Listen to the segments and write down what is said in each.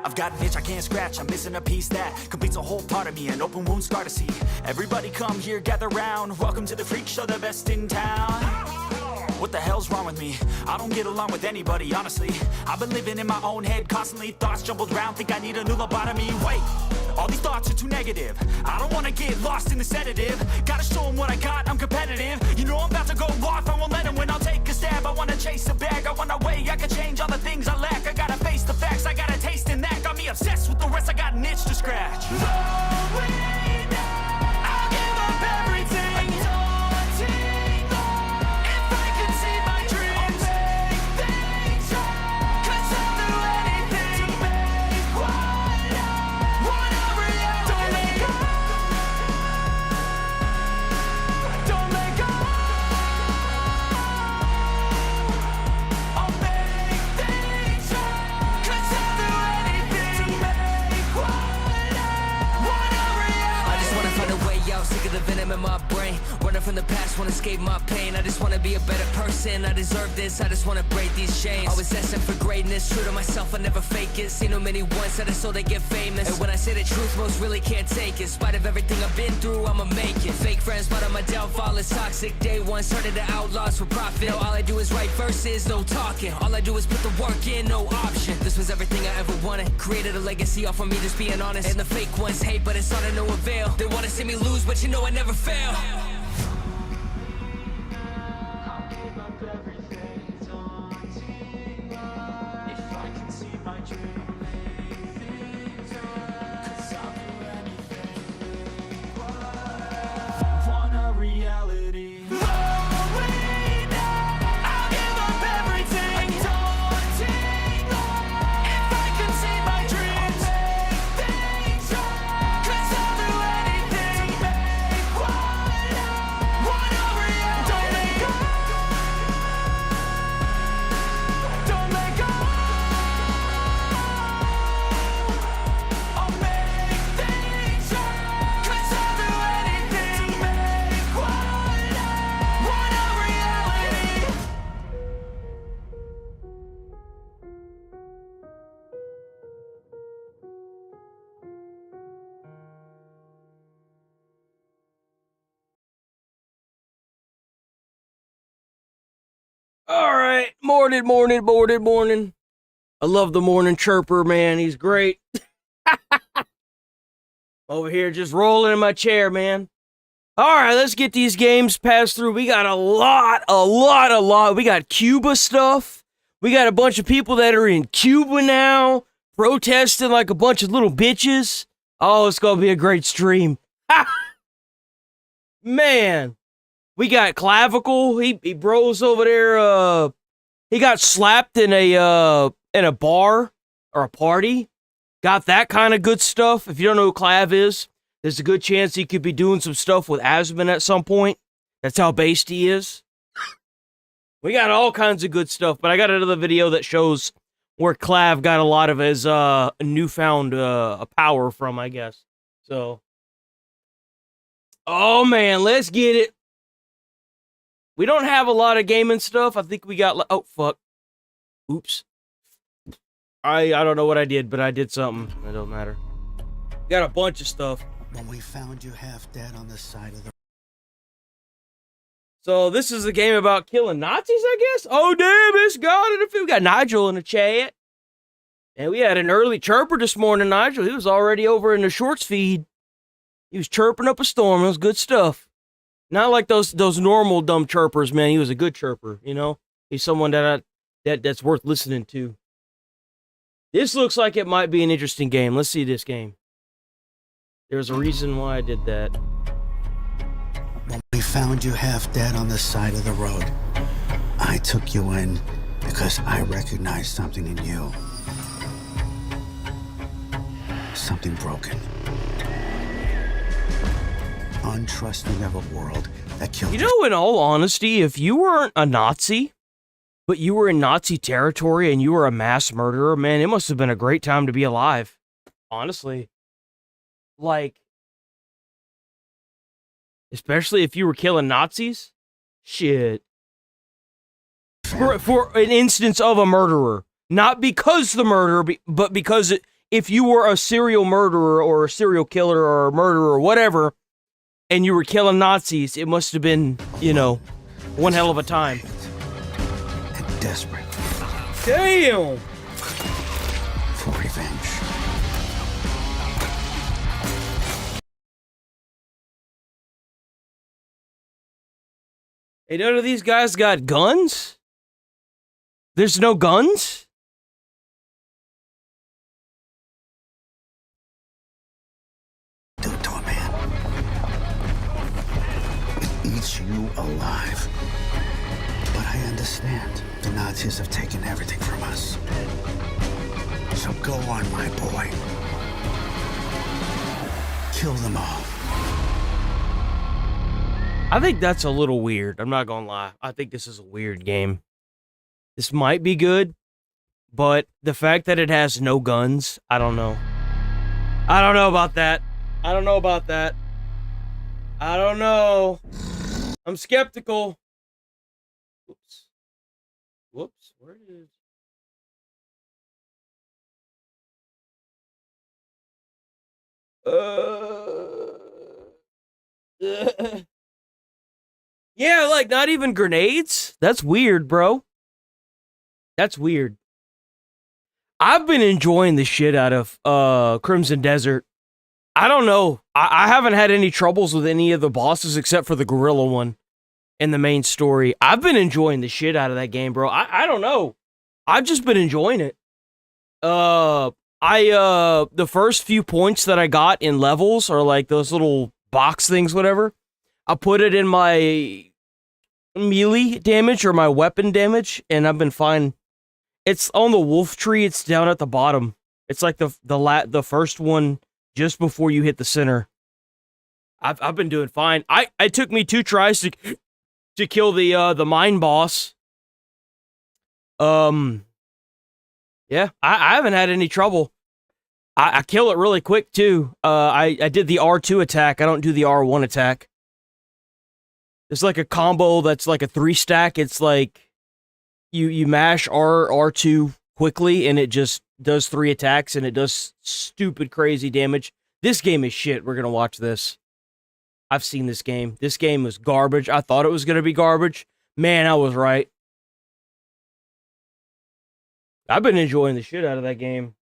I've got an itch I can't scratch, I'm missing a piece that completes a whole part of me, an open wound scar to see. Everybody come here, gather round, welcome to the freak show, the best in town. What the hell's wrong with me? I don't get along with anybody, honestly. I've been living in my own head constantly, thoughts jumbled round, think I need a new lobotomy. Wait, all these thoughts are too negative. I don't wanna get lost in the sedative. Gotta show them what I got, I'm competitive. You know I'm about to go off, I won't let them win, I'll take a stab. I wanna chase a bag, I wanna weigh, I can change all the things I lack. I gotta face the facts, I got a taste in that. Got me obsessed with the rest, I got an itch to scratch. I'll give up everything. If I can see my dreams, make things right. 'Cause I'll do anything to make what I want a reality. Don't let go. I'll make things right. 'Cause I'll do anything to make what I want a reality. I just wanna find a way out, sick of the venom in my brain. Running from the past, wanna escape my pain. I just wanna be a better person, I deserve this. I just wanna break these chains. Always asking for greatness, true to myself, I never fake it. Seen too many once, that is so they get famous. And when I say the truth, most really can't take it. In spite of everything I've been through, I'ma make it. Fake friends, but on my downfall is toxic. Day one, started to outlaws for profit. Now all I do is write verses, no talking. All I do is put the work in, no option. This was everything I ever wanted. Created a legacy off of me just being honest. And the fake ones hate, but it's all to no avail. They wanna see me lose, but you know I never fail. All right, morning. I love the morning chirper, man. He's great. Over here just rolling in my chair, man. All right, let's get these games passed through. We got a lot. We got Cuba stuff. We got a bunch of people that are in Cuba now, protesting like a bunch of little bitches. Oh, it's going to be a great stream. Man. We got Clavicle. He bros over there. He got slapped in a bar or a party. Got that kind of good stuff. If you don't know who Clav is, there's a good chance he could be doing some stuff with Asman at some point. That's how based he is. We got all kinds of good stuff, but I got another video that shows where Clav got a lot of his newfound power from, I guess. So, oh man, let's get it. We don't have a lot of gaming stuff. I think we got... Oh, fuck. Oops. I don't know what I did, but I did something. It don't matter. Got a bunch of stuff. When we found you half dead on the side of the... So this is a game about killing Nazis, I guess? Oh, damn, it's God in the field. We got Nigel in the chat. And we had an early chirper this morning, Nigel. He was already over in the shorts feed. He was chirping up a storm. It was good stuff. Not like those normal dumb chirpers, man. He was a good chirper, you know? He's someone that's worth listening to. This looks like it might be an interesting game. Let's see this game. There's a reason why I did that. When we found you half dead on the side of the road, I took you in because I recognized something in you. Something broken. Untrusting of a world that killed you. Know, in all honesty, if you weren't a Nazi, but you were in Nazi territory and you were a mass murderer, man, it must have been a great time to be alive. Honestly. Like, especially if you were killing Nazis. Shit. For an instance of a murderer. Not because the murder, but because if you were a serial murderer or a serial killer or a murderer or whatever, and you were killing Nazis, it must have been, you know, one hell of a time. And desperate Damn! for revenge. Hey, none of these guys got guns? There's no guns? Do it to a man. It eats you alive. But I understand. The Nazis have taken everything from us. So go on, my boy. Kill them all. I think that's a little weird. I'm not gonna lie. I think this is a weird game. This might be good, but the fact that it has no guns, I don't know. I don't know about that. I don't know about that. I don't know. I'm skeptical. Whoops. Whoops. Where is... Yeah, like, not even grenades? That's weird, bro. That's weird. I've been enjoying the shit out of Crimson Desert. I don't know. I haven't had any troubles with any of the bosses except for the gorilla one in the main story. I've been enjoying the shit out of that game, bro. I don't know. I've just been enjoying it. The first few points that I got in levels are like those little box things, whatever. I put it in my melee damage or my weapon damage, and I've been fine. It's on the wolf tree. It's down at the bottom. It's like the first one just before you hit the center. I've been doing fine. It took me 2 tries to kill the mine boss. Yeah, I haven't had any trouble. I kill it really quick too. I did the R2 attack. I don't do the R1 attack. It's like a combo that's like a 3-stack. It's like you mash R2 quickly and it just does 3 attacks and it does stupid crazy damage. This game is shit. We're gonna watch this. I've seen this game. This game was garbage. I thought it was gonna be garbage. Man, I was right. I've been enjoying the shit out of that game.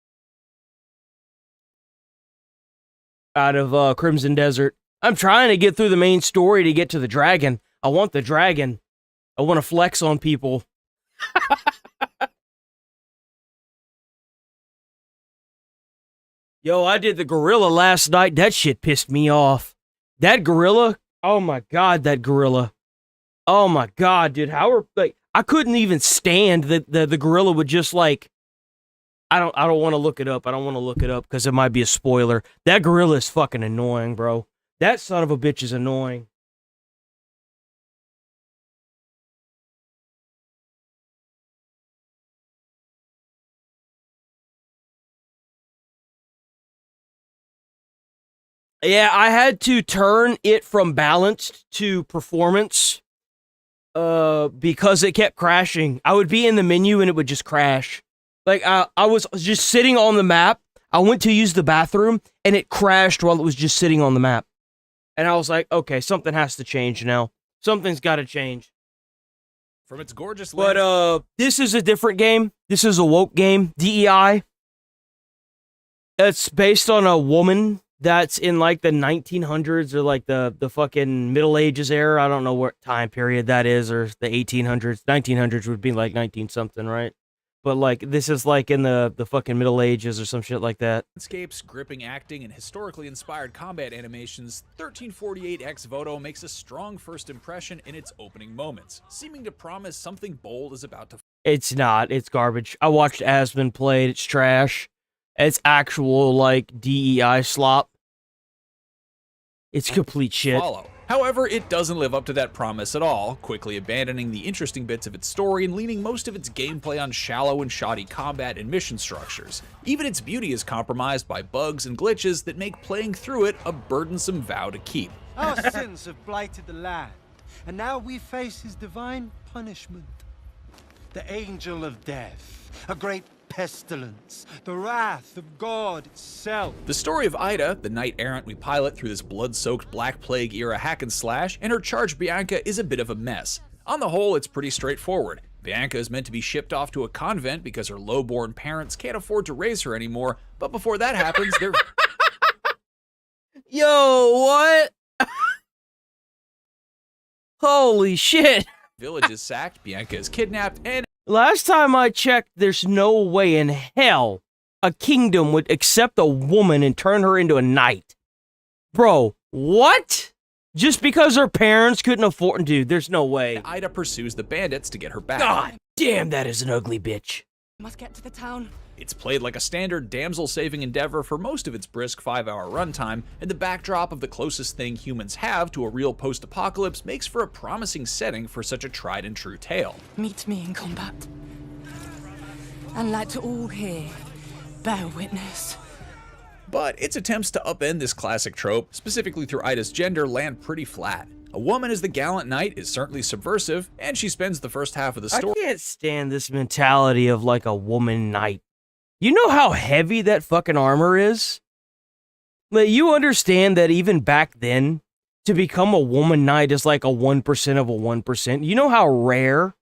Out of Crimson Desert. I'm trying to get through the main story to get to the dragon. I want the dragon. I want to flex on people. Yo, I did the gorilla last night. That shit pissed me off. That gorilla. Oh my god, that gorilla. Oh my god, dude. I couldn't even stand that the gorilla would just like. I don't want to look it up. I don't want to look it up because it might be a spoiler. That gorilla is fucking annoying, bro. That son of a bitch is annoying. Yeah, I had to turn it from balanced to performance because it kept crashing. I would be in the menu and it would just crash. Like, I was just sitting on the map. I went to use the bathroom and it crashed while it was just sitting on the map. And I was like, okay, something has to change now. Something's got to change. From its gorgeous But this is a different game. This is a woke game, DEI. It's based on a woman that's in like the 1900s or like the fucking Middle Ages era. I don't know what time period that is, or the 1800s. 1900s would be like 19 something, right? But like this is like in the fucking Middle Ages or some shit like that. landscapes, gripping acting, and historically inspired combat animations, 1348 Ex Voto makes a strong first impression in its opening moments, seeming to promise something bold is about to It's not. It's garbage. I watched Asmund play it. It's trash. It's actual like DEI slop. It's complete shit. follow. However, it doesn't live up to that promise at all, quickly abandoning the interesting bits of its story and leaning most of its gameplay on shallow and shoddy combat and mission structures. Even its beauty is compromised by bugs and glitches that make playing through it a burdensome vow to keep. Our sins have blighted the land, and now we face his divine punishment. The Angel of Death, a great pestilence, the wrath of God itself. The story of Ida, the knight-errant we pilot through this blood-soaked Black Plague-era hack-and-slash, and her charge Bianca is a bit of a mess. On the whole, it's pretty straightforward. Bianca is meant to be shipped off to a convent because her low-born parents can't afford to raise her anymore, but before that happens, they're... Yo, what? Holy shit. Village is sacked, Bianca is kidnapped, and Last time I checked, there's no way in hell a kingdom would accept a woman and turn her into a knight. Bro, what? Just because her parents couldn't afford... Dude, there's no way. Ida pursues the bandits to get her back. God damn, that is an ugly bitch. Must get to the town. It's played like a standard damsel-saving endeavor for most of its brisk 5-hour runtime, and the backdrop of the closest thing humans have to a real post-apocalypse makes for a promising setting for such a tried-and-true tale. Meet me in combat. And let all here bear witness. But its attempts to upend this classic trope, specifically through Ida's gender, land pretty flat. A woman as the gallant knight is certainly subversive, and she spends the first half of the story... I can't stand this mentality of like a woman knight. You know how heavy that fucking armor is? Like, you understand that even back then, to become a woman knight is like a 1% of a 1%. You know how rare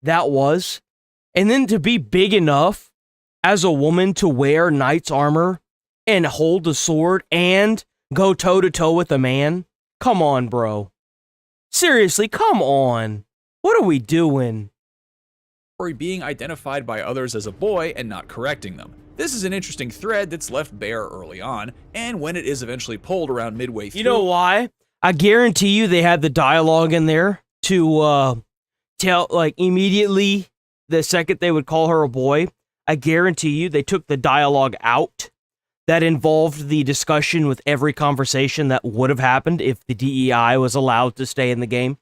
that was? And then to be big enough as a woman to wear knight's armor and hold a sword and go toe-to-toe with a man? Come on, bro. Seriously, come on. What are we doing? Being identified by others as a boy and not correcting them. This is an interesting thread that's left bare early on, and when it is eventually pulled around midway through... You know why? I guarantee you they had the dialogue in there to tell, like, immediately the second they would call her a boy. I guarantee you they took the dialogue out that involved the discussion with every conversation that would have happened if the DEI was allowed to stay in the game.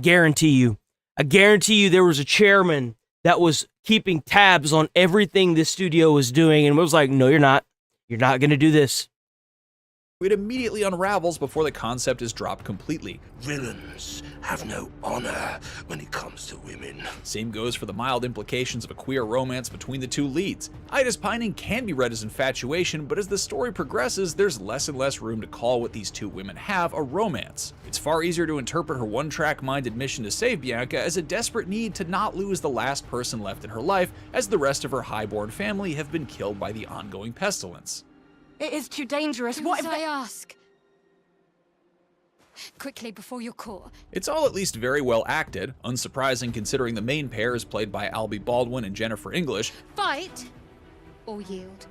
Guarantee you. I guarantee you there was a chairman that was keeping tabs on everything this studio was doing and was like, no, you're not. You're not going to do this. It immediately unravels before the concept is dropped completely. Villains have no honor when it comes to women. Same goes for the mild implications of a queer romance between the two leads. Ida's pining can be read as infatuation, but as the story progresses, there's less and less room to call what these two women have a romance. It's far easier to interpret her one-track minded mission to save Bianca as a desperate need to not lose the last person left in her life, as the rest of her highborn family have been killed by the ongoing pestilence. It is too dangerous. What if I ask? Quickly, before you're caught. It's all at least very well acted, unsurprising considering the main pair is played by Albie Baldwin and Jennifer English. Fight or yield.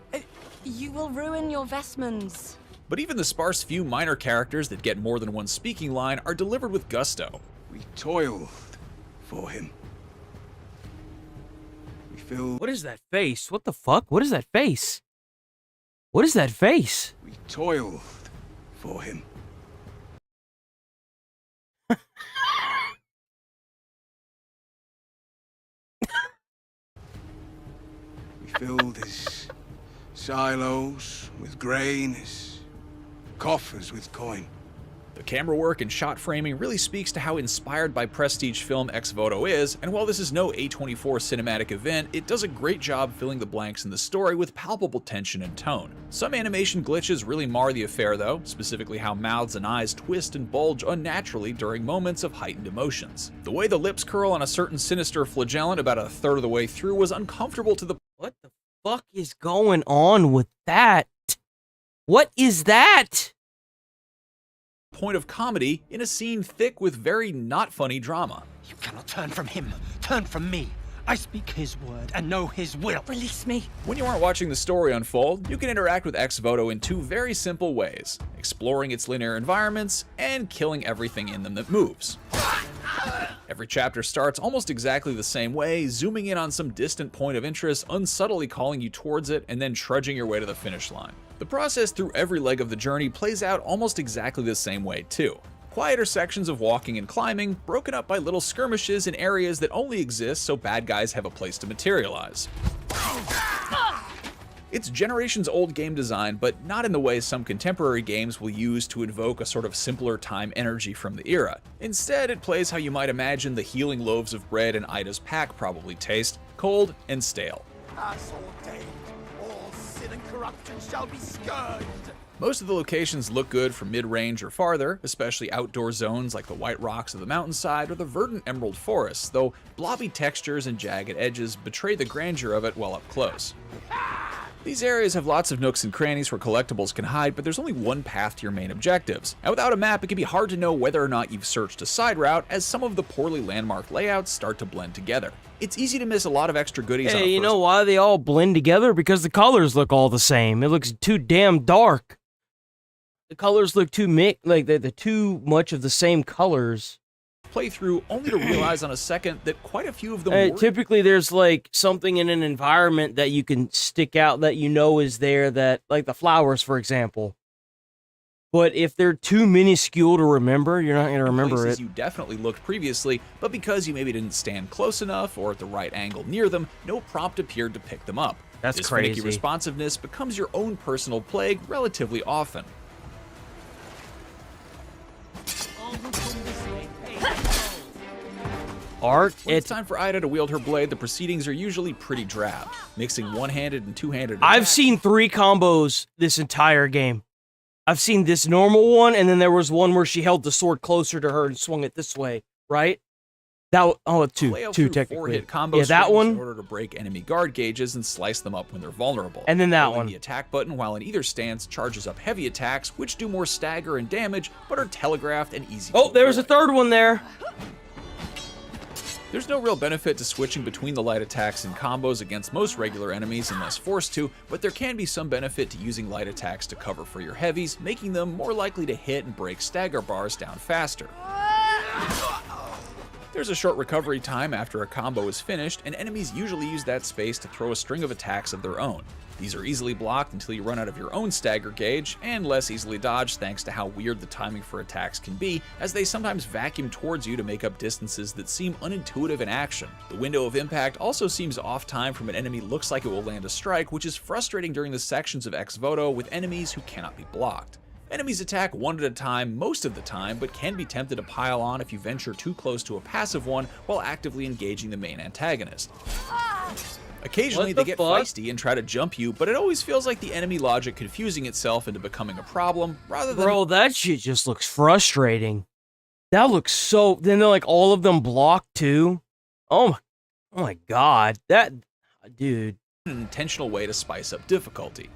You will ruin your vestments. But even the sparse few minor characters that get more than one speaking line are delivered with gusto. We toiled for him. We filled... What is that face? What the fuck? What is that face? What is that face? We toiled for him. We filled his silos with grain, his coffers with coin. The camera work and shot framing really speaks to how inspired by prestige film Ex Voto is, and while this is no A24 cinematic event, it does a great job filling the blanks in the story with palpable tension and tone. Some animation glitches really mar the affair though, specifically how mouths and eyes twist and bulge unnaturally during moments of heightened emotions. The way the lips curl on a certain sinister flagellant about a third of the way through was uncomfortable to the... What the fuck is going on with that? What is that? point of comedy in a scene thick with very not funny drama. You cannot turn from him. Turn from me. I speak his word and know his will. Release me. When you aren't watching the story unfold, you can interact with Ex Voto in two very simple ways: exploring its linear environments and killing everything in them that moves. Every chapter starts almost exactly the same way, zooming in on some distant point of interest, unsubtly calling you towards it, and then trudging your way to the finish line. The process through every leg of the journey plays out almost exactly the same way too. Quieter sections of walking and climbing, broken up by little skirmishes in areas that only exist so bad guys have a place to materialize. It's generations old game design, but not in the way some contemporary games will use to invoke a sort of simpler time energy from the era. Instead, it plays how you might imagine the healing loaves of bread in Ida's pack probably taste, cold and stale. As ordained, all sin and corruption shall be scourged. Most of the locations look good from mid-range or farther, especially outdoor zones like the white rocks of the mountainside or the verdant emerald forests, though blobby textures and jagged edges betray the grandeur of it while up close. These areas have lots of nooks and crannies where collectibles can hide, but there's only one path to your main objectives. And without a map, it can be hard to know whether or not you've searched a side route, as some of the poorly landmarked layouts start to blend together. It's easy to miss a lot of extra goodies on a Hey, you know why they all blend together? Because the colors look all the same. It looks too damn dark. The colors look too like they're too much of the same colors. playthrough, only to realize on a second that quite a few of them were... Typically there's like something in an environment that you can stick out that you know is there, that like the flowers, for example. But if they're too minuscule to remember, you're not going to remember it. You definitely looked previously, but because you maybe didn't stand close enough or at the right angle near them, no prompt appeared to pick them up. That's this crazy. Finicky responsiveness becomes your own personal plague relatively often. Art, when it's time for Ida to wield her blade, the proceedings are usually pretty drab, mixing one-handed and two-handed attacks. I've seen 3 combos this entire game. I've seen this normal one, and then there was one where she held the sword closer to her and swung it this way, right? Two technically. 4-hit combo yeah, that one. In order to break enemy guard gauges and slice them up when they're vulnerable. And then that Holding one. The attack button while in either stance charges up heavy attacks, which do more stagger and damage, but are telegraphed and easy to there was a avoid. third one there. There's no real benefit to switching between the light attacks and combos against most regular enemies unless forced to, but there can be some benefit to using light attacks to cover for your heavies, making them more likely to hit and break stagger bars down faster. There's a short recovery time after a combo is finished, and enemies usually use that space to throw a string of attacks of their own. These are easily blocked until you run out of your own stagger gauge, and less easily dodged thanks to how weird the timing for attacks can be, as they sometimes vacuum towards you to make up distances that seem unintuitive in action. The window of impact also seems off-timed from an enemy looks like it will land a strike, which is frustrating during the sections of Ex Voto with enemies who cannot be blocked. Enemies attack one at a time most of the time, but can be tempted to pile on if you venture too close to a passive one while actively engaging the main antagonist. Occasionally they get feisty and try to jump you, but it always feels like the enemy logic confusing itself into becoming a problem rather than... Bro, that shit just looks frustrating. That looks so... Then they're like all of them blocked too. Oh my god. That... Dude. An intentional way to spice up difficulty.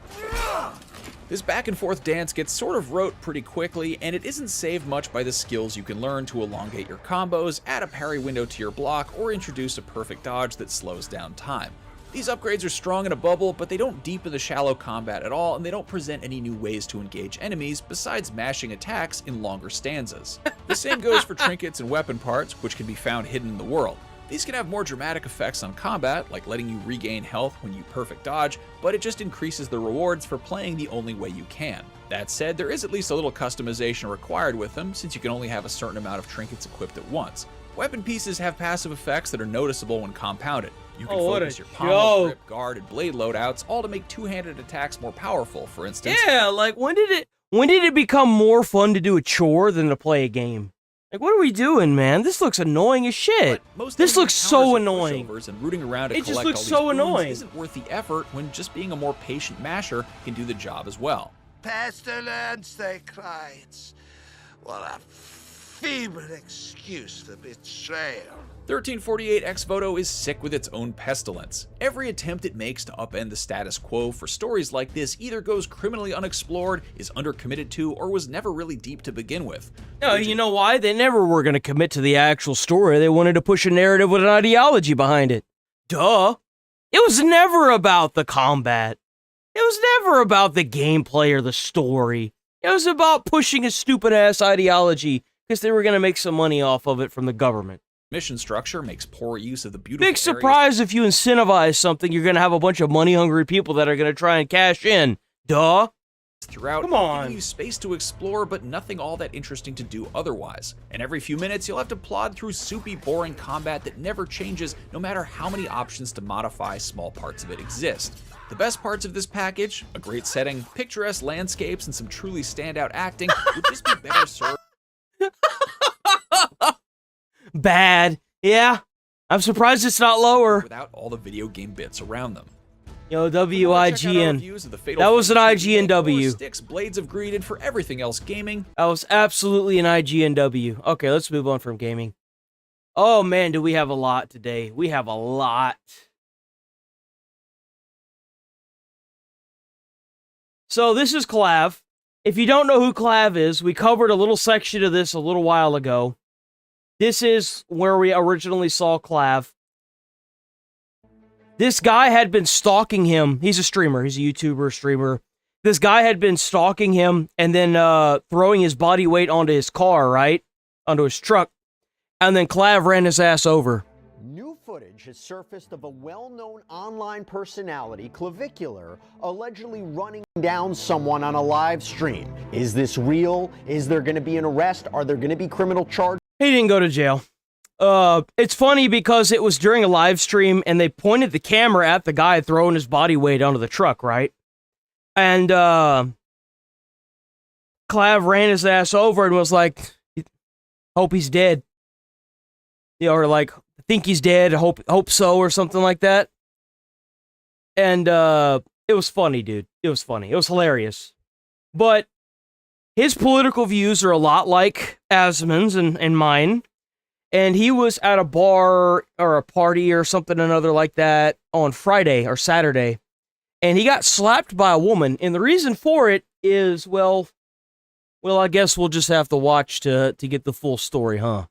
This back and forth dance gets sort of rote pretty quickly, and it isn't saved much by the skills you can learn to elongate your combos, add a parry window to your block, or introduce a perfect dodge that slows down time. These upgrades are strong in a bubble, but they don't deepen the shallow combat at all, and they don't present any new ways to engage enemies besides mashing attacks in longer stanzas. The same goes for trinkets and weapon parts, which can be found hidden in the world. These can have more dramatic effects on combat, like letting you regain health when you perfect dodge, but it just increases the rewards for playing the only way you can. That said, there is at least a little customization required with them, since you can only have a certain amount of trinkets equipped at once. Weapon pieces have passive effects that are noticeable when compounded. You can focus your pommel, grip, guard, and blade loadouts, all to make two-handed attacks more powerful, for instance. Yeah, like when did it become more fun to do a chore than to play a game? Like, what are we doing, man? This looks annoying as shit. This looks so annoying. And rooting around to it just collect looks all so these annoying. Isn't worth the effort when just being a more patient masher can do the job as well. Pestilence, they cried. What a feeble excuse for betrayal. 1348 Ex Voto is sick with its own pestilence. Every attempt it makes to upend the status quo for stories like this either goes criminally unexplored, is undercommitted to, or was never really deep to begin with. No, you know why? They never were going to commit to the actual story. They wanted to push a narrative with an ideology behind it. Duh. It was never about the combat. It was never about the gameplay or the story. It was about pushing a stupid-ass ideology because they were going to make some money off of it from the government. Mission structure makes poor use of the beautiful Big surprise if you incentivize something, you're going to have a bunch of money-hungry people that are going to try and cash in. Duh. Throughout, come on. giving you space to explore, but nothing all that interesting to do otherwise. And every few minutes, you'll have to plod through soupy, boring combat that never changes, no matter how many options to modify small parts of it exist. The best parts of this package, a great setting, picturesque landscapes, and some truly standout acting, would just be better served. Bad. Yeah, I'm surprised it's not lower. without all the video game bits around them. Yo, Check out our WIGN. reviews of the Fatal That was an Frame series, IGNW. Four Sticks, Blades of Greed, and for everything else gaming. That was absolutely an IGNW. Okay, let's move on from gaming. Oh man, do we have a lot today. We have a lot. So this is Clav. If you don't know who Clav is, we covered a little section of this a little while ago. This is where we originally saw Clav. This guy had been stalking him. He's a streamer. He's a YouTuber, streamer. This guy had been stalking him and then throwing his body weight onto his car, right? Onto his truck. And then Clav ran his ass over. New footage has surfaced of a well-known online personality, Clavicular, allegedly running down someone on a live stream. Is this real? Is there going to be an arrest? Are there going to be criminal charges? He didn't go to jail. It's funny because it was during a live stream and they pointed the camera at the guy throwing his body weight onto the truck, right? And Clav ran his ass over and was like, hope he's dead. You know, or like, I think he's dead, hope so, or something like that. And it was funny, dude. It was funny. It was hilarious. But his political views are a lot like Asmon's and mine. And he was at a bar or a party or something another like that on Friday or Saturday. And he got slapped by a woman. And the reason for it is, well, I guess we'll just have to watch to get the full story, huh?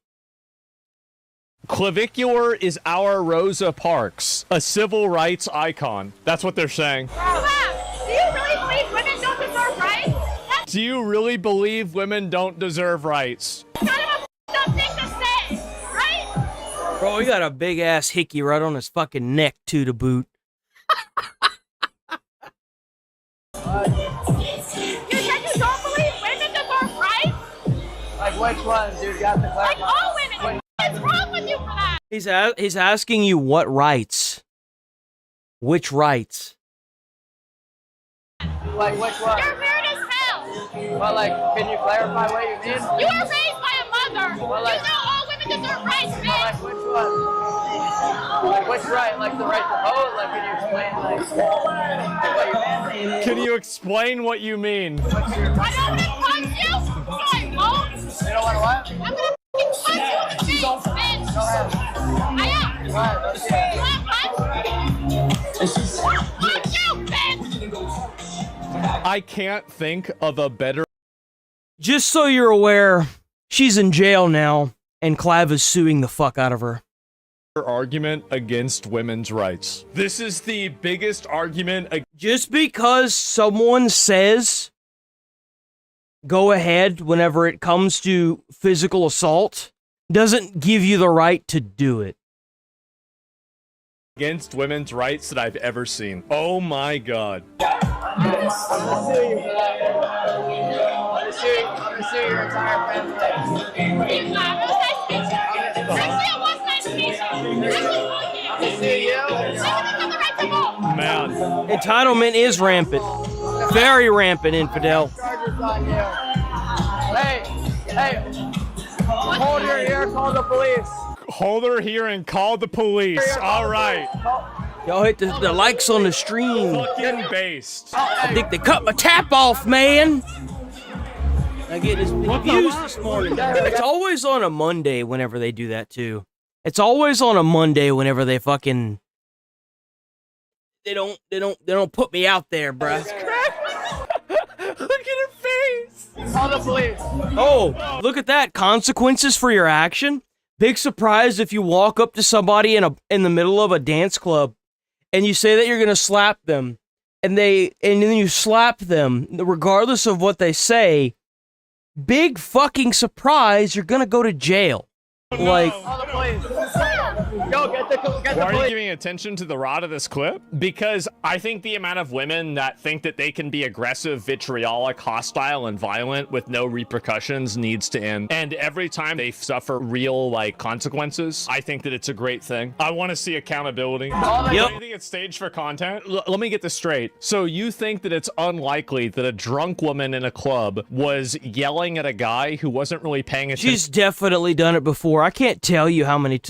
Clavicular is our Rosa Parks, a civil rights icon. That's what they're saying. Do you really believe women don't deserve rights? Do you really believe women don't deserve rights? That's kind of a dumb thing to say, right? Bro, he got a big ass hickey right on his fucking neck, too, to boot. You said you don't believe women deserve rights? Like which one, dude? Got the Like all women. What's wrong with you for that? He's asking you what rights. Which rights? Like which one? You're weird as hell. Well, like, can you clarify what you mean? You were raised by a mother. Well, like, you know all women deserve rights, bitch. Like which one? Like which right? Like the right to vote? Like, can you explain what you mean? Can you explain what you mean? I don't want to punch you, so I won't. You don't want to what? I'm gonna punch you in the face, bitch. Go ahead. I am. Go ahead, let's see it. You want to punch? Punch you, bitch. I can't think of a better... Just so you're aware, she's in jail now, and Clav is suing the fuck out of her. argument against women's rights. This is the biggest argument. Just because someone says go ahead whenever it comes to physical assault doesn't give you the right to do it. Against women's rights that I've ever seen. Oh my god. I'm gonna sue you for that. I'm gonna sue your entire family. He's not. It was nice to meet you. Actually, it was nice to meet you. I'm gonna sue you. Women have the right to vote. Man, entitlement is rampant. Very rampant, infidel. Charges on you. Hey, hold her here, call the police. Hold her here and call the police. All right. Y'all hit the likes on the stream. Fucking based. I think they cut my tap off, man. I get his views this morning. It's always on a Monday whenever they do that too. It's always on a Monday whenever they fucking they don't put me out there, bruh. Look at her face. Call the police. Oh, look at that. Consequences for your action. Big surprise if you walk up to somebody in the middle of a dance club and you say that you're gonna slap them, and then you slap them regardless of what they say. Big fucking surprise, you're gonna go to jail. Like, Call the police. Go, get the Why are you police. giving attention to the rod of this clip? Because I think the amount of women that think that they can be aggressive, vitriolic, hostile, and violent with no repercussions needs to end. And every time they suffer real, like, consequences, I think that it's a great thing. I want to see accountability. Yep. Do you think it's staged for content? Let me get this straight. So you think that it's unlikely that a drunk woman in a club was yelling at a guy who wasn't really paying attention? she's definitely done it before. I can't tell you how many,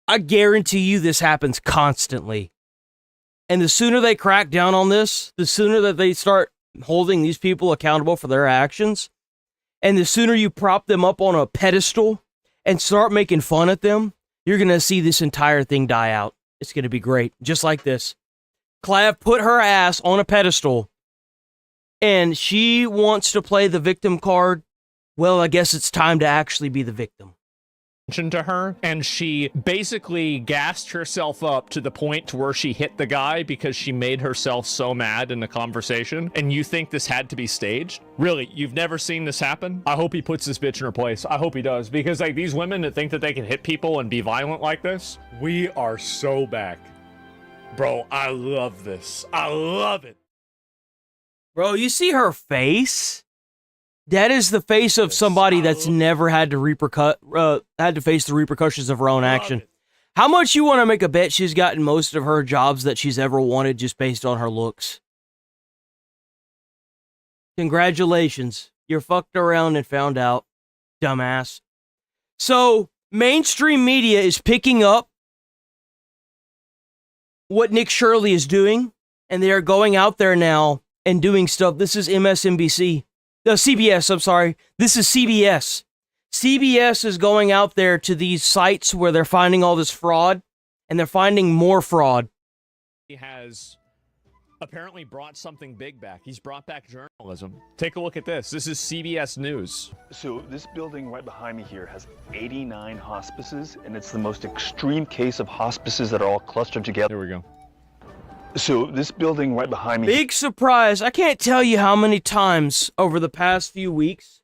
I guarantee you this happens constantly. And the sooner they crack down on this, the sooner that they start holding these people accountable for their actions, and the sooner you prop them up on a pedestal and start making fun at them, you're going to see this entire thing die out. It's going to be great. Just like this. Clav put her ass on a pedestal, and she wants to play the victim card. Well, I guess it's time to actually be the victim. To her, and she basically gassed herself up to the point to where she hit the guy because she made herself so mad in the conversation. And you think this had to be staged? Really? You've never seen this happen? I hope he puts this bitch in her place. I hope he does, because like these women that think that they can hit people and be violent like this, we are so back. Bro, I love this. I love it. Bro, you see her face? That is the face of somebody that's never had to face the repercussions of her own action. How much you want to make a bet she's gotten most of her jobs that she's ever wanted just based on her looks? Congratulations. You're fucked around and found out, dumbass. So, mainstream media is picking up what Nick Shirley is doing, and they are going out there now and doing stuff. This is MSNBC. CBS, I'm sorry. This is CBS. CBS is going out there to these sites where they're finding all this fraud, and they're finding more fraud. He has apparently brought something big back. He's brought back journalism. Take a look at this. This is CBS News. So this building right behind me here has 89 hospices, and it's the most extreme case of hospices that are all clustered together. There we go. So this building right behind me... Big surprise. I can't tell you how many times over the past few weeks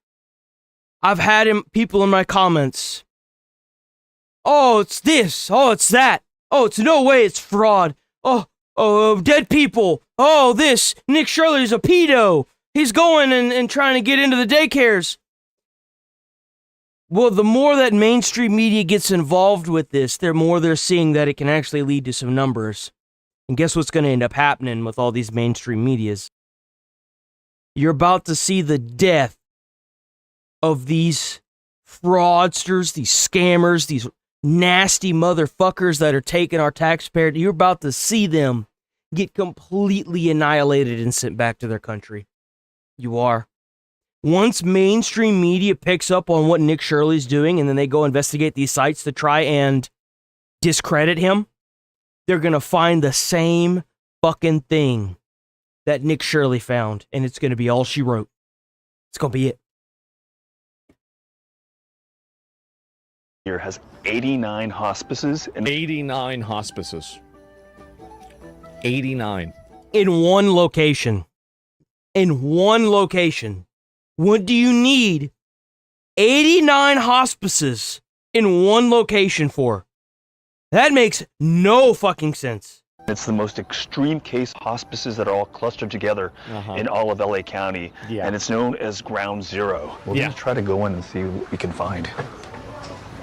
I've had people in my comments. Oh, it's this. Oh, it's that. Oh, it's no way it's fraud. Oh, dead people. Oh, this. Nick Shirley's a pedo. He's going and trying to get into the daycares. Well, the more that mainstream media gets involved with this, the more they're seeing that it can actually lead to some numbers. And guess what's going to end up happening with all these mainstream medias? You're about to see the death of these fraudsters, these scammers, these nasty motherfuckers that are taking our taxpayer. You're about to see them get completely annihilated and sent back to their country. You are. Once mainstream media picks up on what Nick Shirley's doing and then they go investigate these sites to try and discredit him, they're going to find the same fucking thing that Nick Shirley found, and it's going to be all she wrote. It's going to be it. Here has 89 hospices. And 89 hospices. 89. In one location. In one location. What do you need 89 hospices in one location for? That makes no fucking sense. It's the most extreme case hospices that are all clustered together in all of LA County. Yeah. And it's known as Ground Zero. We're going to try to go in and see what we can find.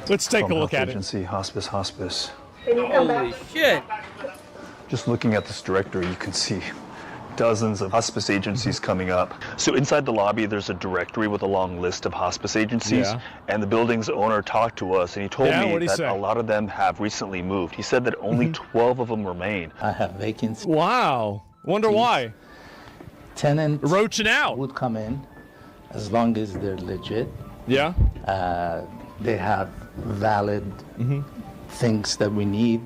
Let's take a look at Agency, hospice. Holy shit. Just looking at this directory, you can see dozens of hospice agencies coming up. So inside the lobby, there's a directory with a long list of hospice agencies. Yeah. And the building's owner talked to us, and he told me that a lot of them have recently moved. He said that only 12 of them remain. I have vacancies. Wow. Wonder why. Tenants roaching out would come in as long as they're legit. Yeah. They have valid things that we need.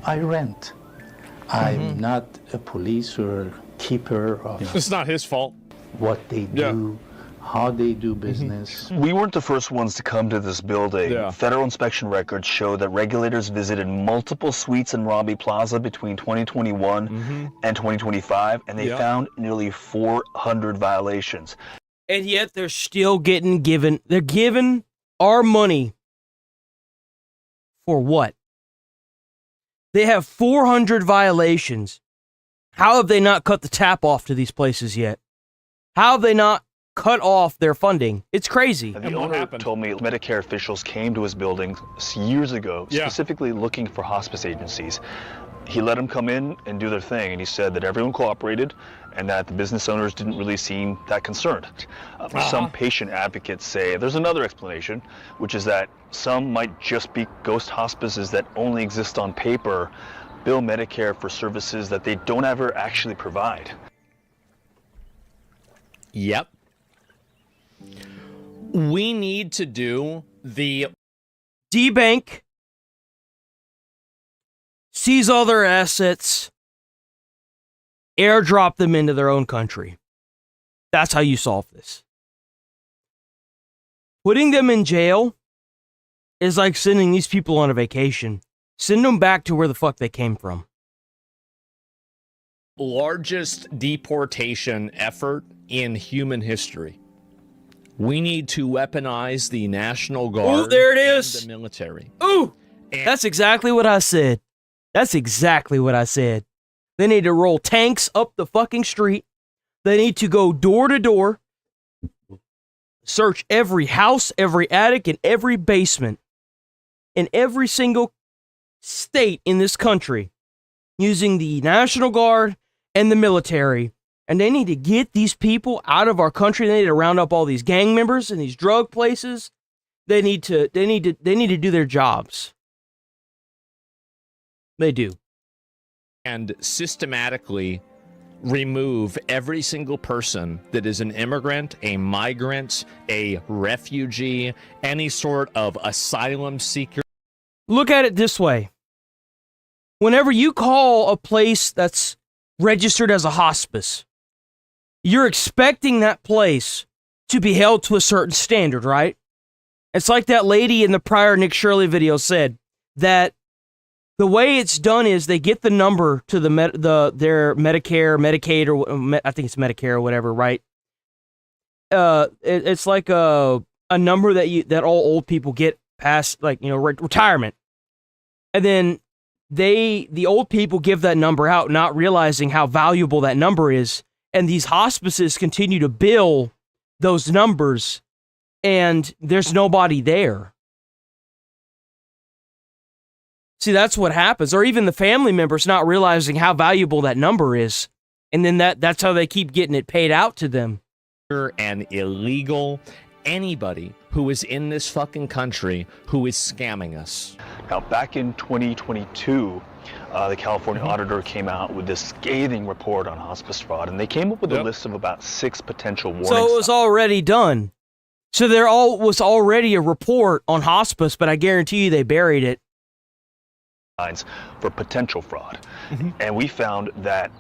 I rent. I'm not a police or keeper of... It's not his fault. What they do, how they do business. We weren't the first ones to come to this building. Federal inspection records show that regulators visited multiple suites in Robbie Plaza between 2021 and 2025, and they found nearly 400 violations. And yet they're still they're giving our money for what? They have 400 violations. How have they not cut the tap off to these places yet? How have they not cut off their funding? It's crazy. The owner told me Medicare officials came to his building years ago, specifically looking for hospice agencies. he let them come in and do their thing, and he said that everyone cooperated and that the business owners didn't really seem that concerned. Some patient advocates say there's another explanation, which is that some might just be ghost hospices that only exist on paper, bill Medicare for services that they don't ever actually provide. Yep. We need to do the debank, seize all their assets, airdrop them into their own country. That's how you solve this. Putting them in jail is like sending these people on a vacation. Send them back to where the fuck they came from. largest deportation effort in human history. We need to weaponize the National Guard. Oh, there it is. And the military. Ooh, that's exactly what I said. That's exactly what I said. They need to roll tanks up the fucking street. They need to go door to door, search every house, every attic, and every basement in every single state in this country using the National Guard and the military. And they need to get these people out of our country. They need to round up all these gang members in these drug places. They need to do their jobs. They do. And systematically remove every single person that is an immigrant, a migrant, a refugee, any sort of asylum seeker. Look at it this way. Whenever you call a place that's registered as a hospice, you're expecting that place to be held to a certain standard, right? It's like that lady in the prior Nick Shirley video said, that the way it's done is they get the number to their Medicare, Medicaid, or I think it's Medicare or whatever, right? It's like a number that all old people get past, like, you know, retirement, and then the old people give that number out, not realizing how valuable that number is, and these hospices continue to bill those numbers, and there's nobody there. See, that's what happens. Or even the family members not realizing how valuable that number is. And then that's how they keep getting it paid out to them. And illegal, anybody who is in this fucking country who is scamming us. Now, back in 2022, the California auditor came out with this scathing report on hospice fraud, and they came up with a list of about 6 potential warning So it was already done. So there was already a report on hospice, but I guarantee you they buried it. Signs for potential fraud. And we found that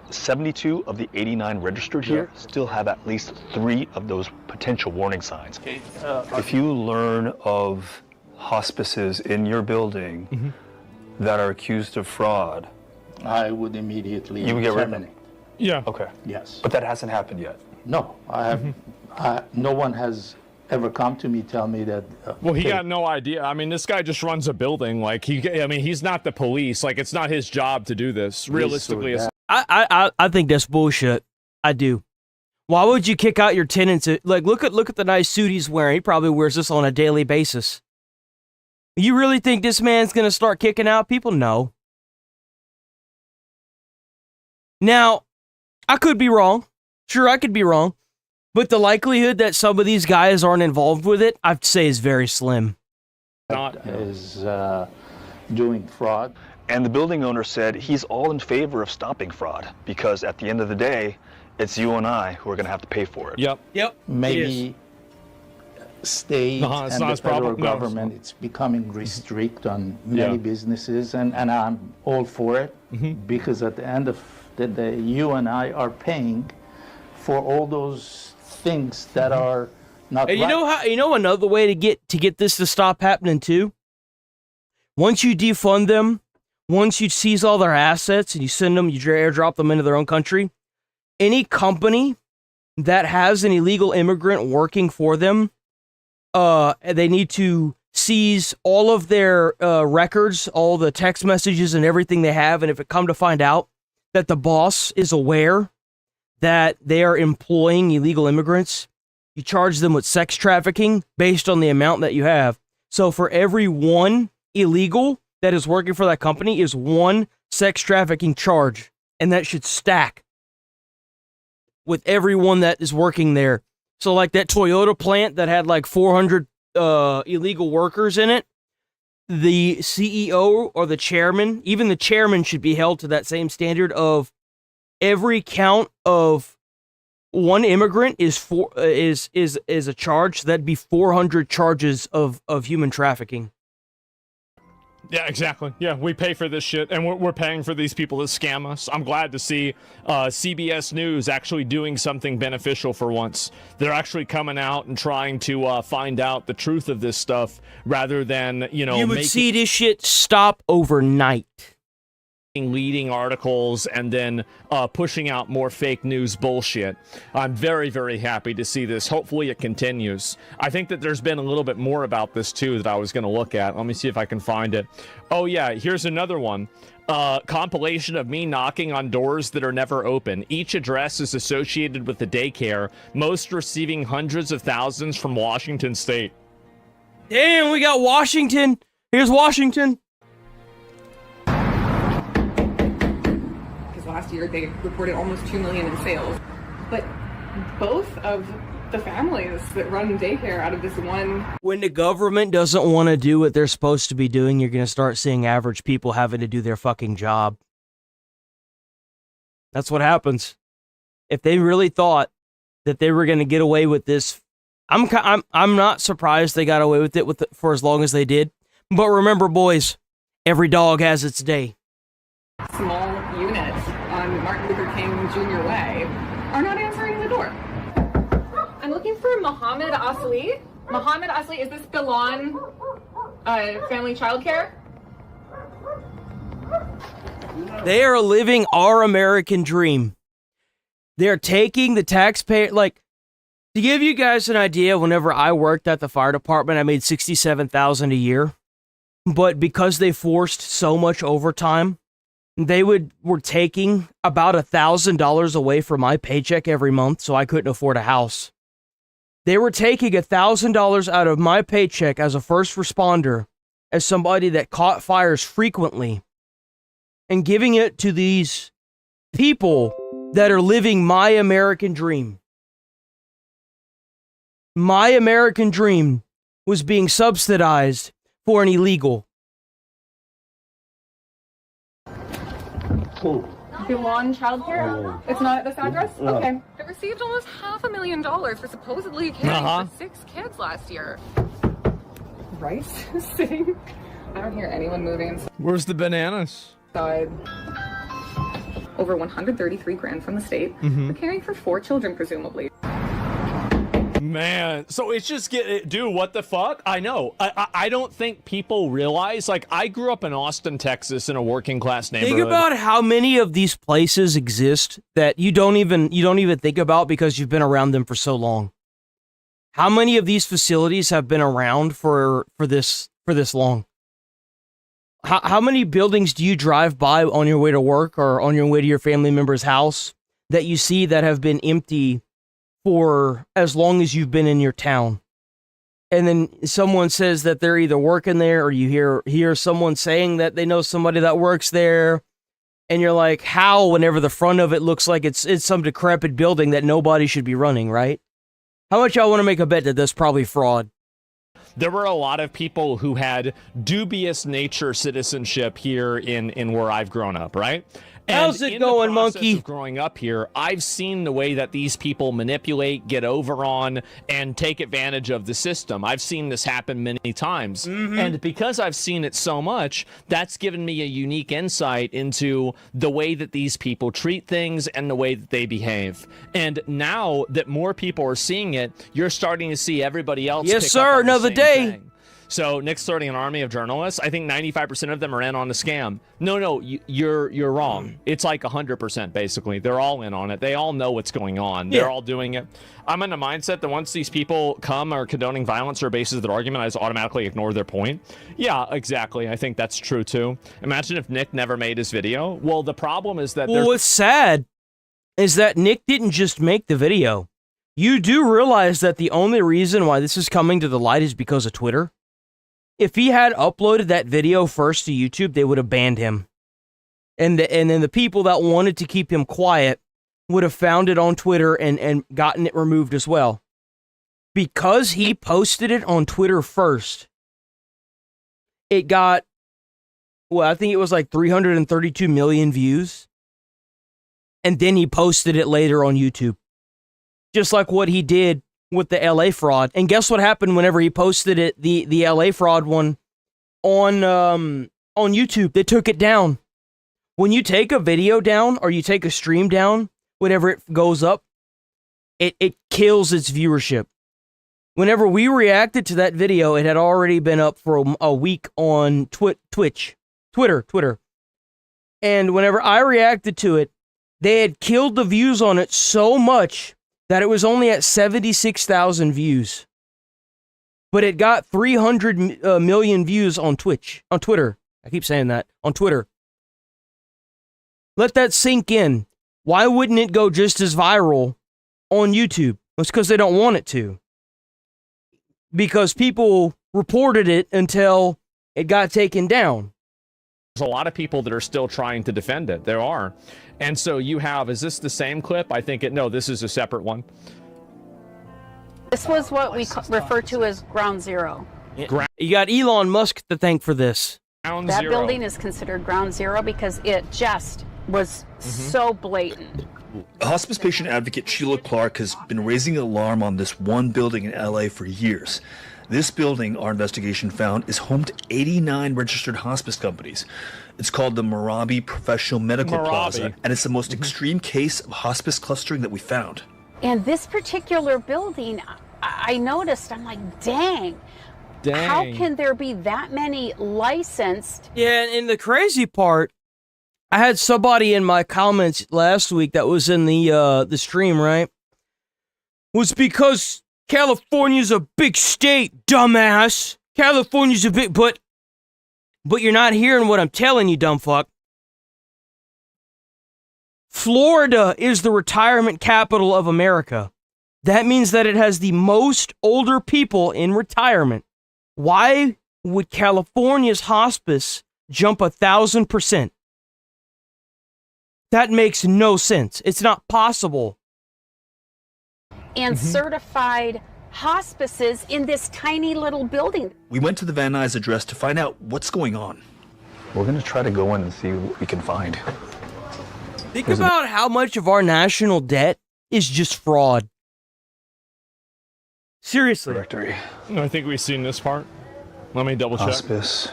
72 of the 89 registered here still have at least 3 of those potential warning signs. Okay. If you learn of hospices in your building that are accused of fraud, I would immediately you would get rid of them. terminate. Yeah. Okay. Yes. But that hasn't happened yet. No, I have. No one has ever come to me tell me that. Well, he hey, got no idea. I mean, this guy just runs a building. Like, he's not the police. Like, it's not his job to do this. Realistically, I think that's bullshit. I do. Why would you kick out your tenants? Like, look at the nice suit he's wearing. He probably wears this on a daily basis. You really think this man's gonna start kicking out people? No. Now, I could be wrong. Sure, I could be wrong. But the likelihood that some of these guys aren't involved with it, I'd say, is very slim. is doing fraud. And the building owner said he's all in favor of stopping fraud because at the end of the day, it's you and I who are going to have to pay for it. Yep. Maybe state it's and not the his problem. federal No, government, it's becoming restrict on many businesses, and I'm all for it because at the end of the day, you and I are paying for all those things that are not And right. you know another way to get this to stop happening too? Once you defund them, once you seize all their assets and you send them, you airdrop them into their own country, any company that has an illegal immigrant working for them, they need to seize all of their records, all the text messages and everything they have, and if it come to find out that the boss is aware that they are employing illegal immigrants, you charge them with sex trafficking based on the amount that you have. So for every one illegal that is working for that company is one sex trafficking charge, and that should stack with everyone that is working there. So like that Toyota plant that had like 400 illegal workers in it, the CEO or the chairman, even the chairman should be held to that same standard of every count of one immigrant is a charge. So that'd be 400 charges of human trafficking. Yeah, exactly. Yeah, we pay for this shit, and we're paying for these people to scam us. I'm glad to see CBS News actually doing something beneficial for once. They're actually coming out and trying to find out the truth of this stuff, rather than, you would see this shit stop overnight. Leading articles and then pushing out more fake news bullshit. I'm very, very happy to see this. Hopefully it continues. I think that there's been a little bit more about this too that I was going to look at. Let me see if I can find it. Oh yeah, here's another one. Compilation of me knocking on doors that are never open. Each address is associated with the daycare, most receiving hundreds of thousands from Washington State. Damn, we got Washington. Here's Washington. Last year, they reported almost $2 million in sales. But both of the families that run daycare out of this one... When the government doesn't want to do what they're supposed to be doing, you're going to start seeing average people having to do their fucking job. That's what happens. If they really thought that they were going to get away with this, I'm not surprised they got away with it for as long as they did. But remember, boys, every dog has its day. Small units on Martin Luther King Jr. Way are not answering the door. I'm looking for Mohammed Asli. Mohammed Asli, is this Galan Family Childcare? They are living our American dream. They're taking the taxpayer, like, to give you guys an idea, whenever I worked at the fire department, I made $67,000 a year. But because they forced so much overtime, they were taking about $1,000 away from my paycheck every month, so I couldn't afford a house. They were taking $1,000 out of my paycheck as a first responder, as somebody that caught fires frequently, and giving it to these people that are living my American dream. My American dream was being subsidized for an illegal. Galan Childcare? It's not at this address? No. Okay. They received almost $500,000 for supposedly caring for 6 kids last year. Rice sitting. I don't hear anyone moving inside. Where's the bananas? Over 133 grand from the state. They're caring for 4 children, presumably. Man, so it's just dude, what the fuck? I know. I don't think people realize, like, I grew up in Austin, Texas in a working class neighborhood. Think about how many of these places exist that you don't even think about because you've been around them for so long. How many of these facilities have been around for this long? How many buildings do you drive by on your way to work or on your way to your family member's house that you see that have been empty for as long as you've been in your town? And then someone says that they're either working there, or you hear someone saying that they know somebody that works there, and you're like, how, whenever the front of it looks like it's some decrepit building that nobody should be running, right? How much y'all want to make a bet that that's probably fraud? There were a lot of people who had dubious nature citizenship here in where I've grown up, right? How's it going, monkey? Of growing up here, I've seen the way that these people manipulate, get over on, and take advantage of the system. I've seen this happen many times. And because I've seen it so much, that's given me a unique insight into the way that these people treat things and the way that they behave. And now that more people are seeing it, you're starting to see everybody else. Yes, pick sir. up on the Another same day. thing. So Nick's starting an army of journalists. I think 95% of them are in on the scam. No, you're wrong. It's like 100% basically. They're all in on it. They all know what's going on. They're all doing it. I'm in the mindset that once these people come or condoning violence or basis of their argument, I just automatically ignore their point. Yeah, exactly. I think that's true too. Imagine if Nick never made his video. Well, the problem is that what's sad is that Nick didn't just make the video. You do realize that the only reason why this is coming to the light is because of Twitter. If he had uploaded that video first to YouTube, they would have banned him. And then the people that wanted to keep him quiet would have found it on Twitter and gotten it removed as well. Because he posted it on Twitter first, it got, well, I think it was like 332 million views. And then he posted it later on YouTube. Just like what he did with the LA fraud. And guess what happened whenever he posted it, the LA fraud one on YouTube? They took it down. When you take a video down or you take a stream down, whenever it goes up, it kills its viewership. Whenever we reacted to that video, it had already been up for a week on Twitter. And whenever I reacted to it, they had killed the views on it so much that it was only at 76,000 views. But it got 300 million views on Twitter. I keep saying that, on Twitter. Let that sink in. Why wouldn't it go just as viral on YouTube? It's because they don't want it to. Because people reported it until it got taken down. There's a lot of people that are still trying to defend it. There are. And so you have, is this the same clip? I think no, this is a separate one. This was what we refer to as ground zero. You got Elon Musk to thank for this. That building is considered ground zero because it just was so blatant. Hospice patient advocate Sheila Clark has been raising alarm on this one building in LA for years. This building, our investigation found, is home to 89 registered hospice companies. It's called the Merabi Professional Medical Plaza, and it's the most extreme case of hospice clustering that we found. And this particular building, I noticed, I'm like, dang. How can there be that many licensed? Yeah, and the crazy part, I had somebody in my comments last week that was in the stream, right? Was because California's a big state, dumbass. California's a big, but you're not hearing what I'm telling you, dumb fuck. Florida is the retirement capital of America. That means that it has the most older people in retirement. Why would California's hospice jump 1,000%? That makes no sense. It's not possible. And certified hospices in this tiny little building. We went to the Van Nuys address to find out what's going on. We're going to try to go in and see what we can find. Think about how much of our national debt is just fraud. Seriously. Directory. I think we've seen this part. Let me double check. Hospice.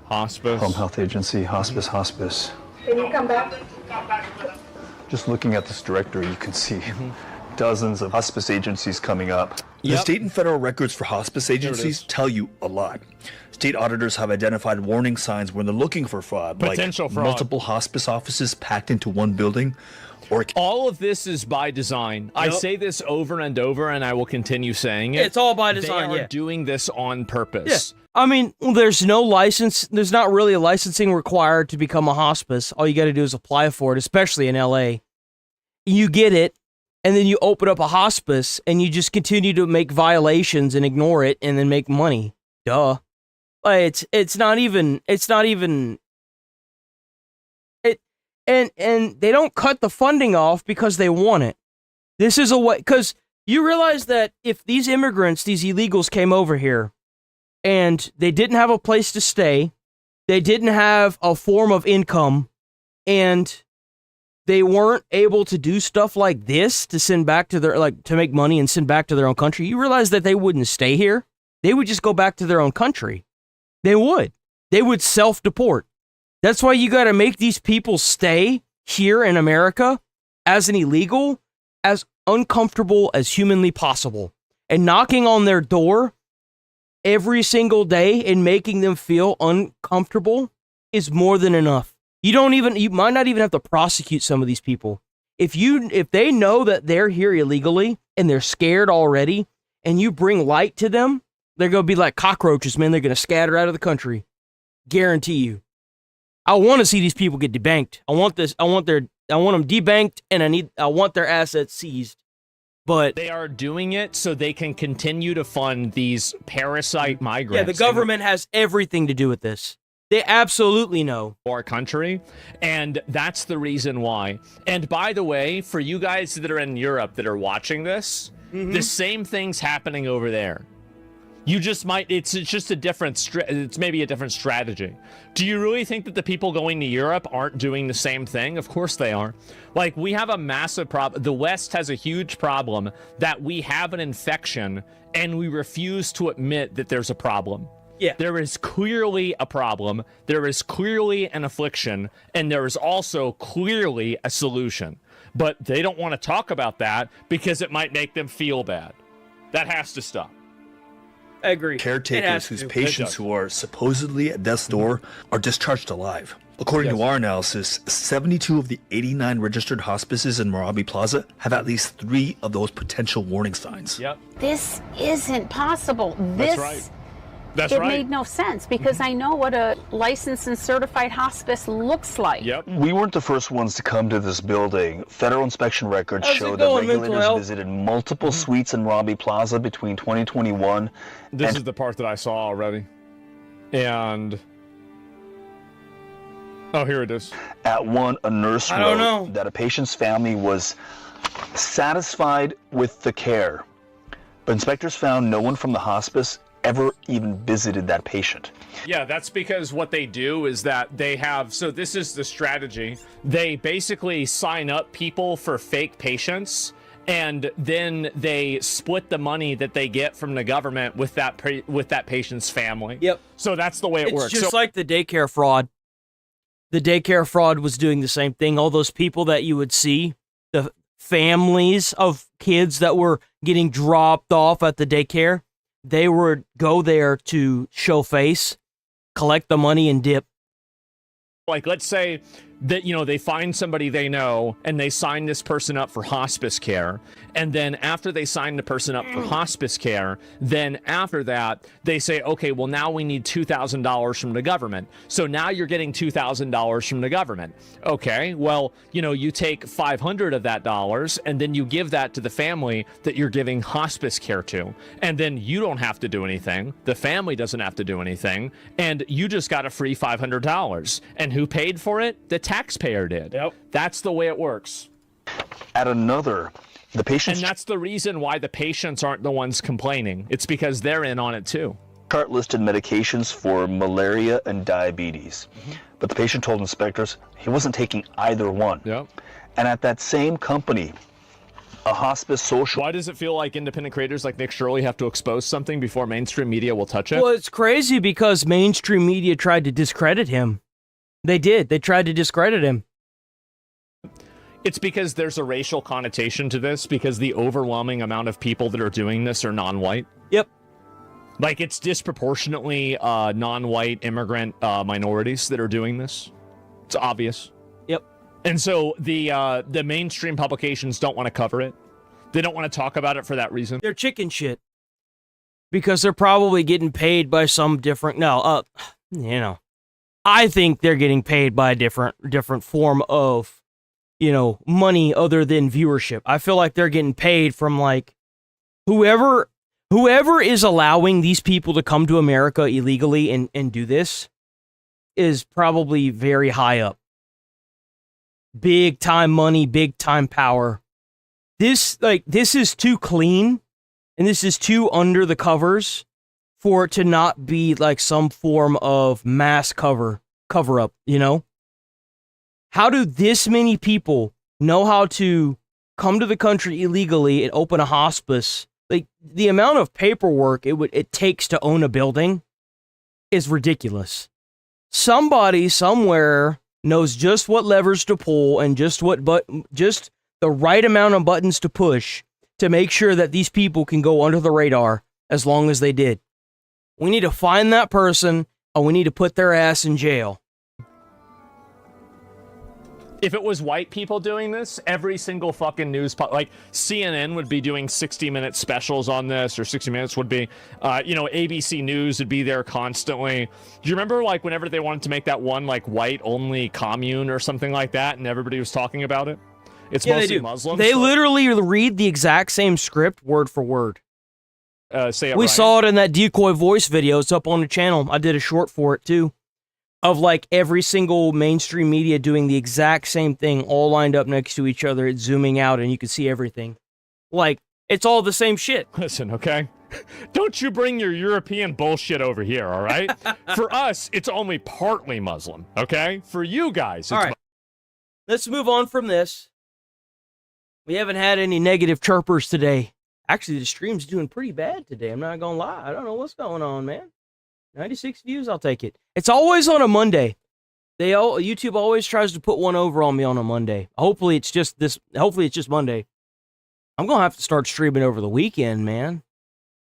Hospice. Home Health Agency. Hospice. Can you come back? Just looking at this directory, you can see dozens of hospice agencies coming up. The state and federal records for hospice agencies tell you a lot. State auditors have identified warning signs when they're looking for fraud, Potential like fraud. multiple hospice offices packed into one building. All of this is by design. I say this over and over, and I will continue saying it. It's all by design, They are doing this on purpose. Yeah. I mean, there's no license. There's not really a licensing required to become a hospice. All you got to do is apply for it, especially in LA. You get it, and then you open up a hospice, and you just continue to make violations and ignore it, and then make money. Duh. Like, it's not even. And they don't cut the funding off because they want it. This is a way, because you realize that if these immigrants, these illegals came over here and they didn't have a place to stay, they didn't have a form of income, and they weren't able to do stuff like this to send back to their, like, to make money and send back to their own country, you realize that they wouldn't stay here. They would just go back to their own country. They would self-deport. That's why you got to make these people stay here in America as an illegal, as uncomfortable as humanly possible. And knocking on their door every single day and making them feel uncomfortable is more than enough. You might not even have to prosecute some of these people. If they know that they're here illegally and they're scared already, and you bring light to them, they're going to be like cockroaches, man. They're going to scatter out of the country. Guarantee you. I want to see these people get debanked. I want them debanked, and I want their assets seized. But they are doing it so they can continue to fund these parasite migrants. Yeah, the government has everything to do with this. They absolutely know. Our country, and that's the reason why. And by the way, for you guys that are in Europe that are watching this, the same thing's happening over there. You just might, it's just a different, it's maybe a different strategy. Do you really think that the people going to Europe aren't doing the same thing? Of course they are. Like, we have a massive problem. The West has a huge problem that we have an infection and we refuse to admit that there's a problem. Yeah. There is clearly a problem. There is clearly an affliction, and there is also clearly a solution. But they don't want to talk about that because it might make them feel bad. That has to stop. I agree. Caretakers whose patients who are supposedly at death's door are discharged alive. According to our analysis, 72 of the 89 registered hospices in Marabi Plaza have at least 3 of those potential warning signs. Yep. This isn't possible. That's right. That's it right. made no sense because I know what a licensed and certified hospice looks like. Yep. We weren't the first ones to come to this building. Federal inspection records How's show it that going, mental regulators health? visited multiple suites in Marabi Plaza between 2021 This is the part that I saw already. And... oh, here it is. At one, a nurse I don't wrote know. that a patient's family was satisfied with the care, but inspectors found no one from the hospice ever even visited that patient. Yeah, that's because what they do is that they have, so this is the strategy. They basically sign up people for fake patients, and then they split the money that they get from the government with that patient's family. Yep. So that's the way it works. It's just So, like the daycare fraud. The daycare fraud was doing the same thing. All those people that you would see, the families of kids that were getting dropped off at the daycare, they would go there to show face, collect the money, and dip. like, let's say that, you know, they find somebody they know and they sign this person up for hospice care. And then after they sign the person up for hospice care, then after that, they say, okay, well, now we need $2,000 from the government. So now you're getting $2,000 from the government. Okay, well, you know, you take 500 of that dollars and then you give that to the family that you're giving hospice care to. And then you don't have to do anything. The family doesn't have to do anything. And you just got a free $500. And who paid for it? The taxpayer did. Yep. That's the way it works. At another, the patients... And that's the reason why the patients aren't the ones complaining. It's because they're in on it too. Chart listed medications for malaria and diabetes. But the patient told inspectors he wasn't taking either one. Yep. And at that same company, a hospice social... Why does it feel like independent creators like Nick Shirley have to expose something before mainstream media will touch it? Well, it's crazy because mainstream media tried to discredit him. They did. They tried to discredit him. It's because there's a racial connotation to this, because the overwhelming amount of people that are doing this are non-white. Yep. Like, it's disproportionately non-white immigrant minorities that are doing this. It's obvious. Yep. And so the mainstream publications don't want to cover it. They don't want to talk about it for that reason. They're chicken shit. Because they're probably getting paid by some different... No, you know. I think they're getting paid by a different form of, you know, money other than viewership. I feel like they're getting paid from, like, whoever is allowing these people to come to America illegally and do this is probably very high up. Big time money, big time power. This is too clean and this is too under the covers for it to not be like some form of mass cover up, you know? How do this many people know how to come to the country illegally and open a hospice? Like, the amount of paperwork it takes to own a building is ridiculous. Somebody somewhere knows just what levers to pull and just the right amount of buttons to push to make sure that these people can go under the radar as long as they did. We need to find that person, and we need to put their ass in jail. If it was white people doing this, every single fucking news, like CNN would be doing 60-minute specials on this, or 60 Minutes would be, ABC News would be there constantly. Do you remember, like, whenever they wanted to make that one, like, white-only commune or something like that, and everybody was talking about it? It's mostly Muslims. They literally read the exact same script, word for word. Say it We right. saw it in that decoy voice video. It's up on the channel. I did a short for it, too. of like every single mainstream media doing the exact same thing, all lined up next to each other. It's zooming out and you can see everything. Like, it's all the same shit. Listen, okay? Don't you bring your European bullshit over here, all right? For us, it's only partly Muslim, okay? For you guys, it's... All right. Let's move on from this. We haven't had any negative chirpers today. Actually, the stream's doing pretty bad today. I'm not gonna lie. I don't know what's going on, man. 96 views, I'll take it. It's always on a Monday. YouTube always tries to put one over on me on a Monday. Hopefully it's just Monday. I'm gonna have to start streaming over the weekend, man.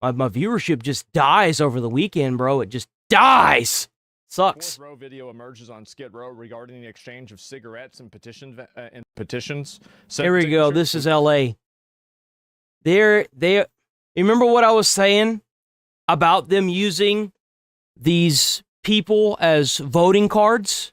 My viewership just dies over the weekend, bro. It just dies. Sucks. Fourth row video emerges on Skid Row regarding the exchange of cigarettes and petitions. Here we go. This is LA. You remember what I was saying about them using these people as voting cards?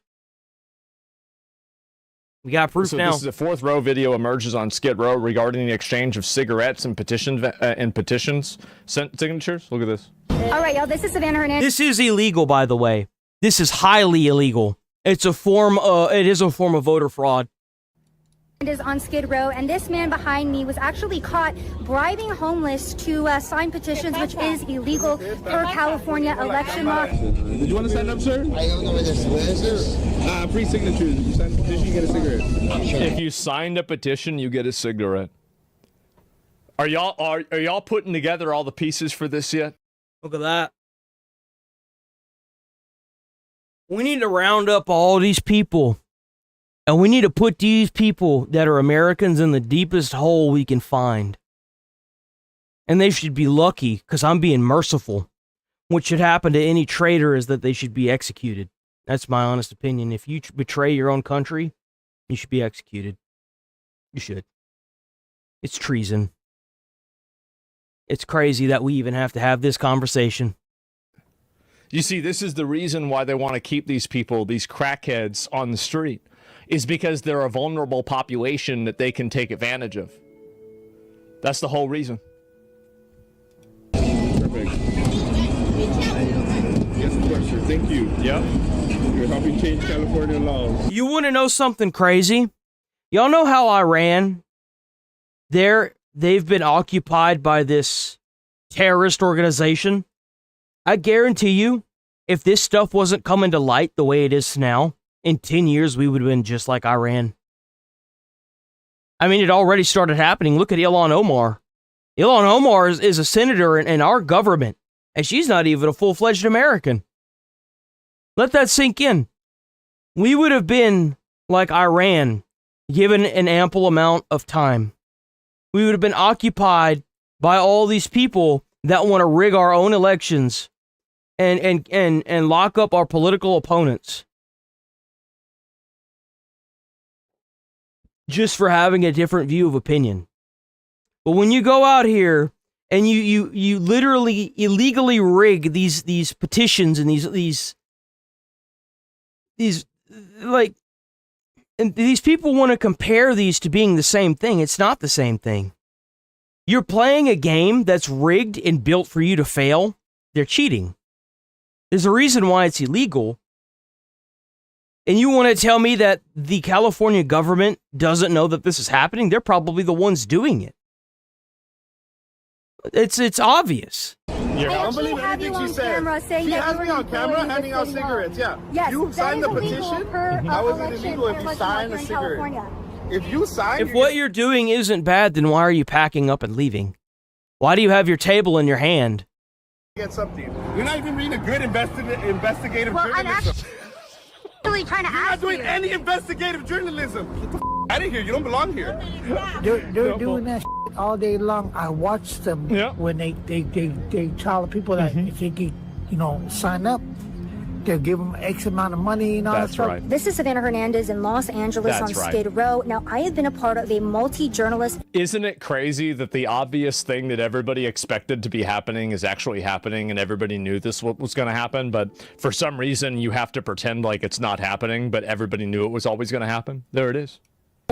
We got proof now. This is a fourth row video emerges on Skid Row regarding the exchange of cigarettes and petitions signatures. Look at this. All right, y'all. This is Savannah Hernandez. This is illegal, by the way. This is highly illegal. It is a form of voter fraud. Is on Skid Row, and this man behind me was actually caught bribing homeless to sign petitions, which is illegal per California election law. Did you want to sign up, sir? I don't know what this is. Free signatures. If you sign a petition, you get a cigarette. If you signed a petition, you get a cigarette. Are y'all putting together all the pieces for this yet? Look at that. We need to round up all these people. And we need to put these people that are Americans in the deepest hole we can find. And they should be lucky, because I'm being merciful. What should happen to any traitor is that they should be executed. That's my honest opinion. If you betray your own country, you should be executed. You should. It's treason. It's crazy that we even have to have this conversation. You see, this is the reason why they want to keep these people, these crackheads, on the street. Is because they're a vulnerable population that they can take advantage of. That's the whole reason. Perfect. Yes, of course, sir. Thank you. Yep. You're helping change California laws. You want to know something crazy? Y'all know how Iran, they've been occupied by this terrorist organization? I guarantee you, if this stuff wasn't coming to light the way it is now, in 10 years, we would have been just like Iran. I mean, it already started happening. Look at Ilhan Omar. Ilhan Omar is a senator in our government, and she's not even a full-fledged American. Let that sink in. We would have been like Iran, given an ample amount of time. We would have been occupied by all these people that want to rig our own elections and lock up our political opponents. Just for having a different view of opinion. But when you go out here and you literally illegally rig these petitions and these like, and these people want to compare these to being the same thing. It's not the same thing. You're playing a game that's rigged and built for you to fail. They're cheating. There's a reason why it's illegal. And you want to tell me that the California government doesn't know that this is happening? They're probably the ones doing it. It's obvious. I don't believe anything she said. She has me on camera handing out cigarettes, yeah. Yes, you signed the petition? How is it illegal if you sign a cigarette? If you sign... If what you're doing isn't bad, then why are you packing up and leaving? Why do you have your table in your hand? Get something. You're not even being a good investigative journalism. Really trying to You're not doing any investigative journalism. Get the out of here. You don't belong here. They're doing that all day long. I watch them when they tell people that if they get, sign up, they'll give them X amount of money and all that stuff. Right. This is Savannah Hernandez in Los Angeles on Skid Row. Now, I have been a part of a multi-journalist. Isn't it crazy that the obvious thing that everybody expected to be happening is actually happening, and everybody knew this was going to happen, but for some reason you have to pretend like it's not happening, but everybody knew it was always going to happen? There it is.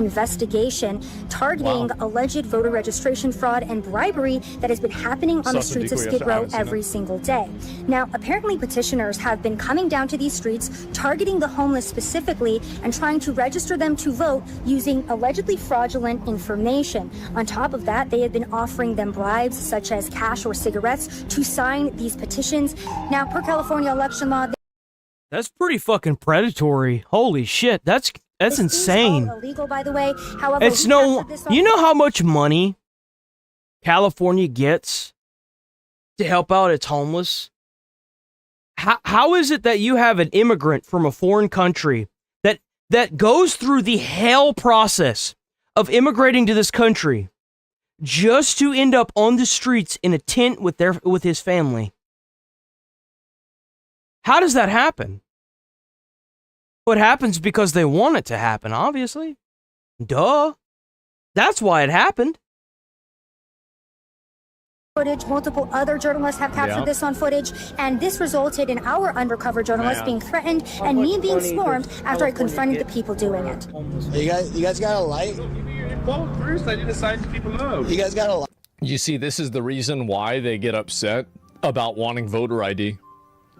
investigation targeting alleged voter registration fraud and bribery that has been happening on the streets of Skid Row every single day. Now, apparently petitioners have been coming down to these streets, targeting the homeless specifically, and trying to register them to vote using allegedly fraudulent information. On top of that, they have been offering them bribes such as cash or cigarettes to sign these petitions. Now, per California election law, That's pretty fucking predatory. Holy shit, that's insane. illegal, by the way. However, It's we no, have this on- you know how much money California gets to help out its homeless? How is it that you have an immigrant from a foreign country that goes through the hell process of immigrating to this country just to end up on the streets in a tent with his family? How does that happen? Well, it happens because they want it to happen, obviously. Duh. That's why it happened. Footage. Multiple other journalists have captured this on footage, and this resulted in our undercover journalist being threatened and me being swarmed after I confronted the people doing it. You guys got a light? Well, first I need to sign people up. You guys got a light? You see, this is the reason why they get upset about wanting voter ID,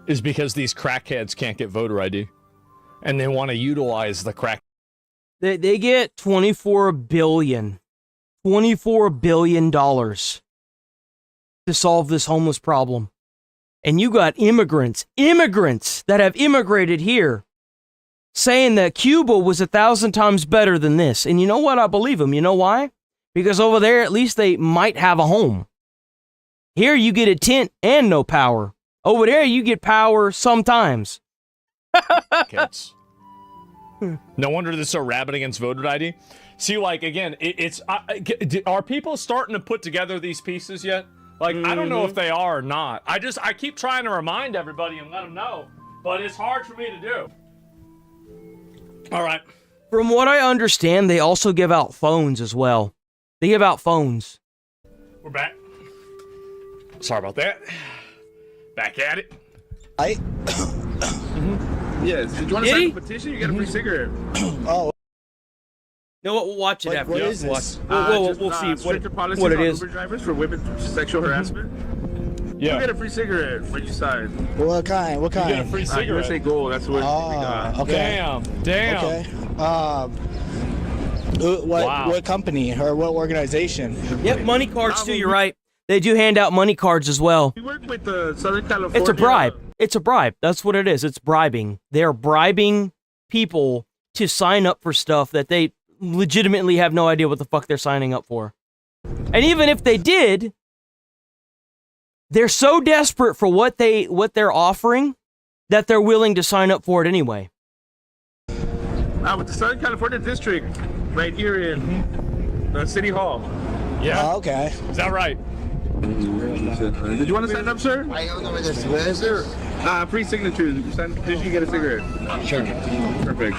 is because these crackheads can't get voter ID, and they want to utilize the crack. They get $24 billion to solve this homeless problem. And you got immigrants that have immigrated here saying that Cuba was 1,000 times better than this. And you know what? I believe them. You know why? Because over there, at least they might have a home. Here, you get a tent and no power. Over there, you get power sometimes. Kids. No wonder they're so rabid against voter ID. See, like, again, are people starting to put together these pieces yet? Like, I don't know if they are or not. I keep trying to remind everybody and let them know, but it's hard for me to do. All right. From what I understand, they also give out phones as well. They give out phones. We're back. Sorry about that. Back at it. Yes. Did you want to sign a petition? You get a free cigarette. Oh. No, we'll watch it after. What is this? We'll see what it is. Uber drivers for women sexual harassment. Yeah. You get a free cigarette when you sign. What kind? What kind? You get a free cigarette. USA Gold. That's what we got. Okay. Damn. Okay. Wow. What company or what organization? Yep, money cards too. You're right. They do hand out money cards as well. We work with the Southern California. It's a bribe. It's a bribe. That's what it is. It's bribing. They're bribing people to sign up for stuff that they legitimately have no idea what the fuck they're signing up for. And even if they did, they're so desperate for what they're offering that they're willing to sign up for it anyway. With the Southern California District, right here in City Hall. Yeah. Okay. Is that right? Did you want to sign up, sir? I don't know where this is, sir. Free signatures. If you sign the petition, you get a cigarette. Sure. Perfect.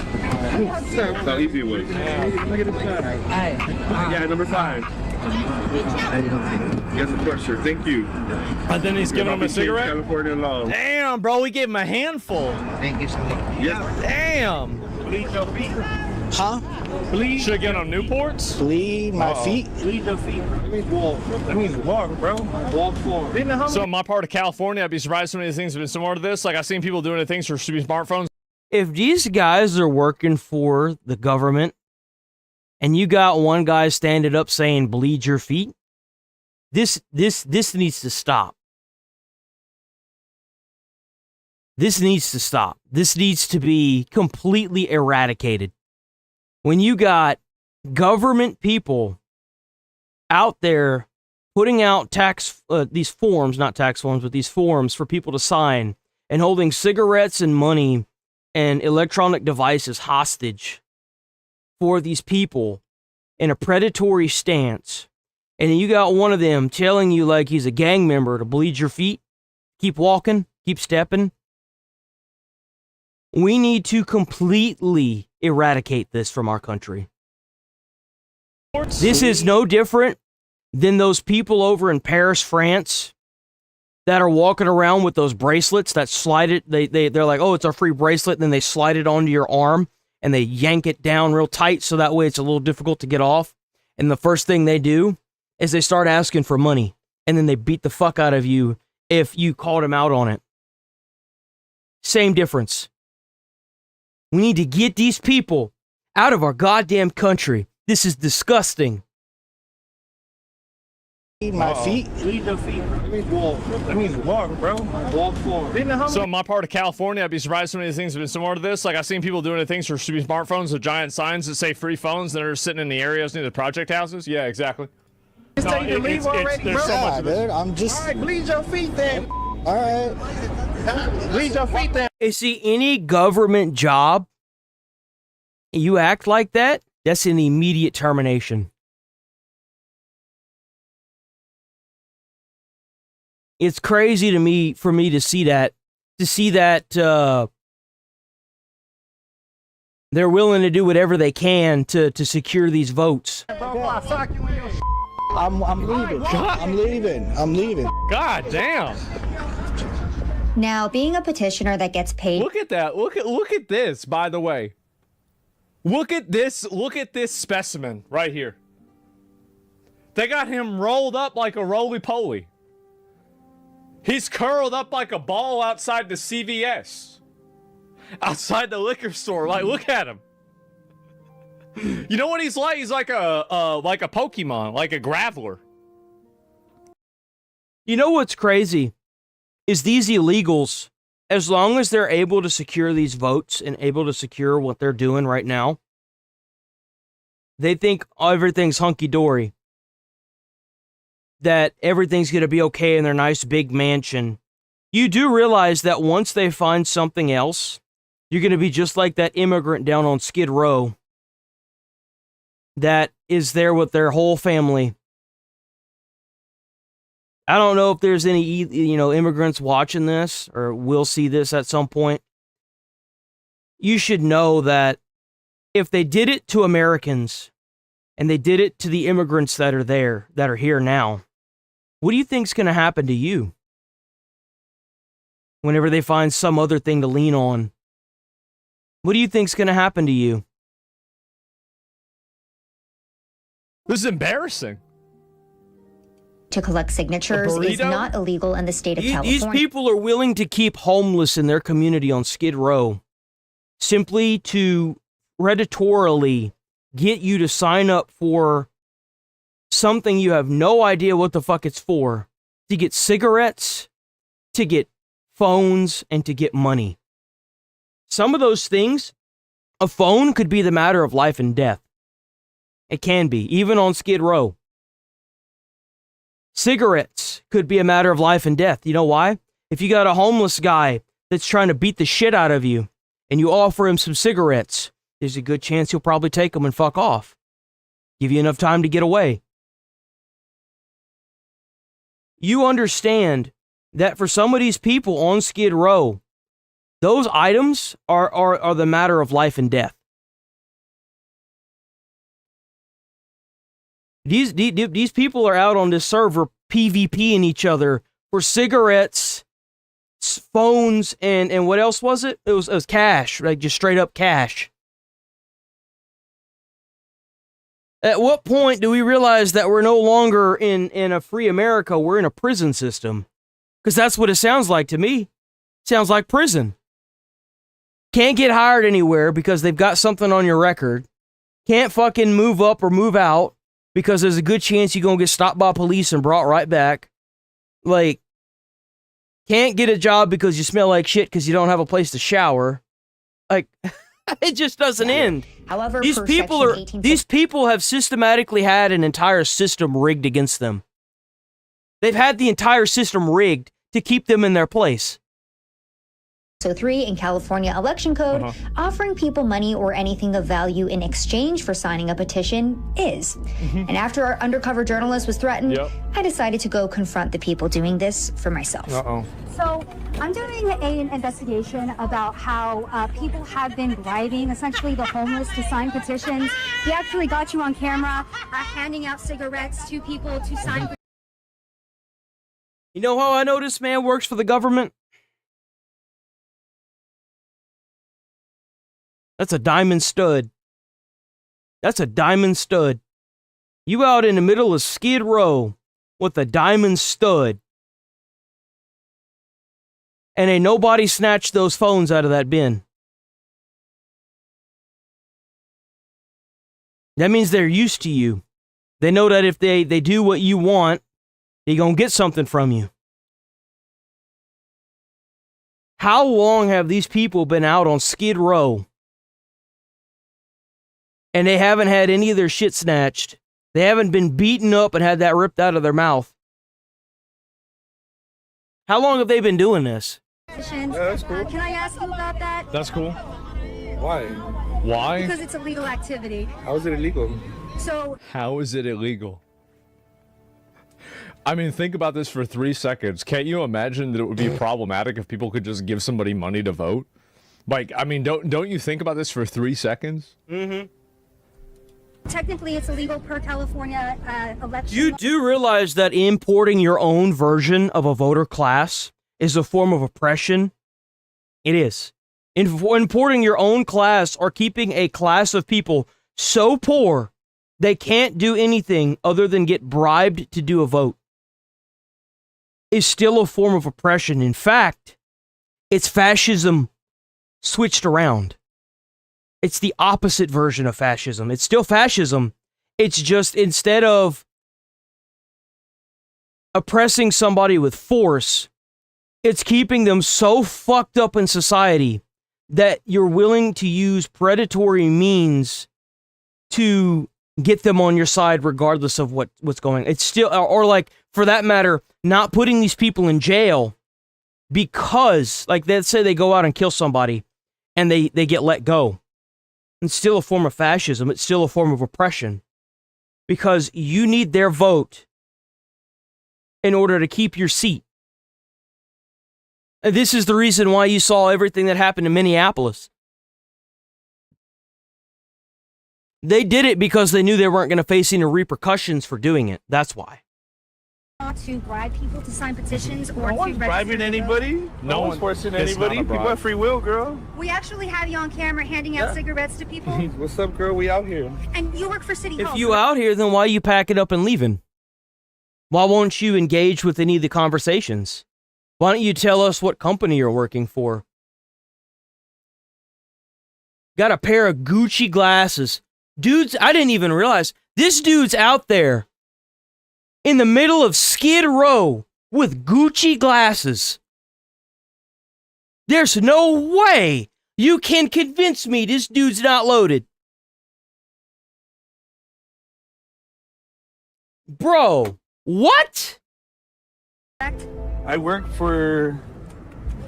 That's how easy it was. Yeah, number 5. Yes, of course, sir. Thank you. And then he's giving him a cigarette? California law. Damn, bro, we gave him a handful. Thank you so much. Yes. Damn. Bleed your feet. Huh? Bleed. Should I get on Newports? Bleed my feet? Bleed your feet. That means walk. That means walk, bro. Walk forward. So in my part of California, I'd be surprised so many things have been similar to this. Like, I've seen people doing things for stupid smartphones. If these guys are working for the government and you got one guy standing up saying bleed your feet, this needs to stop. This needs to stop. This needs to be completely eradicated. When you got government people out there putting out these forms, not tax forms, but these forms for people to sign and holding cigarettes and money and electronic devices hostage for these people in a predatory stance, and you got one of them telling you like he's a gang member to bleed your feet, keep walking, keep stepping. We need to completely eradicate this from our country. This is no different than those people over in Paris, France, that are walking around with those bracelets that slide it. They're like, oh, it's a free bracelet, and then they slide it onto your arm, and they yank it down real tight so that way it's a little difficult to get off. And the first thing they do is they start asking for money, and then they beat the fuck out of you if you called them out on it. Same difference. We need to get these people out of our goddamn country. This is disgusting. My feet? Leave your feet. That means walk, bro. Walk forward. So in my part of California, I'd be surprised so many things have been similar to this. Like, I've seen people doing things for smartphones with giant signs that say free phones that are sitting in the areas near the project houses. Yeah, exactly. Just tell you to leave already, bro. So much of dude, I'm just... All right, bleed your feet then. All right. Bleed your feet then. You see, any government job, you act like that, that's an immediate termination. It's crazy to me, for me to see that they're willing to do whatever they can to secure these votes. I'm leaving. I'm leaving. God damn. Now, being a petitioner that gets paid. Look at that. Look at this, by the way. Look at this specimen right here. They got him rolled up like a roly-poly. He's curled up like a ball outside the CVS. Outside the liquor store. Like, look at him. You know what he's like? He's like a Pokemon, like a Graveler. You know what's crazy? Is these illegals, as long as they're able to secure these votes and able to secure what they're doing right now, they think everything's hunky-dory. That everything's going to be okay in their nice big mansion. You do realize that once they find something else, you're going to be just like that immigrant down on Skid Row that is there with their whole family. I don't know if there's any, immigrants watching this or will see this at some point. You should know that if they did it to Americans and they did it to the immigrants that are there, that are here now, what do you think's going to happen to you whenever they find some other thing to lean on? What do you think's going to happen to you? This is embarrassing. To collect signatures is not illegal in the state of California. These people are willing to keep homeless in their community on Skid Row simply to predatorily get you to sign up for something you have no idea what the fuck it's for, to get cigarettes, to get phones, and to get money. Some of those things, a phone could be the matter of life and death. It can be, even on Skid Row. Cigarettes could be a matter of life and death. You know why? If you got a homeless guy that's trying to beat the shit out of you, and you offer him some cigarettes, there's a good chance he'll probably take them and fuck off. Give you enough time to get away. You understand that for some of these people on Skid Row, those items are the matter of life and death. These people are out on this server PvPing each other for cigarettes, phones, and what else was it? It was cash, like just straight up cash. At what point do we realize that we're no longer in a free America, we're in a prison system? Because that's what it sounds like to me. Sounds like prison. Can't get hired anywhere because they've got something on your record. Can't fucking move up or move out because there's a good chance you're going to get stopped by police and brought right back. Like, can't get a job because you smell like shit because you don't have a place to shower. Like, it just doesn't end. However, these people have systematically had an entire system rigged against them. They've had the entire system rigged to keep them in their place. So 3 in California election code, offering people money or anything of value in exchange for signing a petition is. And after our undercover journalist was threatened, I decided to go confront the people doing this for myself. So I'm doing an investigation about how people have been bribing essentially the homeless to sign petitions. We actually got you on camera handing out cigarettes to people to sign. You know how I know this man works for the government? That's a diamond stud. That's a diamond stud. You out in the middle of Skid Row with a diamond stud. And ain't nobody snatched those phones out of that bin. That means they're used to you. They know that if they do what you want, they're going to get something from you. How long have these people been out on Skid Row? And they haven't had any of their shit snatched. They haven't been beaten up and had that ripped out of their mouth. How long have they been doing this? Yeah, that's cool. Can I ask you about that? That's cool. Why? Why? Because it's illegal activity. How is it illegal? So, How is it illegal? I mean, think about this for 3 seconds. Can't you imagine that it would be problematic if people could just give somebody money to vote? Like, I mean, don't you think about this for 3 seconds? Mm-hmm. technically, it's illegal per California election. You do realize that importing your own version of a voter class is a form of oppression? It is. Importing your own class or keeping a class of people so poor they can't do anything other than get bribed to do a vote is still a form of oppression. In fact, it's fascism switched around. It's the opposite version of fascism. It's still fascism. It's just instead of oppressing somebody with force, it's keeping them so fucked up in society that you're willing to use predatory means to get them on your side regardless of what's going on. It's still, or like, for that matter, not putting these people in jail because, like, let's say they go out and kill somebody and they get let go. It's still a form of fascism. It's still a form of oppression because you need their vote in order to keep your seat. And this is the reason why you saw everything that happened in Minneapolis. They did it because they knew they weren't going to face any repercussions for doing it. That's why. To bribe people to sign petitions or No one's bribing anybody. No one's forcing anybody. People have free will, girl. We actually have you on camera handing out cigarettes to people. What's up, girl? We out here. And you work for City Hall. If you out here, then why are you packing up and leaving? Why won't you engage with any of the conversations? Why don't you tell us what company you're working for? Got a pair of Gucci glasses. Dudes, I didn't even realize. This dude's out there in the middle of Skid Row with Gucci glasses. There's no way you can convince me this dude's not loaded. Bro, what? I work for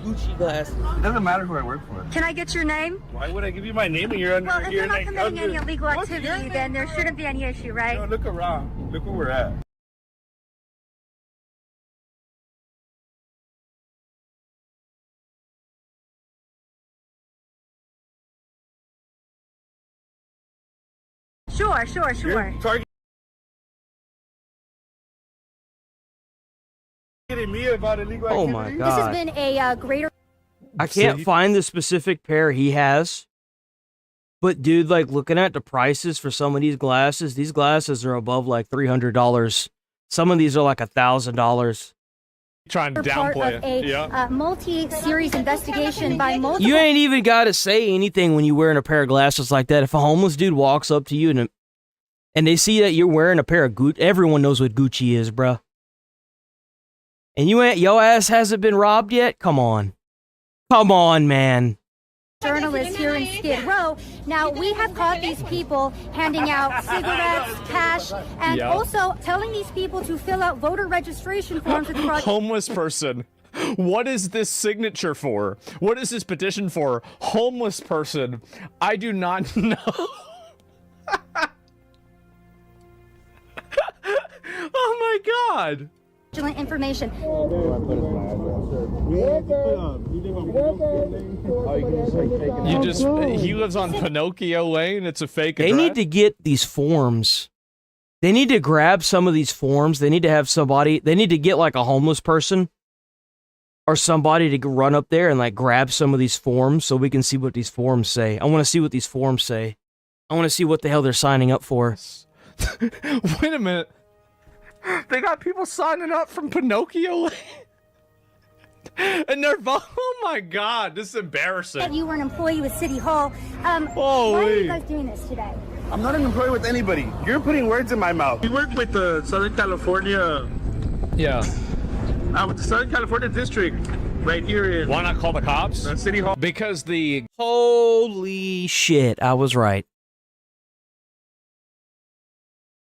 Gucci glasses. It doesn't matter who I work for. Can I get your name? Why would I give you my name and you're under? Well, if you're you're not like, committing any under- illegal What's your activity, name? then there shouldn't be any issue, right? No, look around. Look where we're at. Sure. You're targeting me about illegal Oh activity? my This God. has been a greater... I can't find the specific pair he has. But dude, like looking at the prices for some of these glasses are above like $300. Some of these are like $1,000. Trying to part downplay of it. a Yeah. multi-series investigation by multiple... You ain't even got to say anything when you're wearing a pair of glasses like that. If a homeless dude walks up to you and they see that you're wearing a pair of Gucci, everyone knows what Gucci is, bruh. And your ass hasn't been robbed yet? Come on. Come on, man. journalists here in Skid Row. Now, we have caught these people handing out cigarettes, cash, and Yeah. also telling these people to fill out voter registration forms with fraud. Homeless person. What is this signature for? What is this petition for? Homeless person. I do not know. Oh my God. Fraudulent information. He lives on Pinocchio Lane. It's a fake They address. need to get these forms. They need to grab some of these forms. They need to have somebody, they need to get like a homeless person or somebody to run up there and like grab some of these forms so we can see what these forms say. I want to see what these forms say. I want to see what the hell they're signing up for. Wait a minute. They got people signing up from Pinocchio. And they're oh my god, this is embarrassing. That you were an employee with City Hall. Why are you guys doing this today? I'm not an employee with anybody. You're putting words in my mouth. We work with the Southern California. Yeah. With the Southern California district, right here in. Why not call the cops? City Hall. Because the. Holy shit, I was right.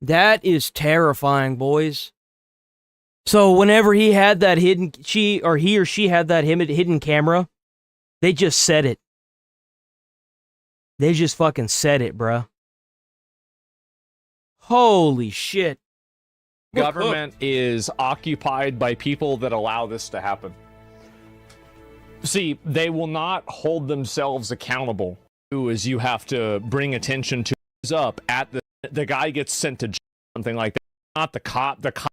That is terrifying, boys. So whenever he had that hidden, he or she had that hidden camera, they just said it. They just fucking said it, bruh. Holy shit. Government is occupied by people that allow this to happen. See, they will not hold themselves accountable. As you have to bring attention to up at the guy gets sent to jail, something like that. Not the cop. The cop.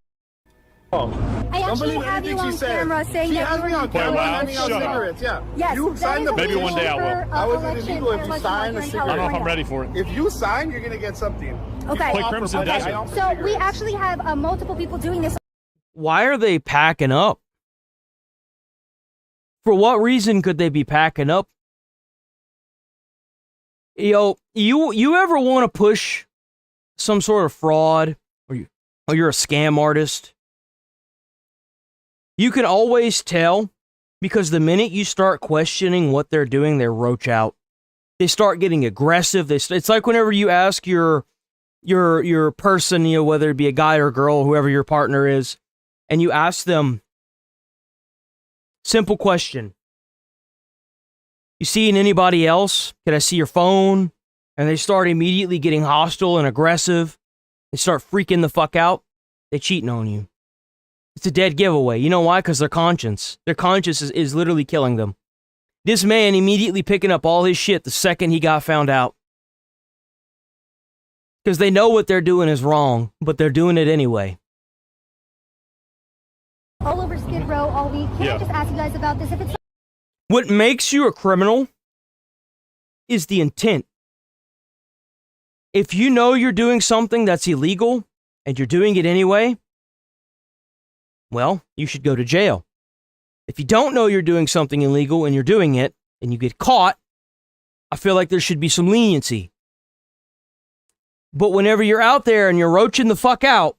Oh. I actually have you on camera saying that you were an employee. Cigarettes, yeah. Yes, you signed the maybe one day I will. How is it illegal if you sign a cigarette? I don't know if I'm ready for it. If you sign, you're gonna get something. Okay. Play Crimson Desert. So we actually have multiple people doing this. Why are they packing up? For what reason could they be packing up? Yo, you ever want to push some sort of fraud, or you're a scam artist? You can always tell, because the minute you start questioning what they're doing, they roach out. They start getting aggressive. It's like whenever you ask your person, you know, whether it be a guy or a girl, whoever your partner is, and you ask them, simple question. You seen anybody else? Can I see your phone? And they start immediately getting hostile and aggressive. They start freaking the fuck out. They're cheating on you. It's a dead giveaway. You know why? Because their conscience is literally killing them. This man immediately picking up all his shit the second he got found out. Because they know what they're doing is wrong, but they're doing it anyway. All over Skid Row all week. Can I just ask you guys about this? If it's What makes you a criminal is the intent. If you know you're doing something that's illegal and you're doing it anyway, well, you should go to jail. If you don't know you're doing something illegal and you're doing it and you get caught, I feel like there should be some leniency. But whenever you're out there and you're roaching the fuck out,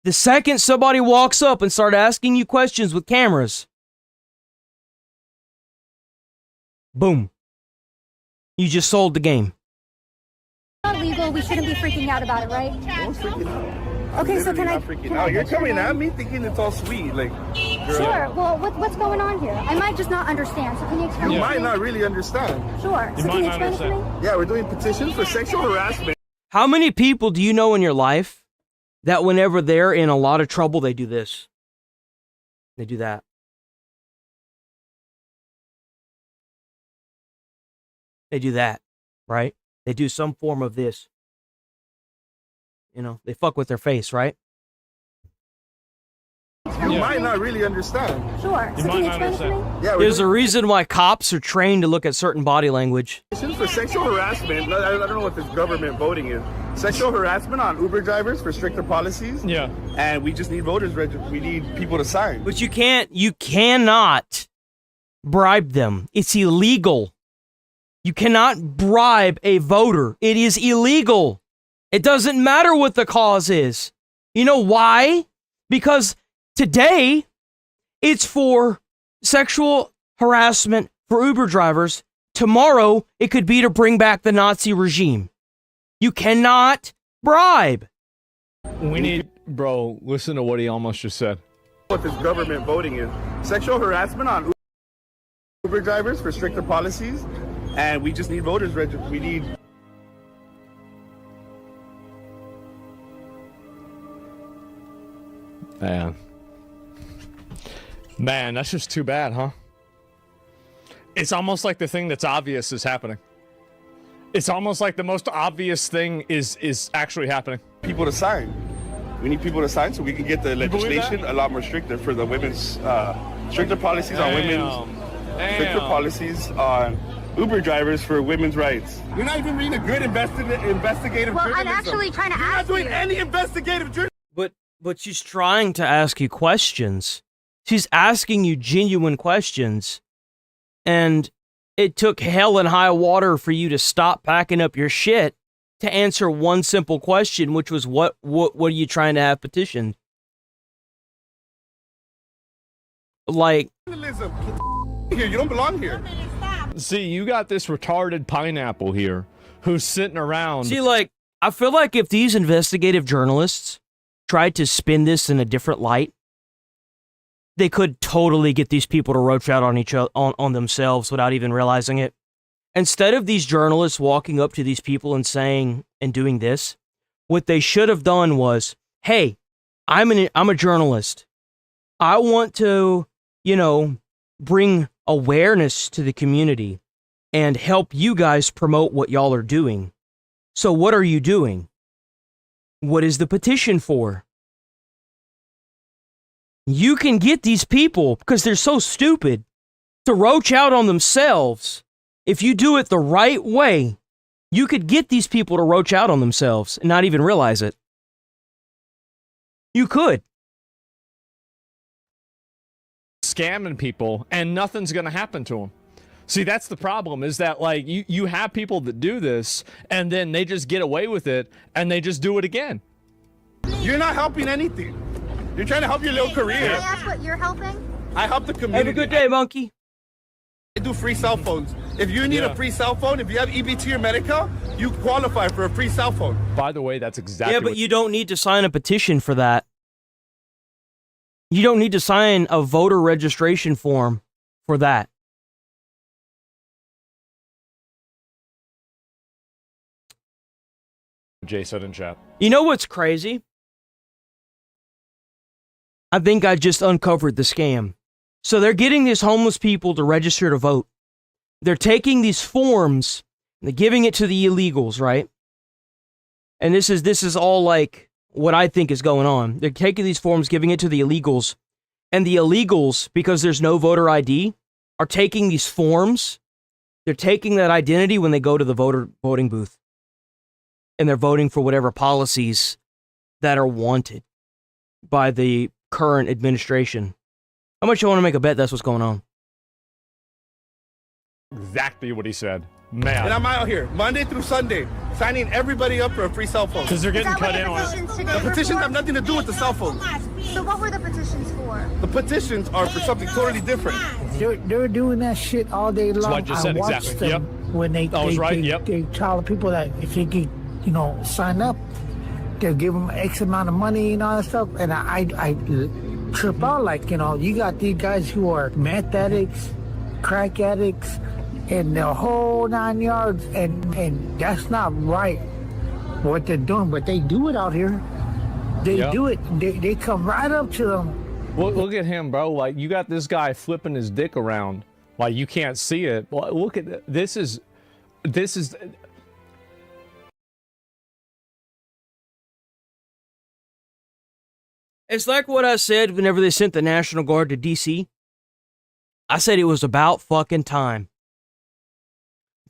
the second somebody walks up and start asking you questions with cameras, boom. You just sold the game. not legal, we shouldn't be freaking out about it, right? No one's freaking out. Okay, so can I... Freaking out. You're coming at me thinking it's all sweet, like... Sure, well, what's going on here? I might just not understand, so can you explain You it to might me? not really understand. Sure, so can you explain it to me? Yeah, we're doing petitions for sexual harassment. How many people do you know in your life that whenever they're in a lot of trouble, they do this? They do that. They do that, right? They do some form of this. You know, they fuck with their face, right? You might not really understand. Sure. So can you explain it to me? Yeah, There's a reason why cops are trained to look at certain body language. For sexual harassment, I don't know what this government voting is. Sexual harassment on Uber drivers for stricter policies. Yeah. And we just need voters. We need people to sign. But you cannot bribe them. It's illegal. You cannot bribe a voter. It is illegal. It doesn't matter what the cause is. You know why? Because today, it's for sexual harassment for Uber drivers. Tomorrow, it could be to bring back the Nazi regime. You cannot bribe. We need... Bro, listen to what he almost just said. What this government voting is. Sexual harassment on Uber drivers for stricter policies. And we just need voters. We need... Man, that's just too bad, huh? It's almost like the thing that's obvious is happening. It's almost like the most obvious thing is actually happening. People to sign. We need people to sign so we can get the legislation a lot more stricter for the women's Stricter policies on women's. Stricter policies on Uber drivers for women's rights. You're not even being a good investigative Well, journalism. I'm actually trying to You're ask not doing you. any investigative journalism. But she's trying to ask you questions. She's asking you genuine questions. And it took hell and high water for you to stop packing up your shit to answer one simple question, which was what are you trying to have petitioned? Like, Journalism. Here, you don't belong here. See, you got this retarded pineapple here who's sitting around. see, like, I feel like if these investigative journalists tried to spin this in a different light, they could totally get these people to roach out on each other, on themselves without even realizing it. Instead of these journalists walking up to these people and saying and doing this, what they should have done was, hey, I'm a journalist. I want to, bring awareness to the community and help you guys promote what y'all are doing. So what are you doing? What is the petition for? You can get these people, because they're so stupid, to roach out on themselves. If you do it the right way, you could get these people to roach out on themselves and not even realize it. You could. Scamming people, and nothing's going to happen to them. See, that's the problem, is that, like, you have people that do this, and then they just get away with it, and they just do it again. You're not helping anything. You're trying to help your little career. Can I ask what you're helping? I help the community. Have a good day, monkey. I do free cell phones. If you need a free cell phone, if you have EBT or Medicaid, you qualify for a free cell phone. By the way, that's exactly Yeah, but you don't need to sign a petition for that. You don't need to sign a voter registration form for that. Jay said in chat. You know what's crazy? I think I just uncovered the scam. So they're getting these homeless people to register to vote. They're taking these forms and they're giving it to the illegals, right? And this is all like what I think is going on. They're taking these forms, giving it to the illegals. And the illegals, because there's no voter ID, are taking these forms. They're taking that identity when they go to the voting booth. And they're voting for whatever policies that are wanted by the current administration. How much you want to make a bet that's what's going on? Exactly what he said. Man. And I'm out here Monday through Sunday signing everybody up for a free cell phone. Because they're getting cut in on it. The petitions have nothing to do with the cell phone. So what were the petitions for? The petitions are for something totally different. They're doing that shit all day long. what I just said, watch exactly. them when they I was right, yep. they tell the people that if they get sign up, they'll give them X amount of money and all that stuff. And I trip out, like, you got these guys who are meth addicts, crack addicts, and the whole 9 yards, and that's not right what they're doing, but they do it out here. They do it. They come right up to them. Well, look at him, bro. Like, you got this guy flipping his dick around. Like, you can't see it. Well, look at this. This is. It's like what I said whenever they sent the National Guard to D.C. I said it was about fucking time.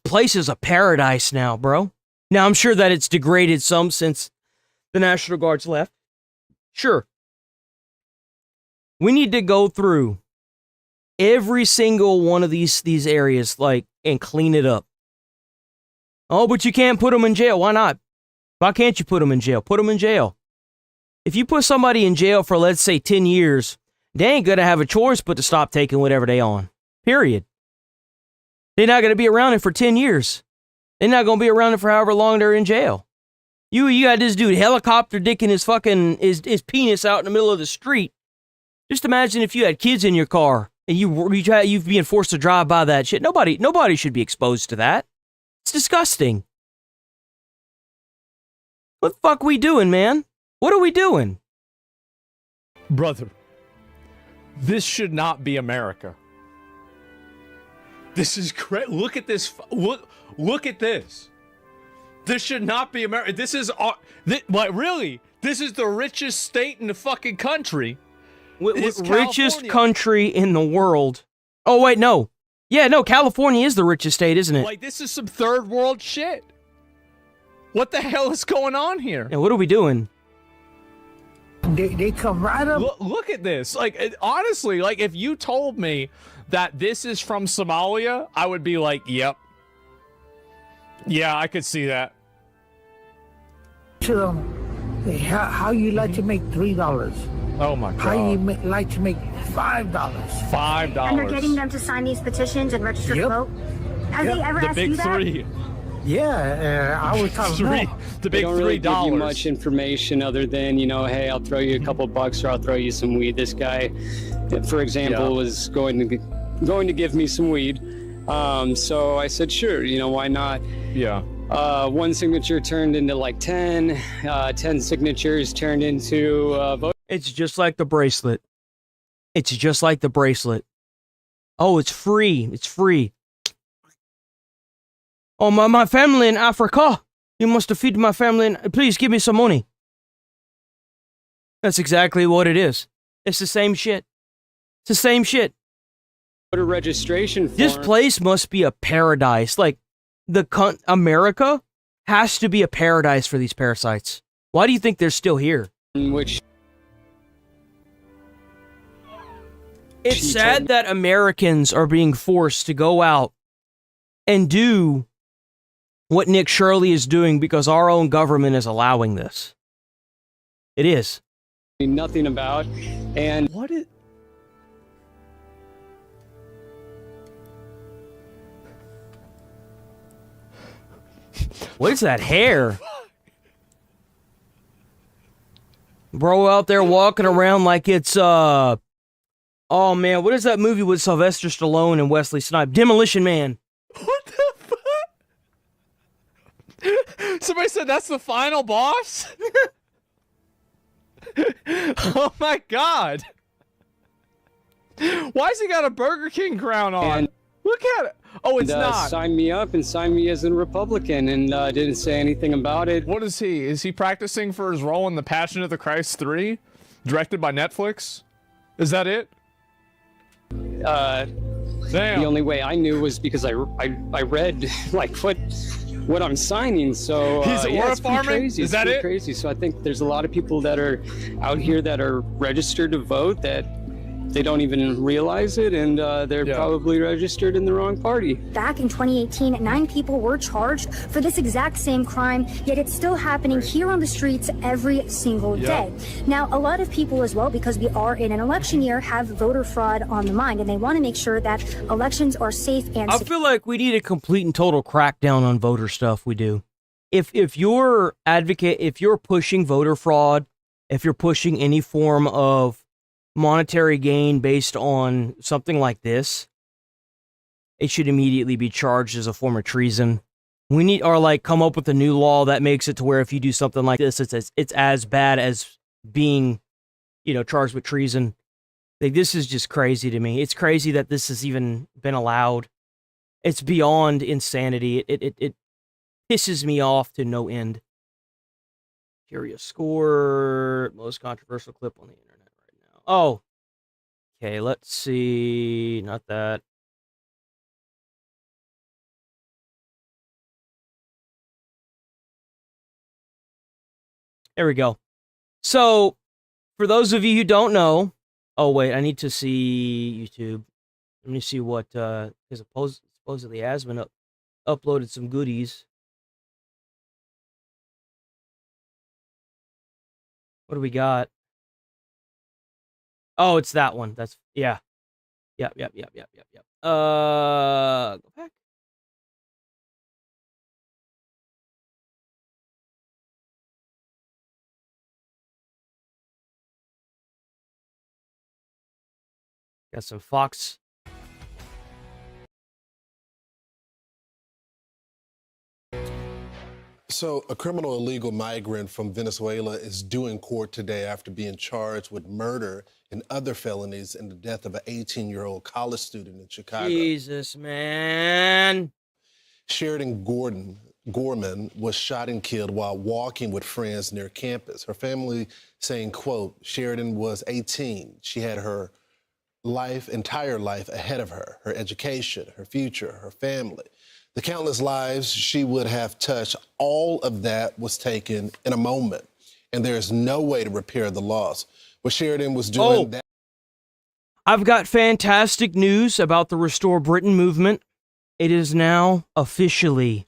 Place is a paradise now, bro. Now, I'm sure that it's degraded some since the National Guard's left. Sure. We need to go through every single one of these areas, and clean it up. Oh, but you can't put them in jail. Why not? Why can't you put them in jail? Put them in jail. If you put somebody in jail for, let's say, 10 years, they ain't going to have a choice but to stop taking whatever they on. Period. They're not going to be around it for 10 years. They're not going to be around it for however long they're in jail. You got this dude helicopter dicking his fucking his penis out in the middle of the street. Just imagine if you had kids in your car and you've being forced to drive by that shit. Nobody should be exposed to that. It's disgusting. What the fuck we doing, man? What are we doing? Brother, this should not be America. This is great. Look at this. Look at this. This should not be America. This is really, this is the richest state in the fucking country. Richest country in the world. Oh, wait, no. Yeah, no, California is the richest state, isn't it? Like, this is some third world shit. What the hell is going on here? Yeah, what are we doing? They come right up. Look at this. Like, honestly, like, if you told me that this is from Somalia, I would be like, yep. Yeah, I could see that. To them, how you like to make $3? Oh my God. How you like to make $5? $5. And they're getting them to sign these petitions and register to vote. Have they ever asked you that? The big 3. Yeah, I was talking about the big $3. Really give you $3. much information other than, you know, hey, I'll throw you a couple bucks or I'll throw you some weed. This guy, for example, was going to give me some weed. So I said, sure, you know, why not? Yeah. One signature turned into like 10. 10 signatures turned into vote. It's just like the bracelet. It's just like the bracelet. Oh, it's free. It's free. Oh, my family in Africa. You must feed my family. Please give me some money. That's exactly what it is. It's the same shit. It's the same shit. Voter registration form. This place must be a paradise. Like, America has to be a paradise for these parasites. Why do you think they're still here? Which... It's sad that Americans are being forced to go out and do what Nick Shirley is doing because our own government is allowing this. It is. Nothing about. And what is... What is that hair? Bro out there walking around like it's, oh man, what is that movie with Sylvester Stallone and Wesley Snipes? Demolition Man. What the fuck? Somebody said that's the final boss? Oh my God. Why has he got a Burger King crown on? Look at it. Oh, it's not. Signed me up and signed me as a Republican and didn't say anything about it. What is he? Is he practicing for his role in The Passion of the Christ 3? Directed by Netflix? Is that it? Damn. The only way I knew was because I read like what I'm signing. So he's yeah, it's pretty crazy. Is that it? Crazy. So I think there's a lot of people that are out here that are registered to vote that they don't even realize it, and they're probably registered in the wrong party. Back in 2018, 9 people were charged for this exact same crime, yet it's still happening here on the streets every single day. Now, a lot of people as well, because we are in an election year, have voter fraud on the mind, and they want to make sure that elections are safe and I feel like we need a complete and total crackdown on voter stuff. We do. If you're pushing voter fraud, if you're pushing any form of monetary gain based on something like this, it should immediately be charged as a form of treason. We need, or like come up with a new law that makes it to where if you do something like this, it's as bad as being, charged with treason. Like, this is just crazy to me. It's crazy that this has even been allowed. It's beyond insanity. It pisses me off to no end. Curious score, most controversial clip on the internet. Oh, okay, let's see, not that. There we go. So, for those of you who don't know, oh wait, I need to see YouTube. Let me see what, because supposedly Asmon uploaded some goodies. What do we got? Oh, it's that one. That's, yeah. Yep. Go back. Got some Fox. So, a criminal illegal migrant from Venezuela is due in court today after being charged with murder and other felonies in the death of an 18-year-old college student in Chicago. Jesus, man. Sheridan Gorman was shot and killed while walking with friends near campus. Her family saying, quote, Sheridan was 18. She had her entire life ahead of her, her education, her future, her family. The countless lives she would have touched, all of that was taken in a moment. And there is no way to repair the loss. What Sheridan was doing that. I've got fantastic news about the Restore Britain movement. It is now officially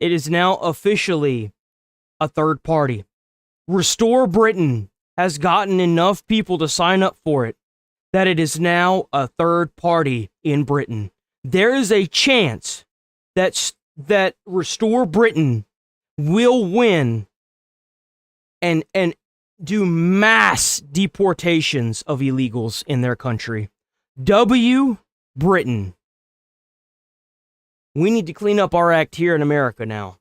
a third party. Restore Britain has gotten enough people to sign up for it that it is now a third party in Britain. There is a chance that Restore Britain will win and do mass deportations of illegals in their country. W. Britain. We need to clean up our act here in America now.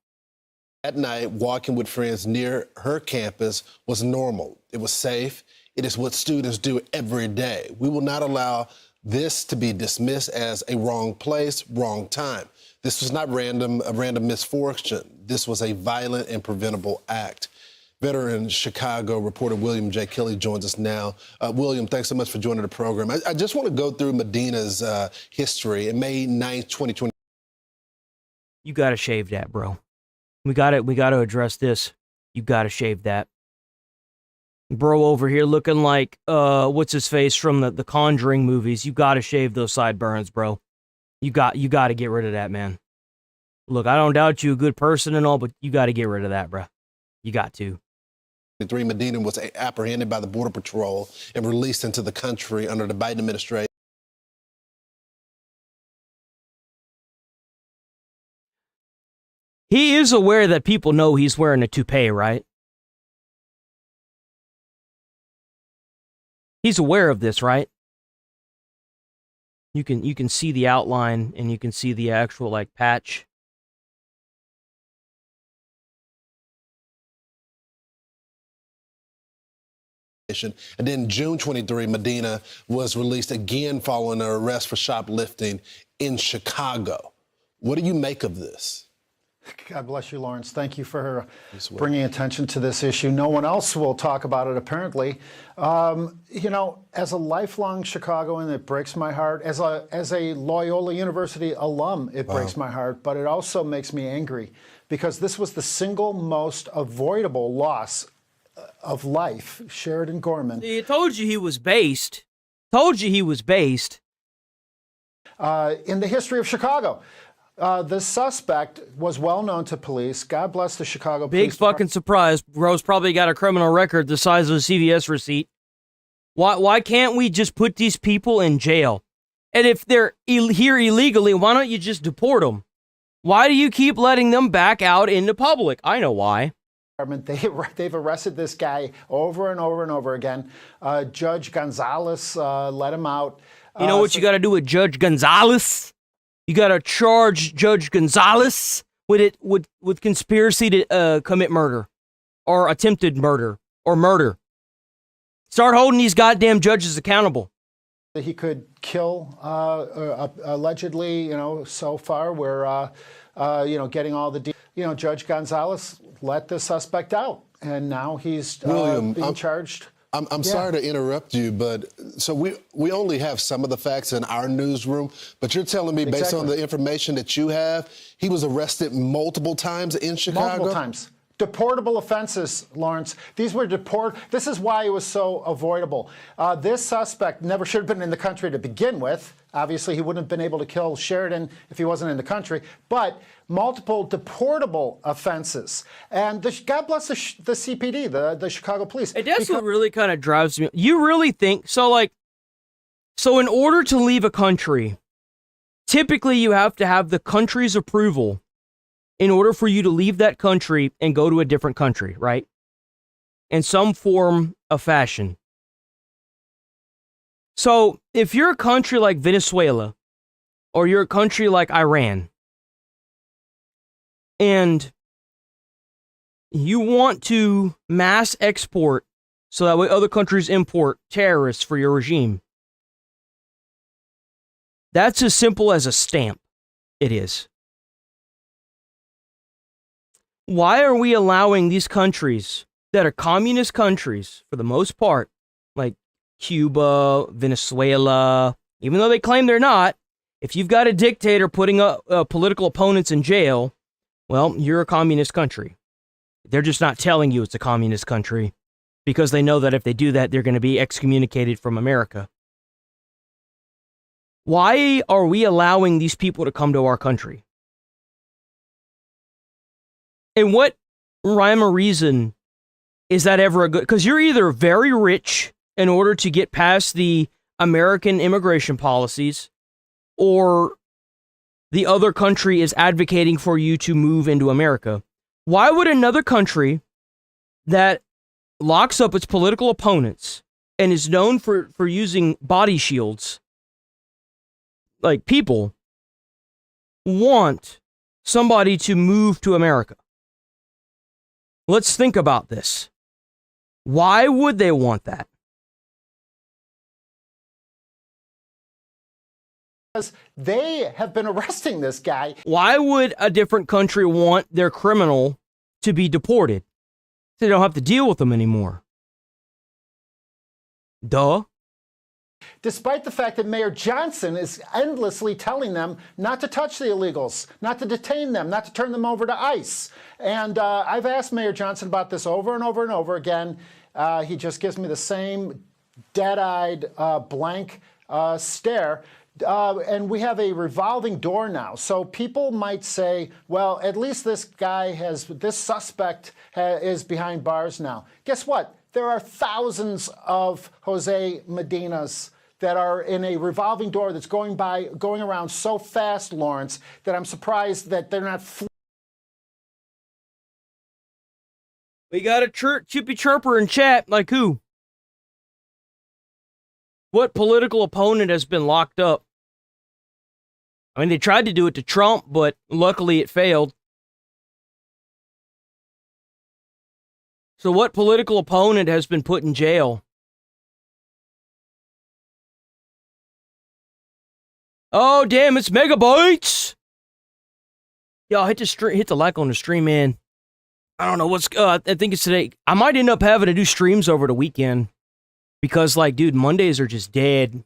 At night, walking with friends near her campus was normal. It was safe. It is what students do every day. We will not allow this to be dismissed as a wrong place, wrong time. This was not a random misfortune. This was a violent and preventable act. Veteran Chicago reporter William J. Kelly joins us now. William, thanks so much for joining the program. I just want to go through Medina's history. In May 9th, 2020. You got to shave that, bro. We got to address this. You got to shave that. Bro over here looking like, what's his face from the Conjuring movies. You got to shave those sideburns, bro. You got to get rid of that, man. Look, I don't doubt you a good person and all, but you got to get rid of that, bro. You got to. Medina was apprehended by the Border Patrol and released into the country under the Biden administration. He is aware that people know he's wearing a toupee, right? He's aware of this, right? You can see the outline and you can see the actual like patch. And then June 23, Medina was released again following her arrest for shoplifting in Chicago. What do you make of this? God bless you, Lawrence. Thank you for bringing attention to this issue. No one else will talk about it, apparently. You know, as a lifelong Chicagoan, it breaks my heart. As a Loyola University alum, it breaks my heart. But it also makes me angry because this was the single most avoidable loss of life. Sheridan Gorman. See, I told you he was based. Told you he was based. In the history of Chicago. The suspect was well known to police. God bless the Chicago Police. Big fucking surprise. Rose probably got a criminal record the size of a CVS receipt. Why can't we just put these people in jail? And if they're here illegally, why don't you just deport them? Why do you keep letting them back out into public? I know why. They've arrested this guy over and over and over again. Judge Gonzalez let him out. You know what you got to do with Judge Gonzalez? You got to charge Judge Gonzalez with conspiracy to commit murder or attempted murder or murder. Start holding these goddamn judges accountable. He could kill, allegedly, you know, so far we're, you know, getting all the, you know, Judge Gonzalez let the suspect out and now he's being charged. I'm sorry to interrupt you, but so we only have some of the facts in our newsroom, but you're telling me based on the information that you have, he was arrested multiple times in Chicago? Multiple times. Deportable offenses, Lawrence. These were This is why it was so avoidable. This suspect never should have been in the country to begin with. Obviously, he wouldn't have been able to kill Sheridan if he wasn't in the country. But multiple deportable offenses. And God bless the CPD, the Chicago Police. And that's what really kind of drives me. You really think, so in order to leave a country, typically you have to have the country's approval in order for you to leave that country and go to a different country, right? In some form of fashion. So if you're a country like Venezuela, or you're a country like Iran, and you want to mass export so that way other countries import terrorists for your regime, that's as simple as a stamp. It is. Why are we allowing these countries that are communist countries, for the most part, like Cuba, Venezuela, even though they claim they're not, if you've got a dictator putting up political opponents in jail, well, you're a communist country. They're just not telling you it's a communist country because they know that if they do that, they're going to be excommunicated from America. Why are we allowing these people to come to our country? And what rhyme or reason is that ever a good? Because you're either very rich in order to get past the American immigration policies, or the other country is advocating for you to move into America. Why would another country that locks up its political opponents and is known for using body shields, like people, want somebody to move to America? Let's think about this. Why would they want that? Because they have been arresting this guy. Why would a different country want their criminal to be deported? They don't have to deal with them anymore. Duh. Despite the fact that Mayor Johnson is endlessly telling them not to touch the illegals, not to detain them, not to turn them over to ICE. And I've asked Mayor Johnson about this over and over and over again. He just gives me the same dead-eyed, blank stare. And we have a revolving door now. So people might say, well, at least this suspect is behind bars now. Guess what? There are thousands of Jose Medinas that are in a revolving door that's going around so fast, Lawrence, that I'm surprised that they're not. We got a chippy chirper in chat. Like who? What political opponent has been locked up? I mean, they tried to do it to Trump, but luckily it failed. So what political opponent has been put in jail? Oh, damn, it's megabytes. Y'all hit the like on the stream, man. I don't know what's, I think it's today. I might end up having to do streams over the weekend because, like, dude, Mondays are just dead.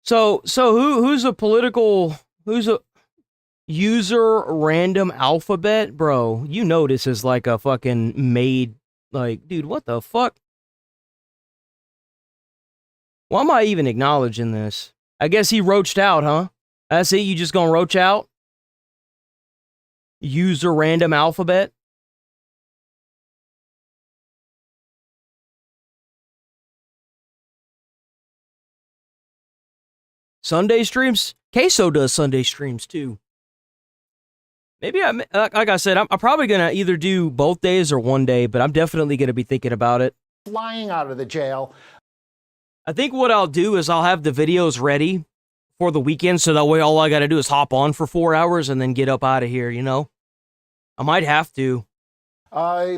So who's a user random alphabet? Bro, you know this is like a fucking made, like, dude, what the fuck? Why am I even acknowledging this? I guess he roached out, huh? That's it, you just gonna roach out? User random alphabet? Sunday streams? Queso does Sunday streams too. Maybe like I said, I'm probably gonna either do both days or one day, but I'm definitely gonna be thinking about it. Flying out of the jail. I think what I'll do is I'll have the videos ready for the weekend, so that way all I gotta do is hop on for 4 hours and then get up out of here, you know? I might have to.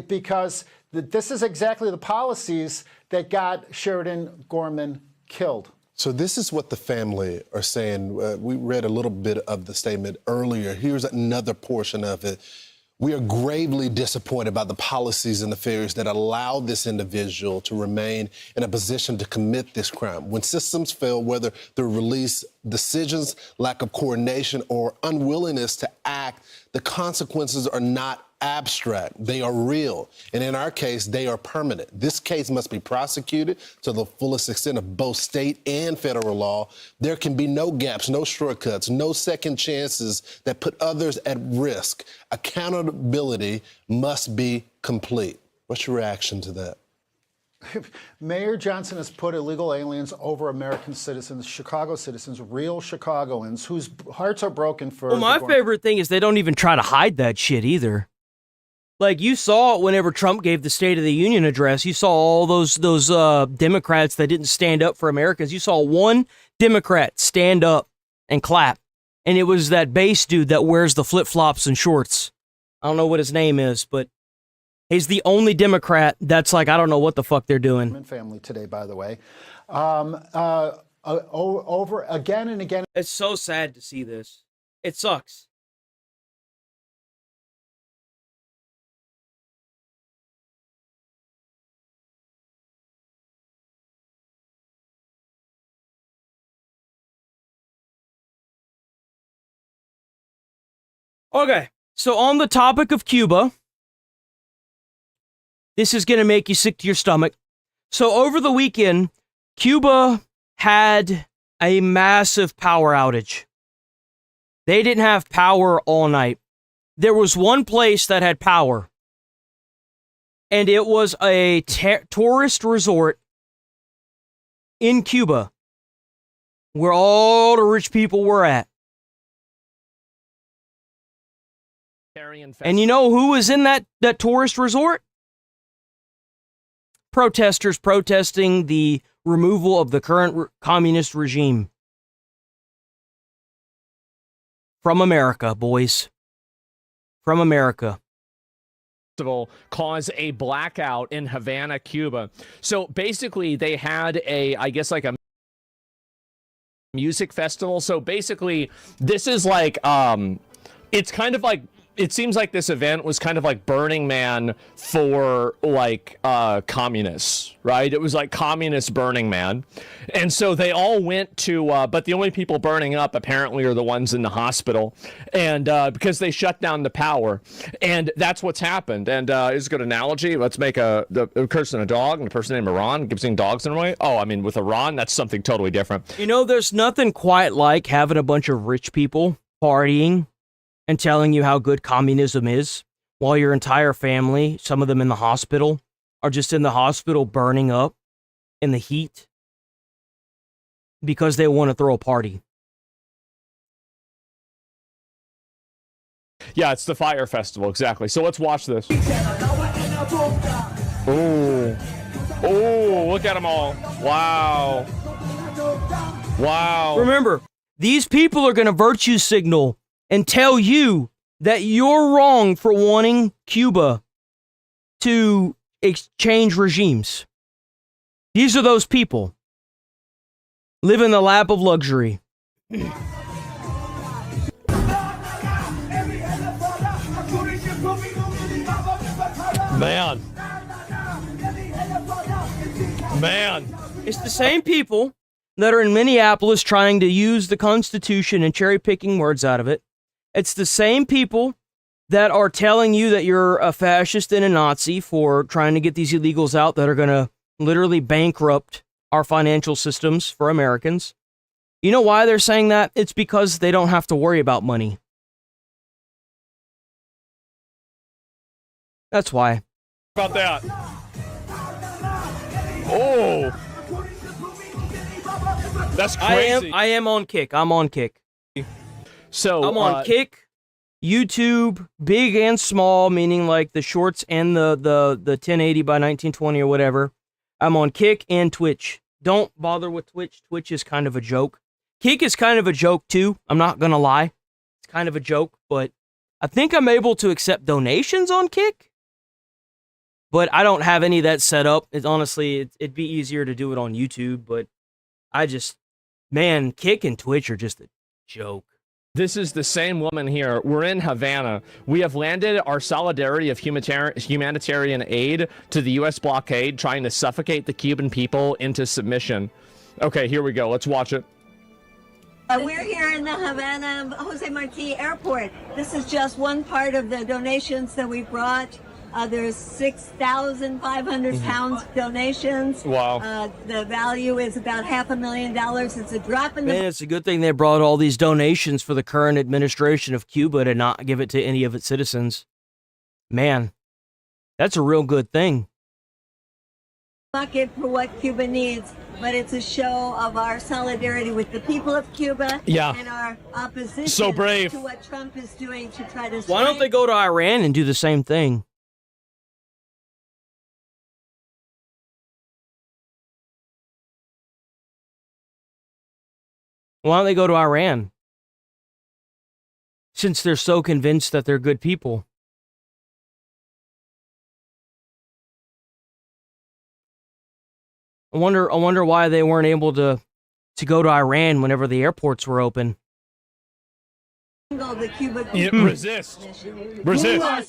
Because this is exactly the policies that got Sheridan Gorman killed. So this is what the family are saying. We read a little bit of the statement earlier. Here's another portion of it. We are gravely disappointed by the policies and the failures that allow this individual to remain in a position to commit this crime. When systems fail, whether through release decisions, lack of coordination, or unwillingness to act, the consequences are not abstract. They are real. And in our case, they are permanent. This case must be prosecuted to the fullest extent of both state and federal law. There can be no gaps, no shortcuts, no second chances that put others at risk. Accountability must be complete. What's your reaction to that? Mayor Johnson has put illegal aliens over American citizens, Chicago citizens, real Chicagoans whose hearts are broken for. Well, my favorite thing is they don't even try to hide that shit either. Like, you saw it whenever Trump gave the State of the Union address. You saw all those Democrats that didn't stand up for Americans. You saw one Democrat stand up and clap, and it was that base dude that wears the flip-flops and shorts. I don't know what his name is, but he's the only Democrat that's like, I don't know what the fuck they're doing. Family today, by the way. over again and again. It's so sad to see this. It sucks. Okay, so on the topic of Cuba, this is going to make you sick to your stomach. So over the weekend, Cuba had a massive power outage. They didn't have power all night. There was one place that had power, and it was a tourist resort in Cuba where all the rich people were at. And you know who was in that tourist resort? Protesters protesting the removal of the current communist regime. From America, boys. From America. Caused a blackout in Havana, Cuba. So basically they had I guess like a music festival. So basically this is like, it's kind of like, it seems like this event was kind of like Burning Man for like communists, right? It was like communist Burning Man. And so they all went to, but the only people burning up apparently are the ones in the hospital. And because they shut down the power. And that's what's happened. And it's a good analogy. Let's make a person a dog and a person named Iran giving dogs in a way. Oh, I mean, with Iran, that's something totally different. You know, there's nothing quite like having a bunch of rich people partying and telling you how good communism is, while your entire family, some of them in the hospital, are just in the hospital burning up in the heat because they want to throw a party. Yeah, it's the Fire Festival, exactly. So let's watch this. Oh, look at them all. Wow. Wow. Remember, these people are going to virtue signal and tell you that you're wrong for wanting Cuba to exchange regimes. These are those people. Live in the lap of luxury. Man. It's the same people that are in Minneapolis trying to use the Constitution and cherry-picking words out of it. It's the same people that are telling you that you're a fascist and a Nazi for trying to get these illegals out that are going to literally bankrupt our financial systems for Americans. You know why they're saying that? It's because they don't have to worry about money. That's why. How about that? Oh. That's crazy. I am on Kick. I'm on Kick. So I'm on Kick, YouTube, big and small, meaning like the shorts and the 1080 by 1920 or whatever. I'm on Kick and Twitch. Don't bother with Twitch. Twitch is kind of a joke. Kick is kind of a joke too. I'm not gonna lie. It's kind of a joke, but I think I'm able to accept donations on Kick. But I don't have any of that set up. It'd be easier to do it on YouTube, but man, Kick and Twitch are just a joke. This is the same woman here. We're in Havana. We have landed our solidarity of humanitarian aid to the U.S. blockade, trying to suffocate the Cuban people into submission. Okay, here we go. Let's watch it. We're here in the Havana Jose Marti Airport. This is just one part of the donations that we brought. There's 6,500 pounds donations. Wow. The value is about $500,000. It's a drop in the... Man, it's a good thing they brought all these donations for the current administration of Cuba to not give it to any of its citizens. Man, that's a real good thing. Bucket for what Cuba needs, but it's a show of our solidarity with the people of Cuba and our opposition so brave to what Trump is doing to try to... Why don't they go to Iran and do the same thing? Why don't they go to Iran? Since they're so convinced that they're good people. I wonder why they weren't able to to go to Iran whenever the airports were open. The Cuba Resist. Resist. Wow.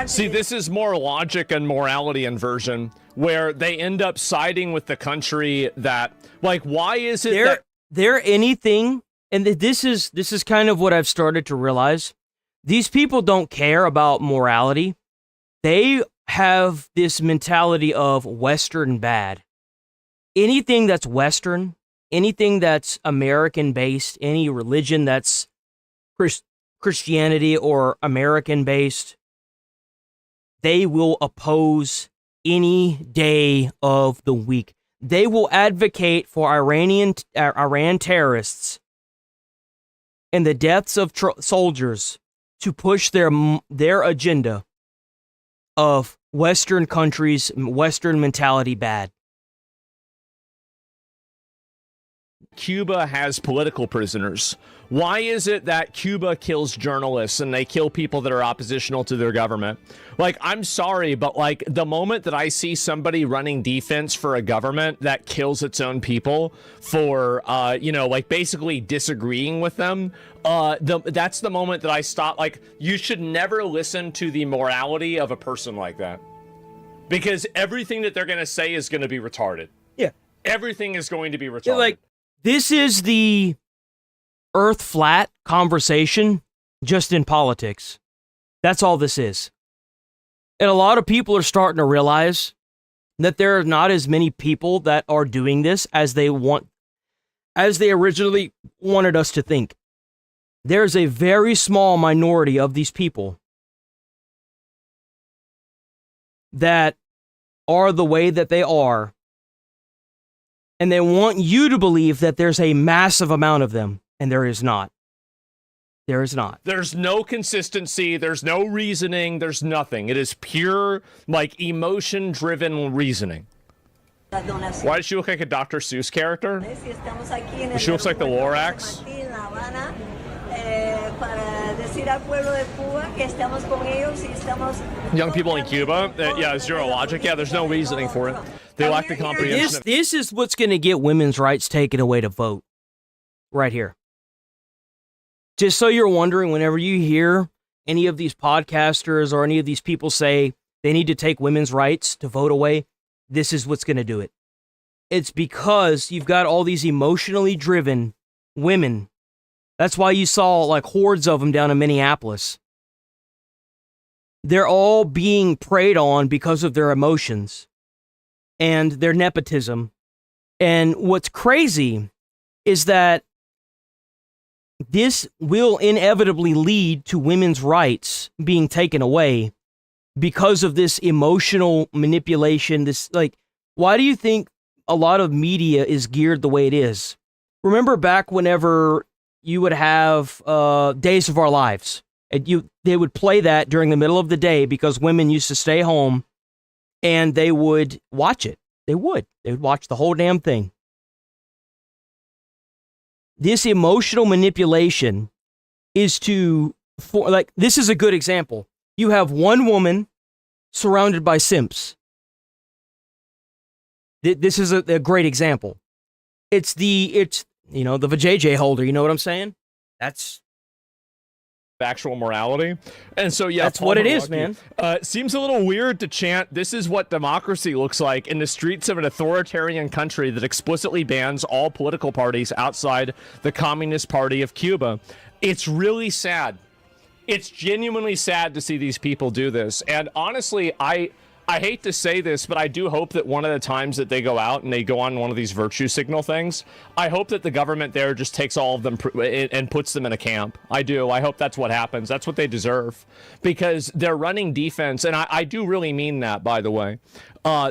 See, this is more logic and morality inversion, where they end up siding with the country that, like, why is it there anything, and this is kind of what I've started to realize. These people don't care about morality. They have this mentality of Western bad. Anything that's Western, anything that's American-based, any religion that's Christianity or American-based, they will oppose any day of the week. They will advocate for Iran terrorists and the deaths of soldiers to push their agenda of Western countries, Western mentality bad. Cuba has political prisoners. Why is it that Cuba kills journalists and they kill people that are oppositional to their government? Like, I'm sorry, but like the moment that I see somebody running defense for a government that kills its own people for, like basically disagreeing with them, that's the moment that I stop. Like, you should never listen to the morality of a person like that, because everything that they're going to say is going to be retarded. Yeah. Everything is going to be retarded. Yeah, like, this is the Earth flat conversation, just in politics. That's all this is. And a lot of people are starting to realize that there are not as many people that are doing this as they originally wanted us to think. There's a very small minority of these people that are the way that they are, and they want you to believe that there's a massive amount of them, and there is not. There is not. There's no consistency. There's no reasoning. There's nothing. It is pure, like, emotion-driven reasoning. Why does she look like a Dr. Seuss character? She looks like the Lorax. Young people in Cuba? Yeah, zero logic. Yeah, there's no reasoning for it. They lack the comprehension. This is what's going to get women's rights taken away to vote. Right here. Just so you're wondering, whenever you hear any of these podcasters or any of these people say they need to take women's rights to vote away, this is what's going to do it. It's because you've got all these emotionally driven women. That's why you saw like hordes of them down in Minneapolis. They're all being preyed on because of their emotions and their nepotism. And what's crazy is that this will inevitably lead to women's rights being taken away because of this emotional manipulation. This, like, why do you think a lot of media is geared the way it is? Remember back whenever you would have Days of Our Lives, and they would play that during the middle of the day because women used to stay home and they would watch it. They would watch the whole damn thing. This emotional manipulation is this is a good example. You have one woman surrounded by simps. This is a great example. It's the vajayjay holder, you know what I'm saying? That's actual morality. And so, yeah, that's what it is, man. Seems a little weird to chant, "This is what democracy looks like," in the streets of an authoritarian country that explicitly bans all political parties outside the Communist Party of Cuba. It's really sad. It's genuinely sad to see these people do this. And honestly, I hate to say this, but I do hope that one of the times that they go out and they go on one of these virtue signal things, I hope that the government there just takes all of them and puts them in a camp. I do. I hope that's what happens. That's what they deserve, because they're running defense. And I do really mean that, by the way.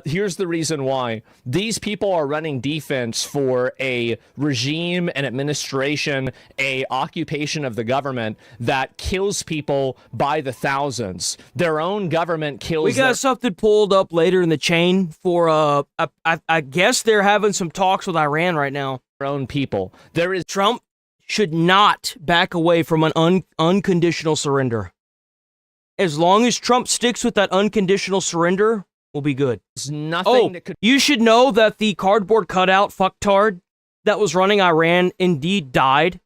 Here's the reason why. These people are running defense for a regime, an administration, a occupation of the government that kills people by the thousands. Their own government kills. We got something pulled up later in the chain for I guess they're having some talks with Iran right now. Their own people. Trump should not back away from an unconditional surrender. as long as Trump sticks with that unconditional surrender, we'll be good. There's nothing that could... You should know that the cardboard cutout fucktard that was running Iran indeed died.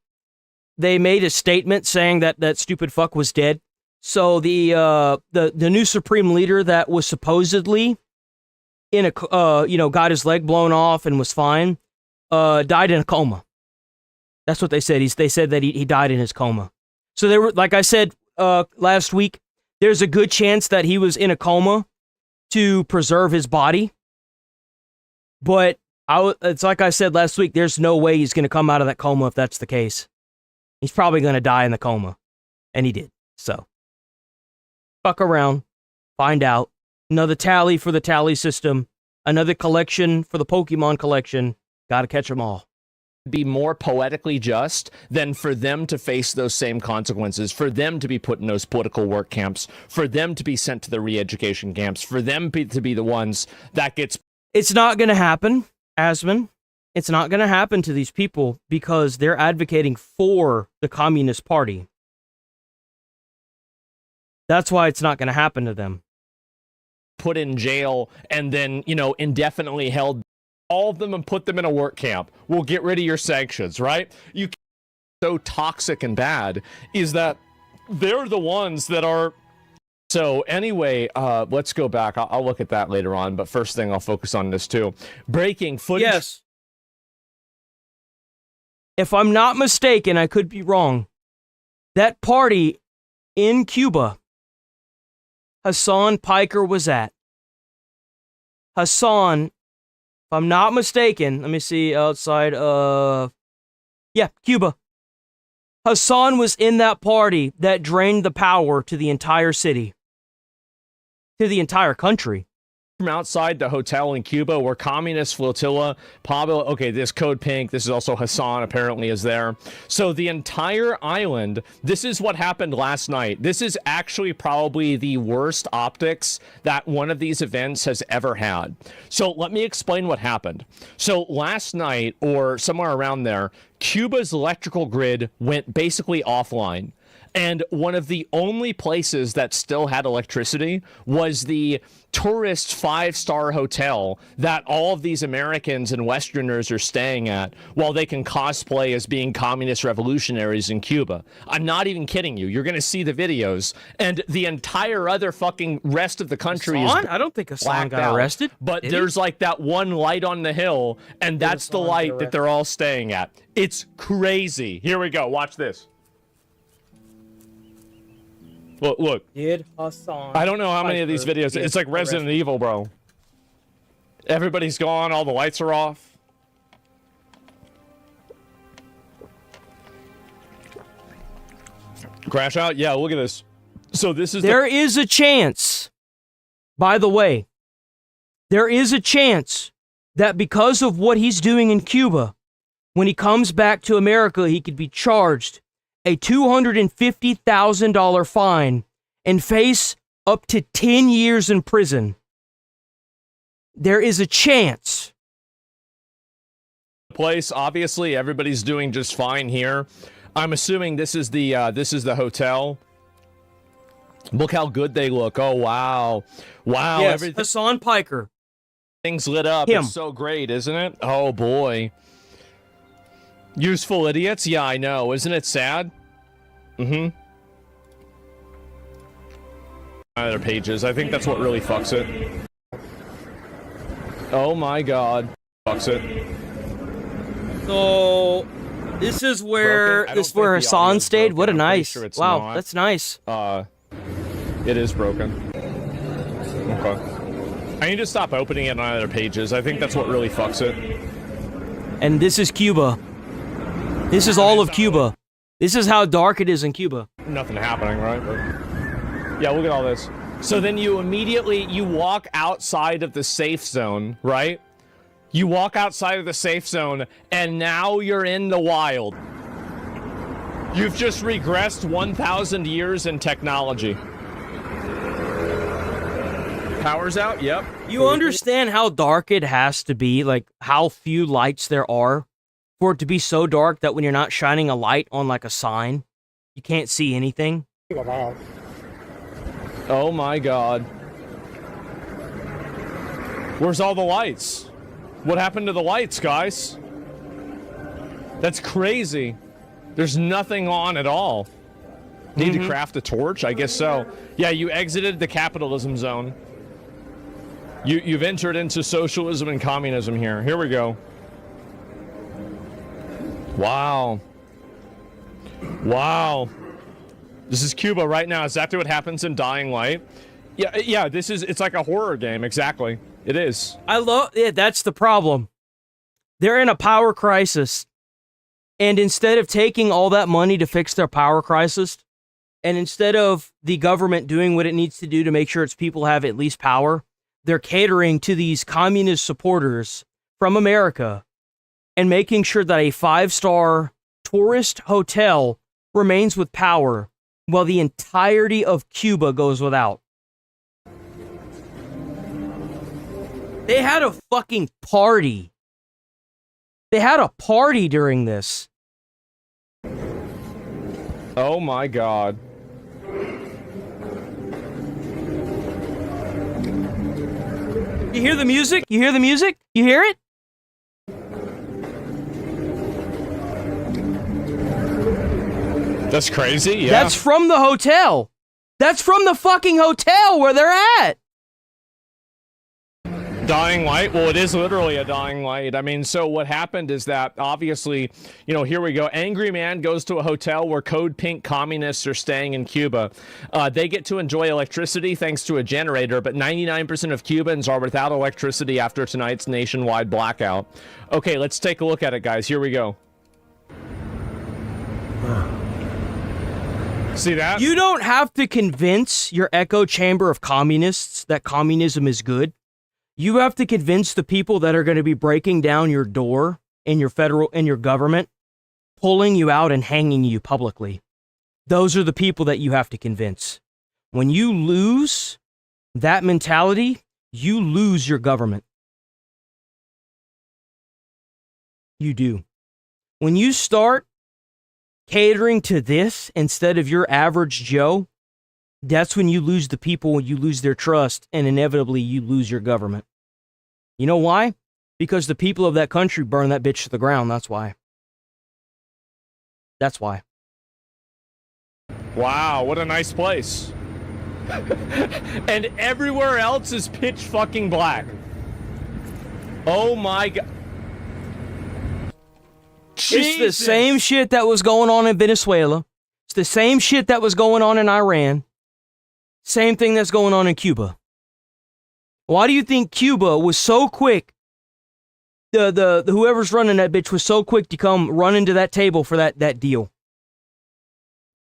They made a statement saying that that stupid fuck was dead. So the new supreme leader that was supposedly in a got his leg blown off and was fine, died in a coma. That's what they said. They said that he died in his coma. So they were, like I said last week, there's a good chance that he was in a coma to preserve his body. But it's like I said last week, there's no way he's going to come out of that coma if that's the case. He's probably going to die in the coma. And he did. So, fuck around. Find out. Another tally for the tally system. Another collection for the Pokemon collection. Gotta catch them all. Be more poetically just than for them to face those same consequences, for them to be put in those political work camps, for them to be sent to the re-education camps, for them to be the ones that gets... It's not going to happen, Asman. It's not going to happen to these people because they're advocating for the Communist Party. That's why it's not going to happen to them. Put in jail and then, indefinitely held all of them and put them in a work camp. We'll get rid of your sanctions, right? You so toxic and bad is that they're the ones that are... So anyway, let's go back. I'll look at that later on, but first thing I'll focus on this too. Breaking footage. Yes. If I'm not mistaken, I could be wrong. That party in Cuba, Hassan Piker was at. Hassan, if I'm not mistaken, let me see, outside of... Yeah, Cuba. Hassan was in that party that drained the power to the entire city. To the entire country. From outside the hotel in Cuba where communist flotilla, Pablo, okay, this Code Pink, this is also Hassan apparently is there. So the entire island, this is what happened last night. This is actually probably the worst optics that one of these events has ever had. So let me explain what happened. So last night, or somewhere around there, Cuba's electrical grid went basically offline. And one of the only places that still had electricity was the tourist 5-star hotel that all of these Americans and Westerners are staying at while they can cosplay as being communist revolutionaries in Cuba. I'm not even kidding you. You're going to see the videos. And the entire other fucking rest of the country is I don't think Hassan got arrested. But there's like that one light on the hill, and that's the light that they're all staying at. It's crazy. Here we go. Watch this. Look. Did Hassan... I don't know how many of these videos... It's like Resident Evil, bro. Everybody's gone. All the lights are off. Crash out? Yeah, look at this. So this is... There is a chance, by the way, there is a chance that because of what he's doing in Cuba, when he comes back to America, he could be charged a $250,000 fine and face up to 10 years in prison. There is a chance. Place, obviously, everybody's doing just fine here. I'm assuming this is the hotel. Look how good they look. Oh wow, wow! Yes, Hassan Piker. Things lit up. Him. It's so great, isn't it? Oh boy. Useful idiots? Yeah, I know. Isn't it sad? Mm-hmm. Other pages. I think that's what really fucks it. Oh my god. Fucks it. So, this is where Hassan stayed? What a nice... Wow, not. That's nice. It is broken. Okay. I need to stop opening it on other pages. I think that's what really fucks it. And this is Cuba. This is all of Cuba. This is how dark it is in Cuba. Nothing happening, right? But yeah, look at all this. So then you walk outside of the safe zone, right? You walk outside of the safe zone, and now you're in the wild. You've just regressed 1,000 years in technology. Power's out? Yep. You understand how dark it has to be? Like, how few lights there are? For it to be so dark that when you're not shining a light on, like, a sign, you can't see anything? Oh my God. Where's all the lights? What happened to the lights, guys? That's crazy. There's nothing on at all. Need to craft a torch? I guess so. Yeah, you exited the capitalism zone. You've entered into socialism and communism here. Here we go. Wow. Wow. This is Cuba right now. Is that what happens in Dying Light? Yeah, it's like a horror game, exactly. It is. That's the problem. They're in a power crisis. And instead of taking all that money to fix their power crisis, and instead of the government doing what it needs to do to make sure its people have at least power, they're catering to these communist supporters from America and making sure that a 5-star tourist hotel remains with power while the entirety of Cuba goes without. They had a fucking party. They had a party during this. Oh my God. You hear the music? You hear the music? You hear it? That's crazy, yeah. That's from the hotel. That's from the fucking hotel where they're at. Dying light? Well, it is literally a dying light. I mean, so what happened is that, obviously, here we go. Angry man goes to a hotel where Code Pink communists are staying in Cuba. They get to enjoy electricity thanks to a generator, but 99% of Cubans are without electricity after tonight's nationwide blackout. Okay, let's take a look at it, guys. Here we go. See that? You don't have to convince your echo chamber of communists that communism is good. You have to convince the people that are going to be breaking down your door in your government, pulling you out and hanging you publicly. Those are the people that you have to convince. When you lose that mentality, you lose your government. You do. When you start catering to this instead of your average Joe, that's when you lose the people, when you lose their trust, and inevitably you lose your government. You know why? Because the people of that country burn that bitch to the ground. That's why. That's why. Wow, what a nice place. And everywhere else is pitch fucking black. Oh my God. It's the same shit that was going on in Venezuela. It's the same shit that was going on in Iran. Same thing that's going on in Cuba. Why do you think Cuba was so quick? The whoever's running that bitch was so quick to come run into that table for that deal.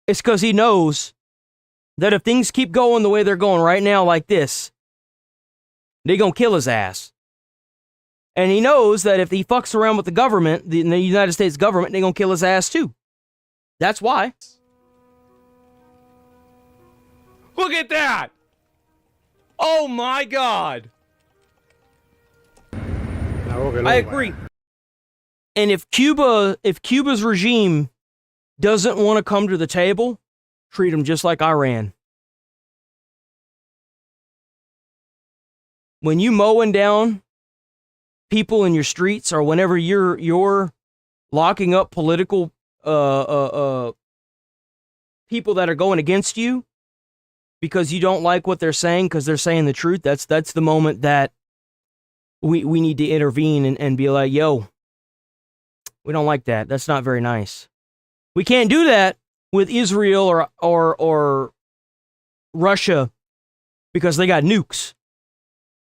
It's because he knows that if things keep going the way they're going right now like this, they're going to kill his ass. And he knows that if he fucks around with the government, the United States government, they're going to kill his ass too. That's why. Look at that! Oh my God! I agree. And if Cuba's regime doesn't want to come to the table, treat them just like Iran. When you mowing down people in your streets, or whenever you're locking up political people that are going against you because you don't like what they're saying because they're saying the truth, that's the moment that we need to intervene and be like, yo, we don't like that. That's not very nice. We can't do that with Israel or Russia because they got nukes.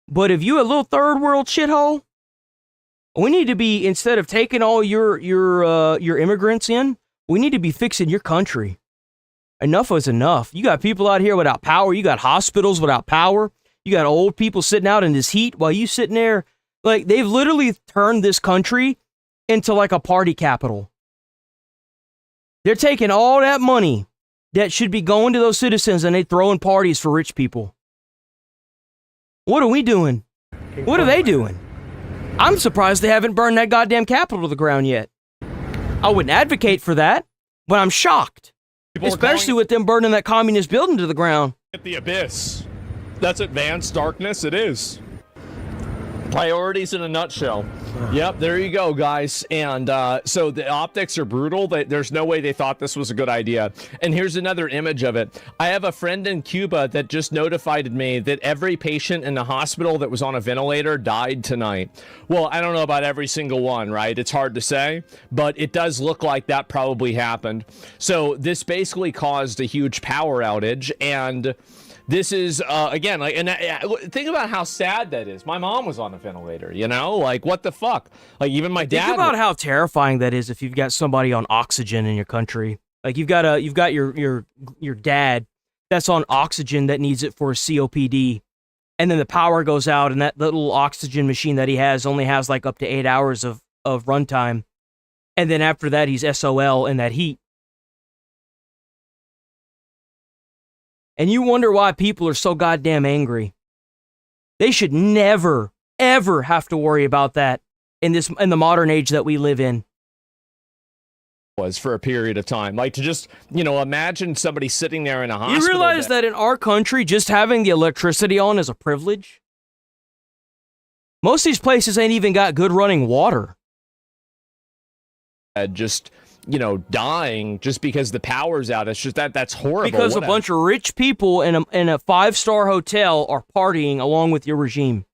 But if you a little third world shithole, we need to be, instead of taking all your immigrants in, we need to be fixing your country. Enough is enough. You got people out here without power. You got hospitals without power. You got old people sitting out in this heat while you sitting there. Like, they've literally turned this country into like a party capital. They're taking all that money that should be going to those citizens and they throwing parties for rich people. What are we doing? What are they doing? I'm surprised they haven't burned that goddamn Capitol to the ground yet. I wouldn't advocate for that, but I'm shocked. Especially with them burning that communist building to the ground. At the abyss. That's advanced darkness. It is. Priorities in a nutshell. Yep, there you go, guys. And so the optics are brutal. There's no way they thought this was a good idea. And here's another image of it. I have a friend in Cuba that just notified me that every patient in the hospital that was on a ventilator died tonight. Well, I don't know about every single one, right? It's hard to say, but it does look like that probably happened. So this basically caused a huge power outage, and this is, again, like, and think about how sad that is. My mom was on a ventilator, you know? Like, what the fuck? Like, even my dad... Think about how terrifying that is if you've got somebody on oxygen in your country. Like, you've got your dad that's on oxygen that needs it for a COPD, and then the power goes out, and that little oxygen machine that he has only has, like, up to 8 hours of runtime. And then after that, he's SOL in that heat. And you wonder why people are so goddamn angry. They should never, ever have to worry about that in the modern age that we live in. Was for a period of time. Like, to just, imagine somebody sitting there in a hospital. You realize that in our country, just having the electricity on is a privilege? Most of these places ain't even got good running water. Just... dying just because the power's out. It's just that's horrible. Because a bunch of rich people in a 5-star hotel are partying along with your regime.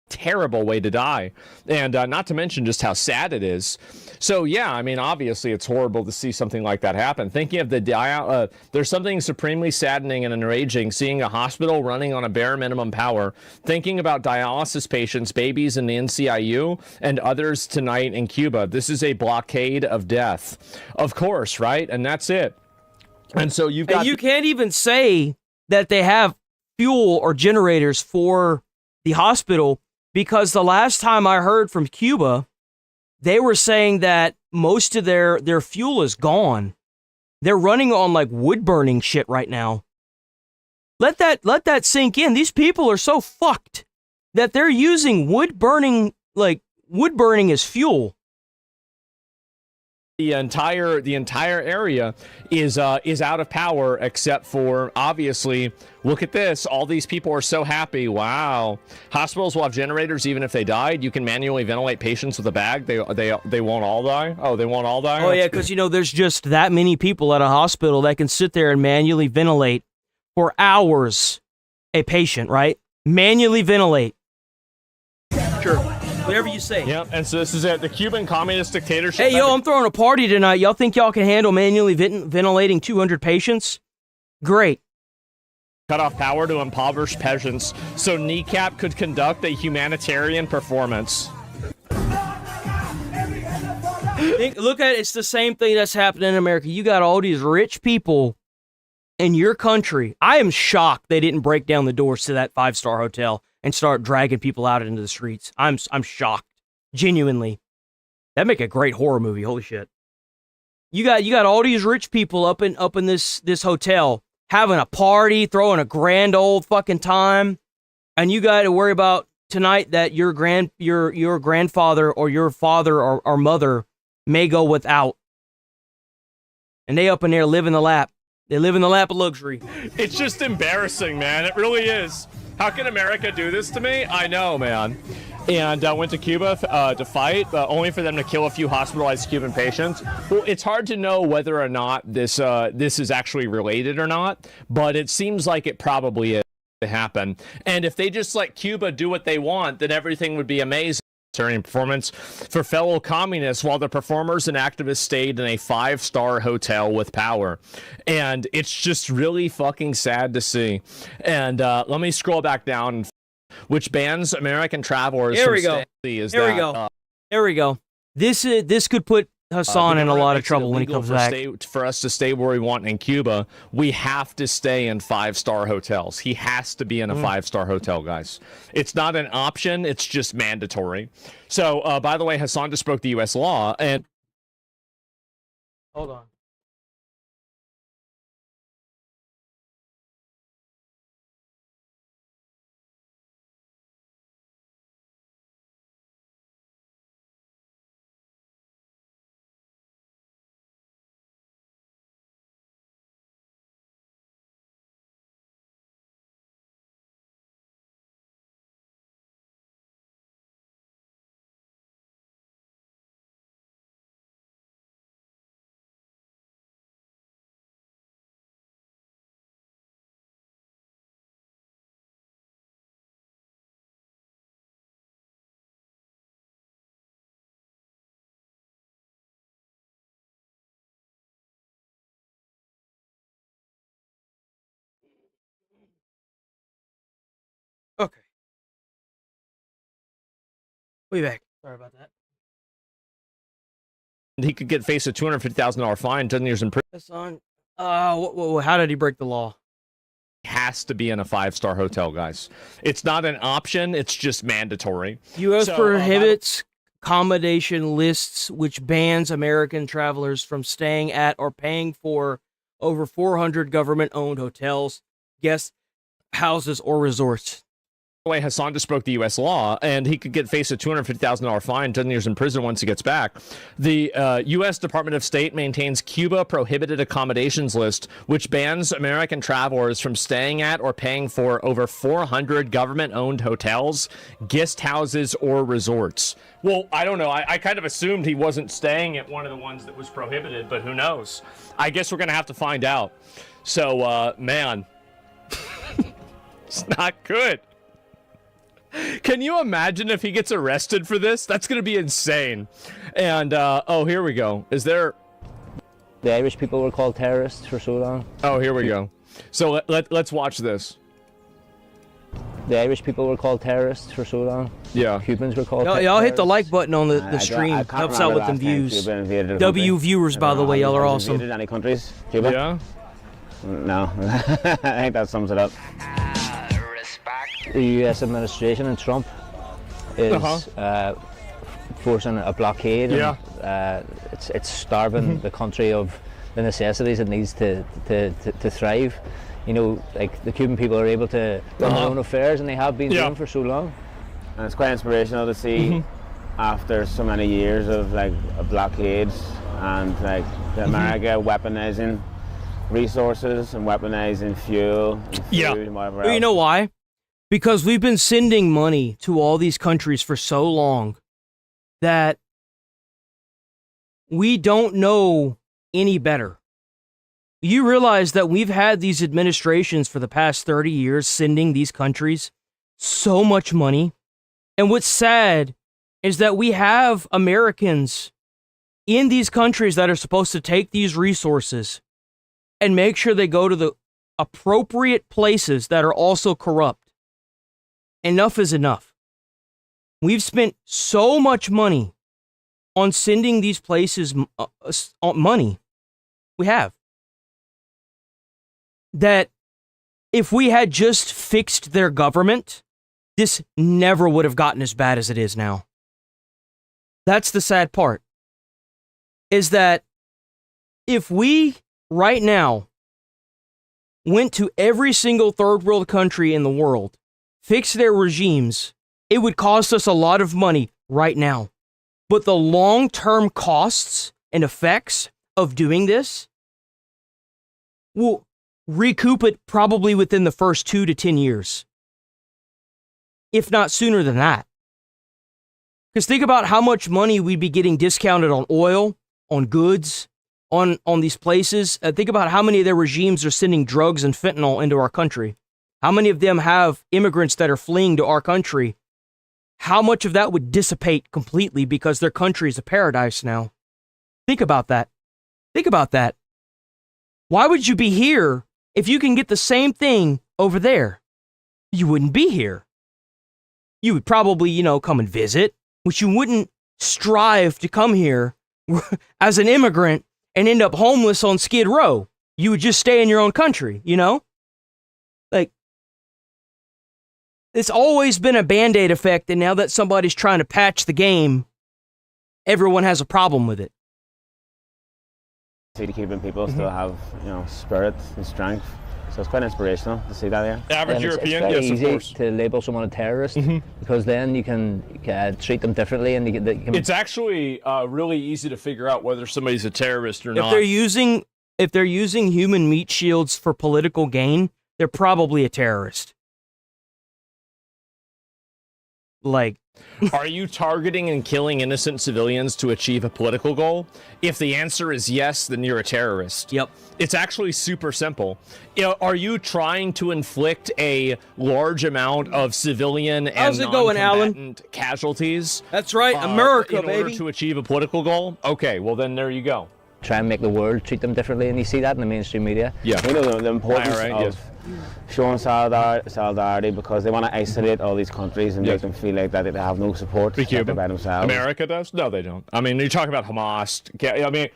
Terrible way to die. And not to mention just how sad it is. So, yeah, I mean, obviously it's horrible to see something like that happen. Thinking of there's something supremely saddening and enraging seeing a hospital running on a bare minimum power, thinking about dialysis patients, babies in the NCIU, and others tonight in Cuba. This is a blockade of death. Of course, right? And that's it. And so you can't even say that they have fuel or generators for the hospital, because the last time I heard from Cuba, they were saying that most of their fuel is gone. They're running on like wood burning shit right now. Let that sink in. These people are so fucked that they're using wood burning as fuel. The entire area is out of power, except for, obviously, look at this. All these people are so happy. Wow. Hospitals will have generators even if they died. You can manually ventilate patients with a bag. They won't all die? Oh, they won't all die? Oh, yeah, because, there's just that many people at a hospital that can sit there and manually ventilate for hours a patient, right? Manually ventilate. Sure. Whatever you say. Yep, and so this is it. The Cuban communist dictatorship. Hey, I'm throwing a party tonight. Y'all think y'all can handle manually ventilating 200 patients? Great. Cut off power to impoverished peasants so Kneecap could conduct a humanitarian performance. Look at it. It's the same thing that's happening in America. You got all these rich people in your country. I am shocked they didn't break down the doors to that 5-star hotel and start dragging people out into the streets. I'm shocked. Genuinely. That'd make a great horror movie. Holy shit. You got all these rich people up in this hotel having a party, throwing a grand old fucking time, and you got to worry about tonight that your grandfather or your father or mother may go without. And they up in there live in the lap. They live in the lap of luxury. It's just embarrassing, man. It really is. How can America do this to me? I know, man. And went to Cuba to fight, only for them to kill a few hospitalized Cuban patients. Well, it's hard to know whether or not this is actually related or not, but it seems like it probably is to happen. And if they just let Cuba do what they want, then everything would be amazing. Turning performance for fellow communists while the performers and activists stayed in a 5-star hotel with power. And it's just really fucking sad to see. And let me scroll back down, which bans American travelers Here from we go. There we go. This could put Hassan in a lot of trouble when he comes back. For us to stay where we want in Cuba, we have to stay in 5-star hotels. He has to be in a 5-star hotel, guys. It's not an option. It's just mandatory. So, by the way, Hassan just broke the U.S. law. And hold on. Way back. Sorry about that. He could face a $250,000 fine, 10 years in prison. That's on. How did he break the law? Has to be in a 5-star hotel, guys. It's not an option. It's just mandatory. U.S. prohibits accommodation lists which bans American travelers from staying at or paying for over 400 government-owned hotels, guest houses, or resorts. By the way, Hassan just broke the U.S. law, and he could face a $250,000 fine, 10 years in prison once he gets back. The U.S. Department of State maintains Cuba prohibited accommodations list, which bans American travelers from staying at or paying for over 400 government-owned hotels, guest houses, or resorts. Well, I don't know. I kind of assumed he wasn't staying at one of the ones that was prohibited, but who knows? I guess we're going to have to find out. So, man, it's not good. Can you imagine if he gets arrested for this? That's going to be insane. And, oh, here we go. Is there... The Irish people were called terrorists for so long. Oh, here we go. So let's watch this. The Irish people were called terrorists for so long. Yeah. Cubans were called terrorists. Y'all hit the like button on the stream. Helps out with them views. W viewers, by the way. Y'all are awesome. Any countries? Cuba? Yeah. No. I think that sums it up. The U.S. administration and Trump is forcing a blockade. Yeah. And, it's starving the country of the necessities it needs to thrive. You know, like the Cuban people are able to run their own affairs, and they have been doing for so long. And it's quite inspirational to see after so many years of like blockades and like America weaponizing resources and weaponizing fuel and food and whatever else. You know why? Because we've been sending money to all these countries for so long that we don't know any better. You realize that we've had these administrations for the past 30 years sending these countries so much money. And what's sad is that we have Americans in these countries that are supposed to take these resources and make sure they go to the appropriate places that are also corrupt. Enough is enough. We've spent so much money on sending these places money. We have. That if we had just fixed their government, this never would have gotten as bad as it is now. That's the sad part. Is that if we right now went to every single third world country in the world, fix their regimes, it would cost us a lot of money right now. But the long-term costs and effects of doing this will recoup it probably within the first 2 to 10 years. If not sooner than that. Because think about how much money we'd be getting discounted on oil, on goods, on these places. Think about how many of their regimes are sending drugs and fentanyl into our country. How many of them have immigrants that are fleeing to our country? How much of that would dissipate completely because their country is a paradise now? Think about that. Think about that. Why would you be here if you can get the same thing over there? You wouldn't be here. You would probably, come and visit, which you wouldn't strive to come here as an immigrant and end up homeless on Skid Row. You would just stay in your own country, Like, it's always been a Band-Aid effect, and now that somebody's trying to patch the game, everyone has a problem with it. See the Cuban people still have, spirit and strength. So it's quite inspirational to see that here. Average European, it's very yes, of easy course. to label someone a terrorist because then you can treat them differently, and you can. It's actually really easy to figure out whether somebody's a terrorist or not. If they're using human meat shields for political gain, they're probably a terrorist. Like, are you targeting and killing innocent civilians to achieve a political goal? If the answer is yes, then you're a terrorist. Yep. It's actually super simple. Are you trying to inflict a large amount of civilian and non-combatant casualties? That's right, America, in order to achieve a political goal? Okay, well then there you go. Try and make the world treat them differently, and you see that in the mainstream media. Yeah. We know the importance showing solidarity because they want to isolate all these countries and make them feel like that they have no support Cuba by themselves. America does? No, they don't. I mean, you're talking about Hamas. I mean,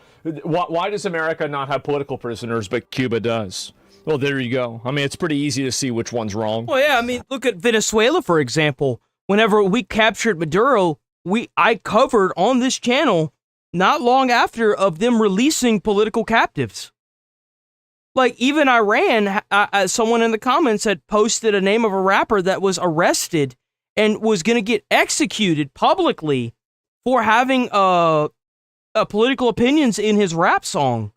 why does America not have political prisoners, but Cuba does? Well, there you go. I mean, it's pretty easy to see which one's wrong. Well, yeah, I mean, look at Venezuela, for example. Whenever we captured Maduro, I covered on this channel not long after of them releasing political captives. Like, even Iran, someone in the comments had posted a name of a rapper that was arrested and was going to get executed publicly for having political opinions in his rap song.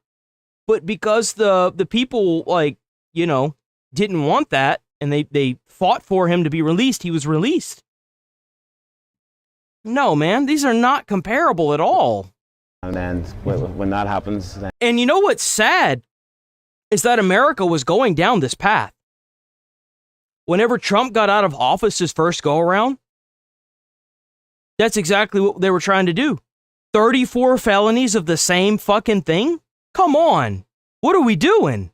But because the people, like, you know, didn't want that, and they fought for him to be released, he was released. No, man, these are not comparable at all. And then when that happens... And you know what's sad? Is that America was going down this path. Whenever Trump got out of office his first go-around, that's exactly what they were trying to do. 34 felonies of the same fucking thing? Come on. What are we doing?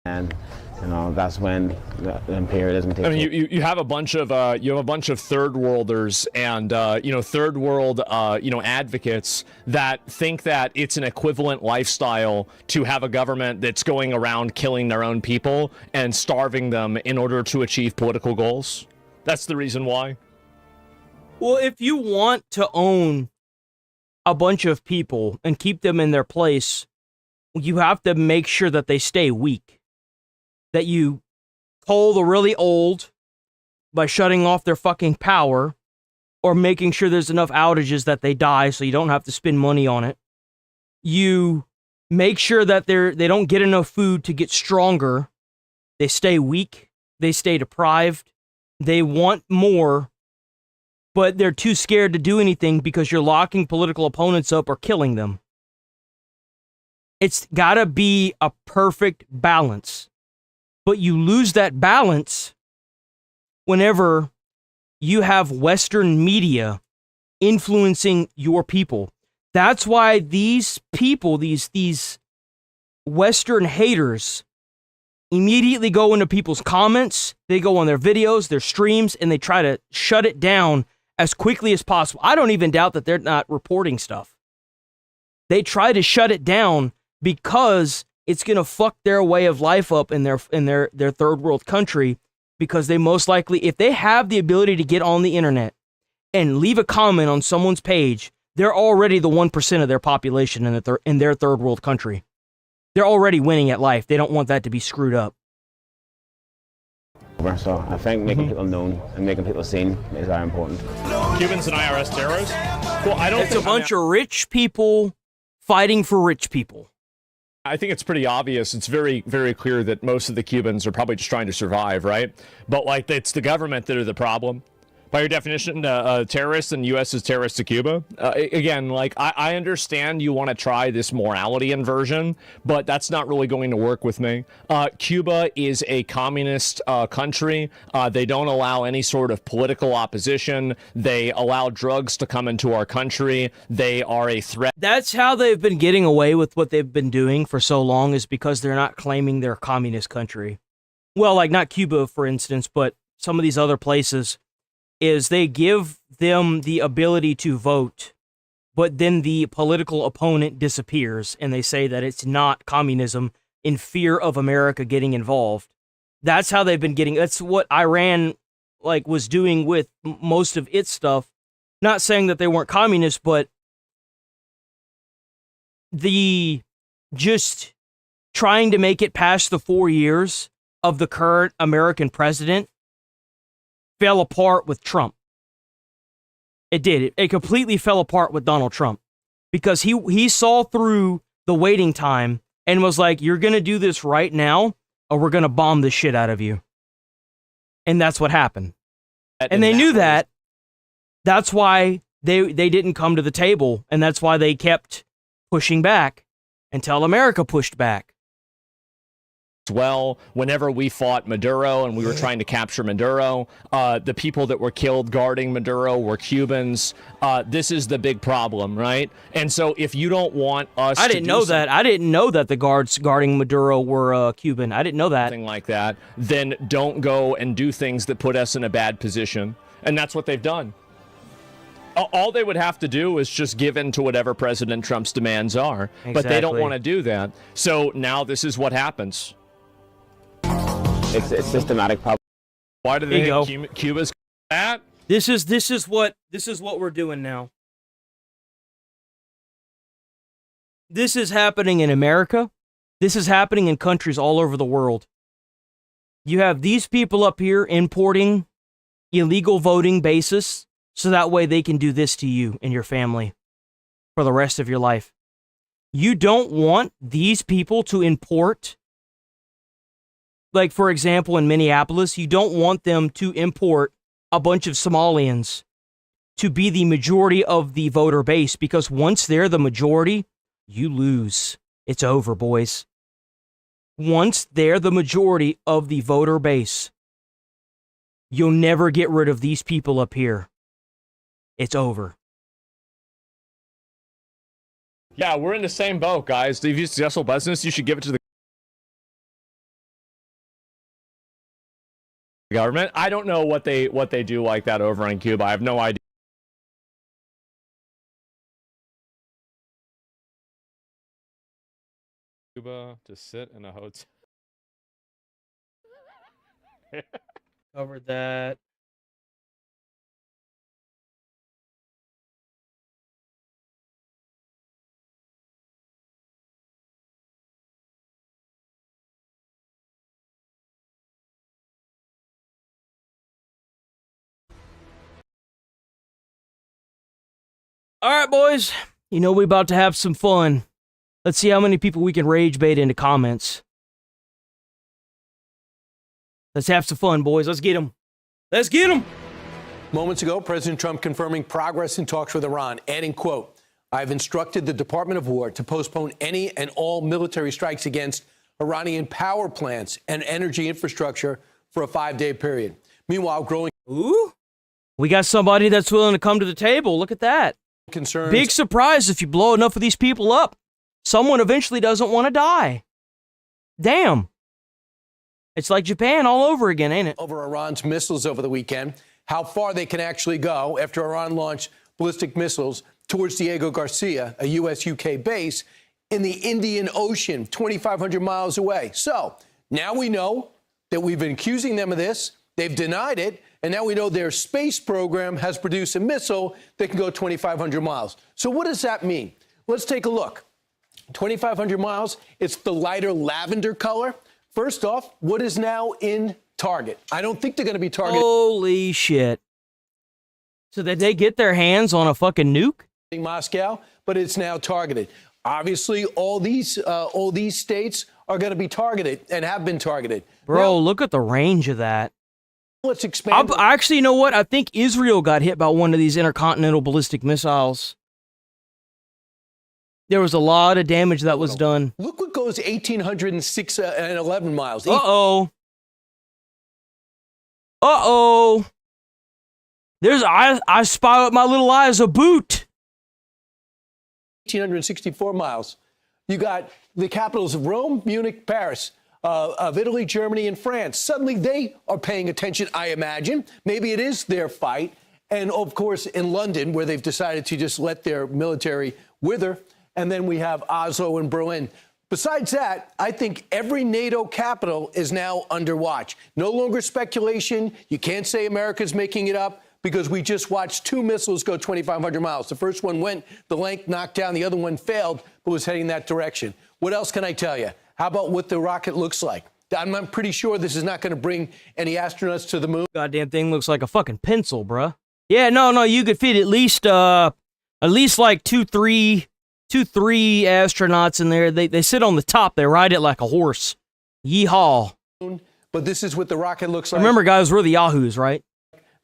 And, you know, that's when the imperialism takes I mean, you have a bunch of third worlders and third world advocates that think that it's an equivalent lifestyle to have a government that's going around killing their own people and starving them in order to achieve political goals. That's the reason why. Well, if you want to own a bunch of people and keep them in their place, you have to make sure that they stay weak. That you cull the really old by shutting off their fucking power or making sure there's enough outages that they die so you don't have to spend money on it. You make sure that they don't get enough food to get stronger. They stay weak. They stay deprived. They want more, but they're too scared to do anything because you're locking political opponents up or killing them. It's gotta be a perfect balance. But you lose that balance whenever you have Western media influencing your people. That's why these people, these Western haters, immediately go into people's comments, they go on their videos, their streams, and they try to shut it down as quickly as possible. I don't even doubt that they're not reporting stuff. They try to shut it down because it's going to fuck their way of life up in their third world country, because they most likely, if they have the ability to get on the internet and leave a comment on someone's page, they're already the 1% of their population in their third world country. They're already winning at life. They don't want that to be screwed up. So I think making people known and making people seen is very important. Cubans and IRS terrorists? Well, It's a bunch of rich people fighting for rich people. I think it's pretty obvious. It's very, very clear that most of the Cubans are probably just trying to survive, right? But, like, it's the government that are the problem. By your definition, terrorists and U.S. is terrorists to Cuba. Again, like, I understand you want to try this morality inversion, but that's not really going to work with me. Cuba is a communist country. They don't allow any sort of political opposition. They allow drugs to come into our country. They are a threat. That's how they've been getting away with what they've been doing for so long, is because they're not claiming they're a communist country. Well, like, not Cuba, for instance, but some of these other places. Is they give them the ability to vote, but then the political opponent disappears, and they say that it's not communism in fear of America getting involved. That's how they've been getting. That's what Iran was doing with most of its stuff. Not saying that they weren't communists, but the just trying to make it past the 4 years of the current American president fell apart with Trump. It did. It completely fell apart with Donald Trump, because he saw through the waiting time and was like, you're going to do this right now or we're going to bomb the shit out of you. And that's what happened. And they knew that. That's why they didn't come to the table, and that's why they kept pushing back until America pushed back. well. Whenever we fought Maduro and we were trying to capture Maduro, the people that were killed guarding Maduro were Cubans. This is the big problem, right? And so if you don't want us I didn't know that. I didn't know that the guards guarding Maduro were Cuban. I didn't know that. Something like that, then don't go and do things that put us in a bad position. And that's what they've done. All they would have to do is just give in to whatever President Trump's demands are. Exactly. But they don't want to do that. So now this is what happens. It's a systematic problem. Why do they think Cuba's that? This is what we're doing now. This is happening in America. This is happening in countries all over the world. You have these people up here importing illegal voting basis so that way they can do this to you and your family for the rest of your life. You don't want these people to import, like, for example, in Minneapolis, you don't want them to import a bunch of Somalians to be the majority of the voter base, because once they're the majority, you lose. It's over, boys. Once they're the majority of the voter base, you'll never get rid of these people up here. It's over. Yeah, we're in the same boat, guys. If you have successful business, you should give it to the government. I don't know what they do like that over in Cuba. I have no idea. Cuba to sit in a hotel. Covered that. All right, boys. You know we're about to have some fun. Let's see how many people we can rage bait into comments. Let's have some fun, boys. Let's get them. Let's get them. Moments ago, President Trump confirming progress in talks with Iran, adding, quote, "I've instructed the Department of War to postpone any and all military strikes against Iranian power plants and energy infrastructure for a 5-day period." Meanwhile, growing... Ooh, we got somebody that's willing to come to the table. Look at that. Concerns. Big surprise if you blow enough of these people up. Someone eventually doesn't want to die. Damn. It's like Japan all over again, ain't it? Over Iran's missiles over the weekend, how far they can actually go after Iran launched ballistic missiles towards Diego Garcia, a U.S.-UK base in the Indian Ocean, 2,500 miles away. So now we know that we've been accusing them of this. They've denied it. And now we know their space program has produced a missile that can go 2,500 miles. So what does that mean? Let's take a look. 2,500 miles, it's the lighter lavender color. First off, what is now in target? I don't think they're going to be targeted. Holy shit. So that they get their hands on a fucking nuke? Moscow, but it's now targeted. Obviously, all these states are going to be targeted and have been targeted. Bro, now, look at the range of that. Let's expand. Actually, you know what? I think Israel got hit by one of these intercontinental ballistic missiles. There was a lot of damage that was done. Look what goes 1,806 and 11 miles. Uh-oh. Uh-oh. I spy with my little eyes a boot. 1,864 miles. You got the capitals of Rome, Munich, Paris, of Italy, Germany, and France. Suddenly they are paying attention, I imagine. Maybe it is their fight. And, of course, in London, where they've decided to just let their military wither. And then we have Oslo and Berlin. Besides that, I think every NATO capital is now under watch. No longer speculation. You can't say America's making it up, because we just watched 2 missiles go 2,500 miles. The first one went the length, knocked down. The other one failed, but was heading that direction. What else can I tell you? How about what the rocket looks like? I'm pretty sure this is not going to bring any astronauts to the moon. Goddamn thing looks like a fucking pencil, bruh. Yeah, no, you could fit at least like two, three astronauts in there. They sit on the top. They ride it like a horse. Yeehaw. But this is what the rocket looks like. Remember, guys, we're the Yahoos, right?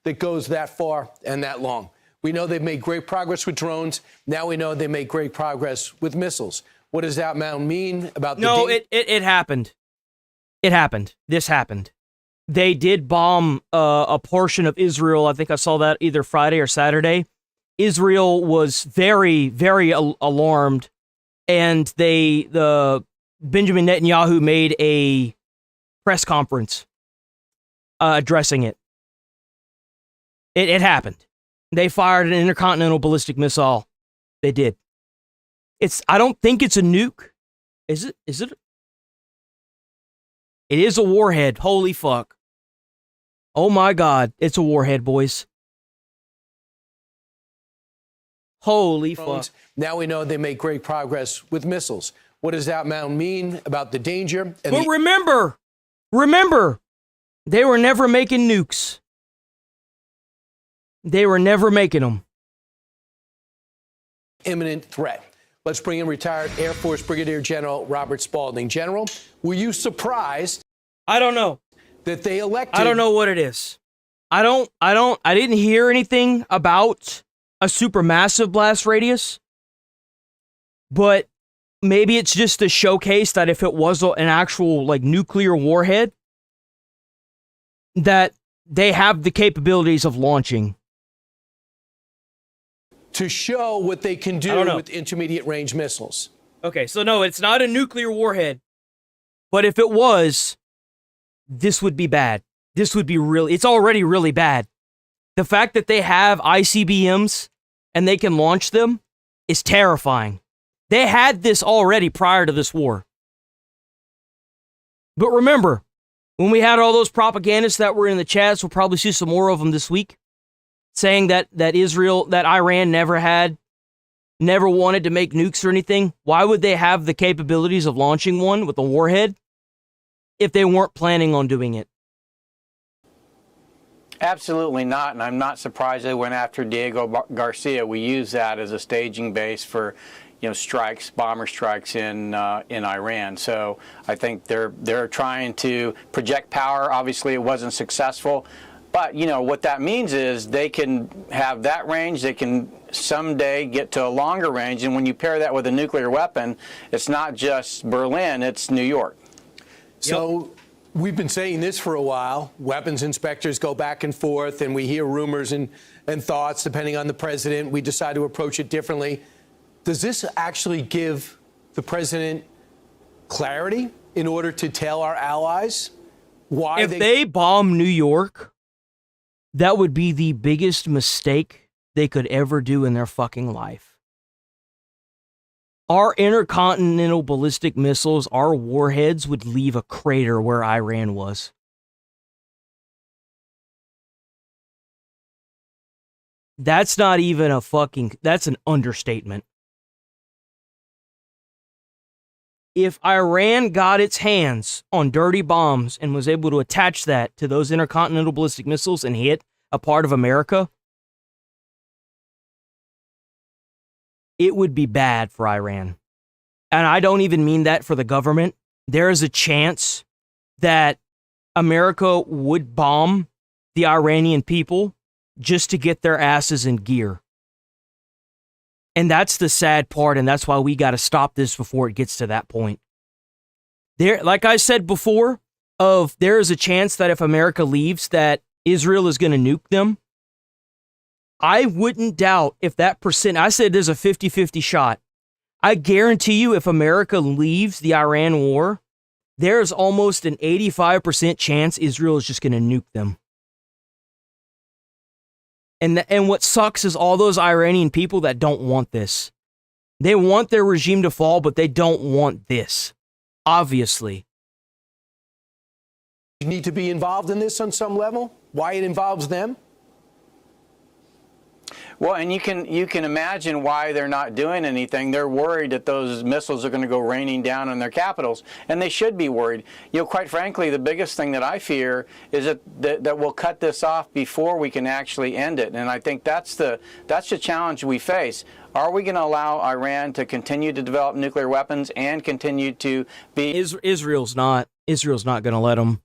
That goes that far and that long. We know they've made great progress with drones. Now we know they made great progress with missiles. What does that mean about the... No, it happened. It happened. This happened. They did bomb a portion of Israel. I think I saw that either Friday or Saturday. Israel was very, very alarmed, and the Benjamin Netanyahu made a press conference addressing it. It happened. They fired an intercontinental ballistic missile. They did. I don't think it's a nuke. Is it? It is a warhead. Holy fuck. Oh my God. It's a warhead, boys. Holy fuck. Now we know they make great progress with missiles. What does that mean about the danger? And but remember, they were never making nukes. They were never making them. Imminent threat. Let's bring in retired Air Force Brigadier General Robert Spalding. General, were you surprised? I don't know. That they elected. I don't know what it is. I didn't hear anything about a supermassive blast radius. But maybe it's just to showcase that if it was an actual like nuclear warhead, that they have the capabilities of launching. To show what they can do with intermediate range missiles. Okay, so no, it's not a nuclear warhead. But if it was, this would be bad. This would be it's already really bad. The fact that they have ICBMs and they can launch them is terrifying. They had this already prior to this war. But remember, when we had all those propagandists that were in the chats, we'll probably see some more of them this week, saying that Iran never wanted to make nukes or anything. Why would they have the capabilities of launching one with a warhead if they weren't planning on doing it? Absolutely not, and I'm not surprised they went after Diego Garcia. We use that as a staging base for, strikes, bomber strikes in Iran. So I think they're trying to project power. Obviously, it wasn't successful. But, what that means is they can have that range. They can someday get to a longer range. And when you pair that with a nuclear weapon, it's not just Berlin, it's New York. So we've been saying this for a while. Weapons inspectors go back and forth, and we hear rumors and thoughts. Depending on the president, we decide to approach it differently. Does this actually give the president clarity in order to tell our allies why if they bomb New York, that would be the biggest mistake they could ever do in their fucking life. Our intercontinental ballistic missiles, our warheads, would leave a crater where Iran was. That's not even that's an understatement. If Iran got its hands on dirty bombs and was able to attach that to those intercontinental ballistic missiles and hit a part of America, it would be bad for Iran. And I don't even mean that for the government. There is a chance that America would bomb the Iranian people just to get their asses in gear. And that's the sad part, and that's why we got to stop this before it gets to that point. There, like I said before, there is a chance that if America leaves, that Israel is going to nuke them. I wouldn't doubt if that percent, I said there's a 50-50 shot. I guarantee you if America leaves the Iran war, there's almost an 85% chance Israel is just going to nuke them. And what sucks is all those Iranian people that don't want this. They want their regime to fall, but they don't want this. Obviously. You need to be involved in this on some level? Why it involves them? Well, and you can imagine why they're not doing anything. They're worried that those missiles are going to go raining down on their capitals, and they should be worried. Quite frankly, the biggest thing that I fear is that we'll cut this off before we can actually end it. And I think that's the challenge we face. Are we going to allow Iran to continue to develop nuclear weapons and continue to be? Israel's not going to let them.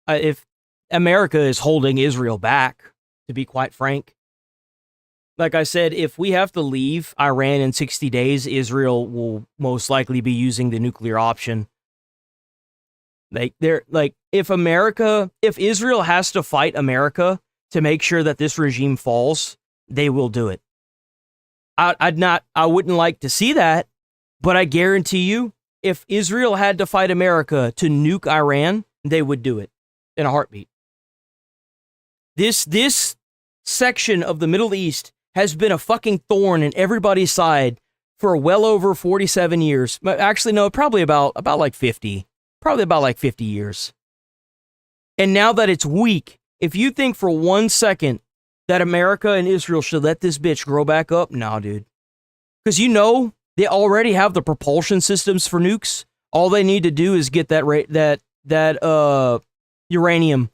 If America is holding Israel back, to be quite frank. Like I said, if we have to leave Iran in 60 days, Israel will most likely be using the nuclear option. If Israel has to fight America to make sure that this regime falls, they will do it. I wouldn't like to see that, but I guarantee you, if Israel had to fight America to nuke Iran, they would do it in a heartbeat. This section of the Middle East has been a fucking thorn in everybody's side for well over 47 years. Actually, no, probably about like 50. Probably about like 50 years. And now that it's weak, if you think for 1 second that America and Israel should let this bitch grow back up, nah, dude. Because they already have the propulsion systems for nukes. All they need to do is get that uranium.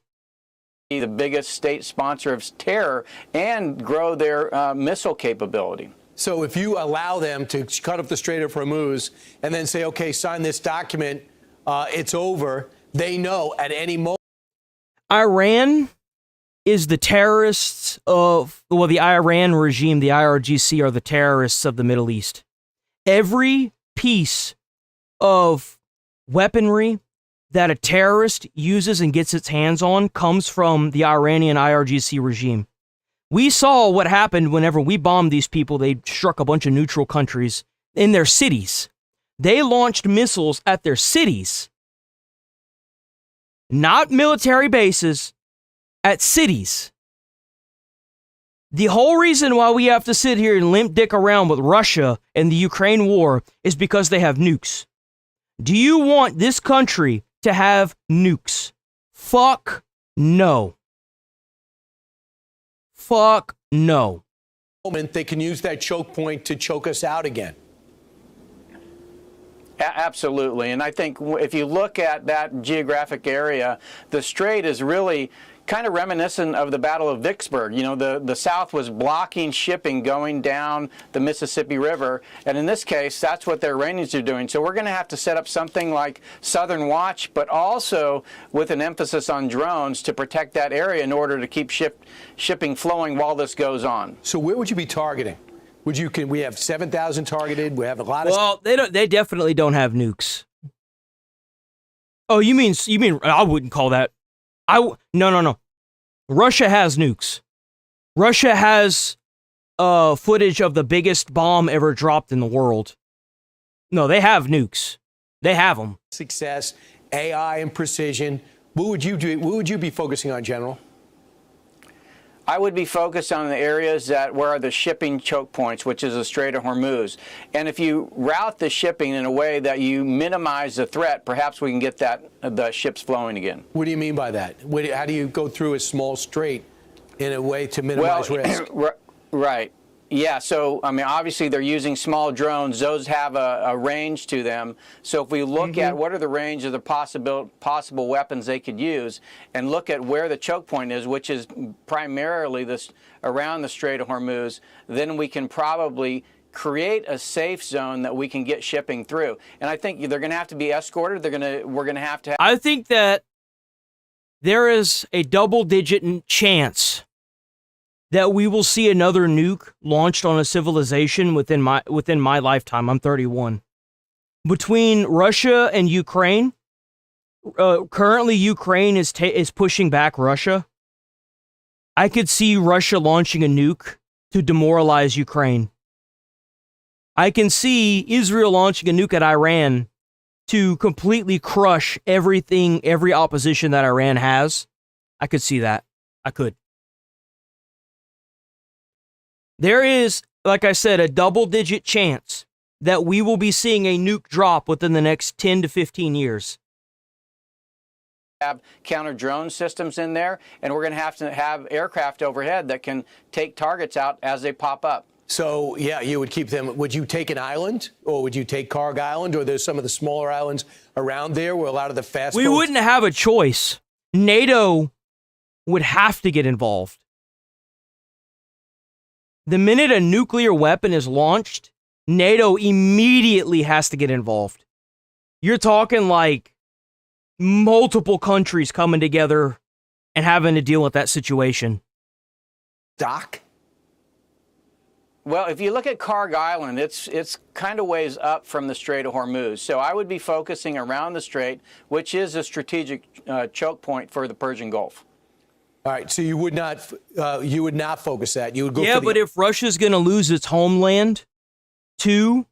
The biggest state sponsor of terror and grow their missile capability. So if you allow them to cut up the Strait of Hormuz and then say, okay, sign this document, it's over, they know at any moment. Iran is the terrorists the Iran regime, the IRGC, are the terrorists of the Middle East. Every piece of weaponry that a terrorist uses and gets its hands on comes from the Iranian IRGC regime. We saw what happened whenever we bombed these people. They struck a bunch of neutral countries in their cities. They launched missiles at their cities. Not military bases, at cities. The whole reason why we have to sit here and limp dick around with Russia and the Ukraine war is because they have nukes. Do you want this country to have nukes? Fuck no. Fuck no. They can use that choke point to choke us out again. Absolutely. And I think if you look at that geographic area, the strait is really kind of reminiscent of the Battle of Vicksburg. You know, the South was blocking shipping going down the Mississippi River. And in this case, that's what the Iranians are doing. So we're going to have to set up something like Southern Watch, but also with an emphasis on drones to protect that area in order to keep shipping flowing while this goes on. So where would you be targeting? Can we have 7,000 targeted? We have a lot of. Well, they definitely don't have nukes. Oh, you mean I wouldn't call that. No. Russia has nukes. Russia has footage of the biggest bomb ever dropped in the world. No, they have nukes. They have them. Success, AI, and precision. What would you do? What would you be focusing on, General? I would be focused on the areas where are the shipping choke points, which is the Strait of Hormuz. And if you route the shipping in a way that you minimize the threat, perhaps we can get the ships flowing again. What do you mean by that? How do you go through a small strait in a way to minimize risk? Right. Yeah, so, I mean, obviously they're using small drones. Those have a range to them. So if we look at what are the range of the possible weapons they could use and look at where the choke point is, which is primarily around the Strait of Hormuz, then we can probably create a safe zone that we can get shipping through. And I think they're going to have to be escorted. We're going to have to. I think that there is a double-digit chance that we will see another nuke launched on a civilization within my lifetime. I'm 31. Between Russia and Ukraine, currently Ukraine is pushing back Russia. I could see Russia launching a nuke to demoralize Ukraine. I can see Israel launching a nuke at Iran to completely crush every opposition that Iran has. I could see that. I could. There is, like I said, a double-digit chance that we will be seeing a nuke drop within the next 10 to 15 years. Have counter-drone systems in there, and we're going to have aircraft overhead that can take targets out as they pop up. So, yeah, you would keep them. Would you take an island, or would you take Karg Island, or there's some of the smaller islands around there where a lot of the fast We wouldn't have a choice. NATO would have to get involved. The minute a nuclear weapon is launched, NATO immediately has to get involved. You're talking like multiple countries coming together and having to deal with that situation. Doc? Well, if you look at Karg Island, it's kind of ways up from the Strait of Hormuz. So I would be focusing around the strait, which is a strategic choke point for the Persian Gulf. All right, so you would not focus that. You would go. Yeah, but if Russia's going to lose its homeland to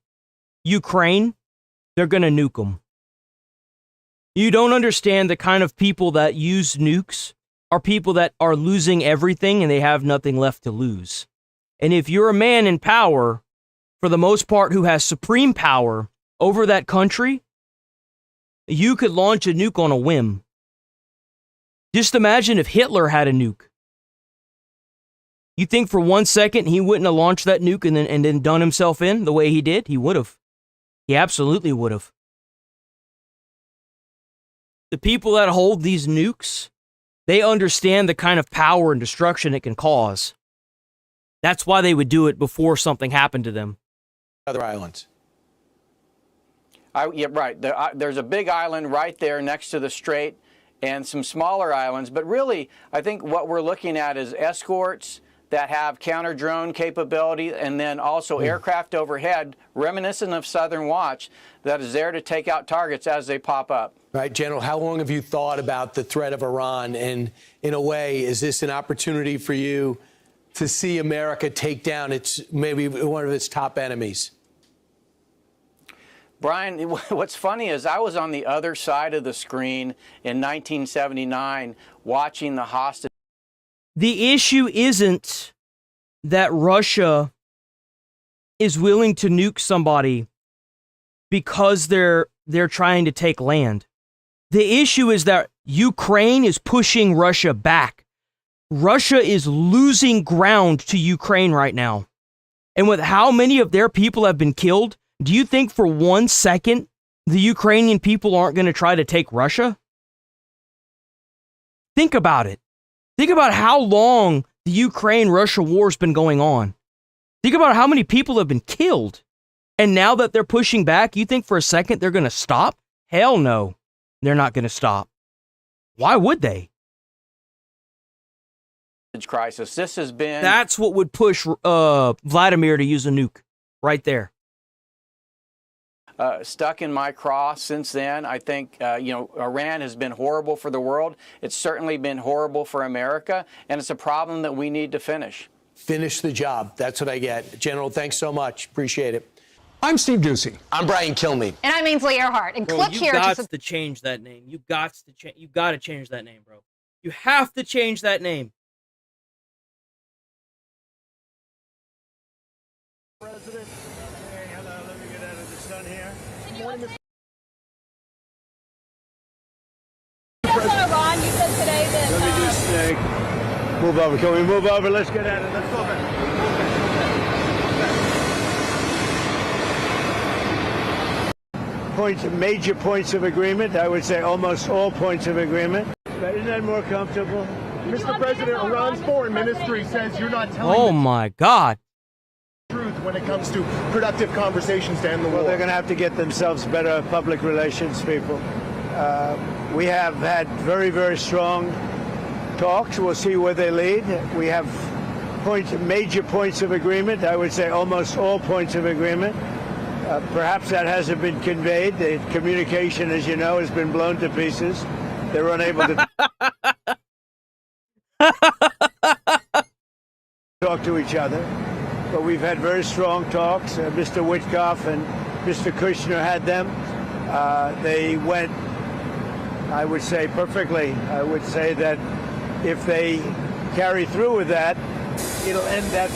Ukraine, they're going to nuke them. You don't understand the kind of people that use nukes are people that are losing everything and they have nothing left to lose. And if you're a man in power, for the most part, who has supreme power over that country, you could launch a nuke on a whim. Just imagine if Hitler had a nuke. You think for 1 second he wouldn't have launched that nuke and then done himself in the way he did? He would have. He absolutely would have. The people that hold these nukes, they understand the kind of power and destruction it can cause. That's why they would do it before something happened to them. Other islands. Yeah, right. There's a big island right there next to the strait and some smaller islands. But really, I think what we're looking at is escorts that have counter-drone capability and then also aircraft overhead, reminiscent of Southern Watch, that is there to take out targets as they pop up. Right, General, how long have you thought about the threat of Iran? And in a way, is this an opportunity for you to see America take down maybe one of its top enemies? Brian, what's funny is I was on the other side of the screen in 1979 watching the hostage. The issue isn't that Russia is willing to nuke somebody because they're trying to take land. The issue is that Ukraine is pushing Russia back. Russia is losing ground to Ukraine right now. And with how many of their people have been killed, do you think for 1 second the Ukrainian people aren't going to try to take Russia? Think about it. Think about how long the Ukraine-Russia war has been going on. Think about how many people have been killed. And now that they're pushing back, you think for a second they're going to stop? Hell no. They're not going to stop. Why would they? Crisis. This has been... That's what would push Vladimir to use a nuke. Right there. Stuck in my craw since then. I think, Iran has been horrible for the world. It's certainly been horrible for America, and it's a problem that we need to finish. Finish the job. That's what I get. General, thanks so much. Appreciate it. I'm Steve Doocy. I'm Brian Kilmeade. And I'm Ainsley Earhart. And click here You got to change that name. You got to change that name, bro. You have to change that name. President. Hey, hello. Let me get out of the sun here. Good morning, Mr. President. Ron, you said today that... Let me just move over. Can we move over? Let's get out of it. Let's go back. Major points of agreement. I would say almost all points of agreement. But isn't that more comfortable? Mr. President, Iran's foreign ministry says you're not telling Oh my God. the truth when it comes to productive conversations to end the war. Well, they're going to have to get themselves better public relations people. We have had very, very strong talks. We'll see where they lead. We have major points of agreement. I would say almost all points of agreement. Perhaps that hasn't been conveyed. The communication, as you know, has been blown to pieces. They're unable to talk to each other. But we've had very strong talks. Mr. Witkoff and Mr. Kushner had them. They went, I would say, perfectly. I would say that if they carry through with that, it'll end that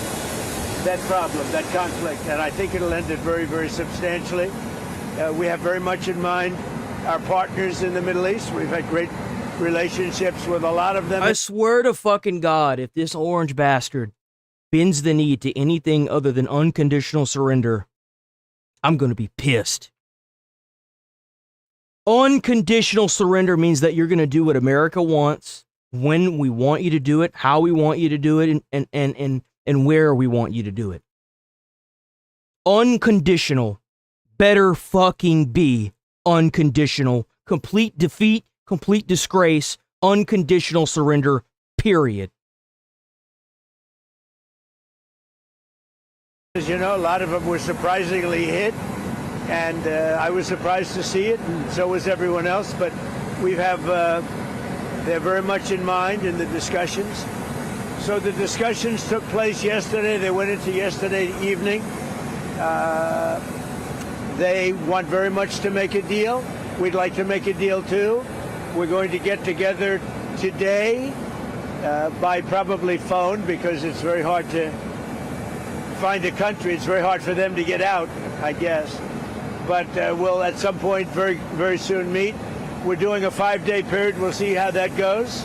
problem, that conflict. And I think it'll end it very, very substantially. We have very much in mind our partners in the Middle East. We've had great relationships with a lot of them. I swear to fucking God, if this orange bastard bends the knee to anything other than unconditional surrender, I'm going to be pissed. Unconditional surrender means that you're going to do what America wants, when we want you to do it, how we want you to do it, and where we want you to do it. Unconditional. Better fucking be unconditional. Complete defeat, complete disgrace, unconditional surrender, period. As you know, a lot of them were surprisingly hit, and I was surprised to see it, and so was everyone else. But we have, they're very much in mind in the discussions. So the discussions took place yesterday. They went into yesterday evening. They want very much to make a deal. We'd like to make a deal too. We're going to get together today by probably phone, because it's very hard to find a country. It's very hard for them to get out, I guess. But we'll at some point very soon meet. We're doing a 5-day period. We'll see how that goes.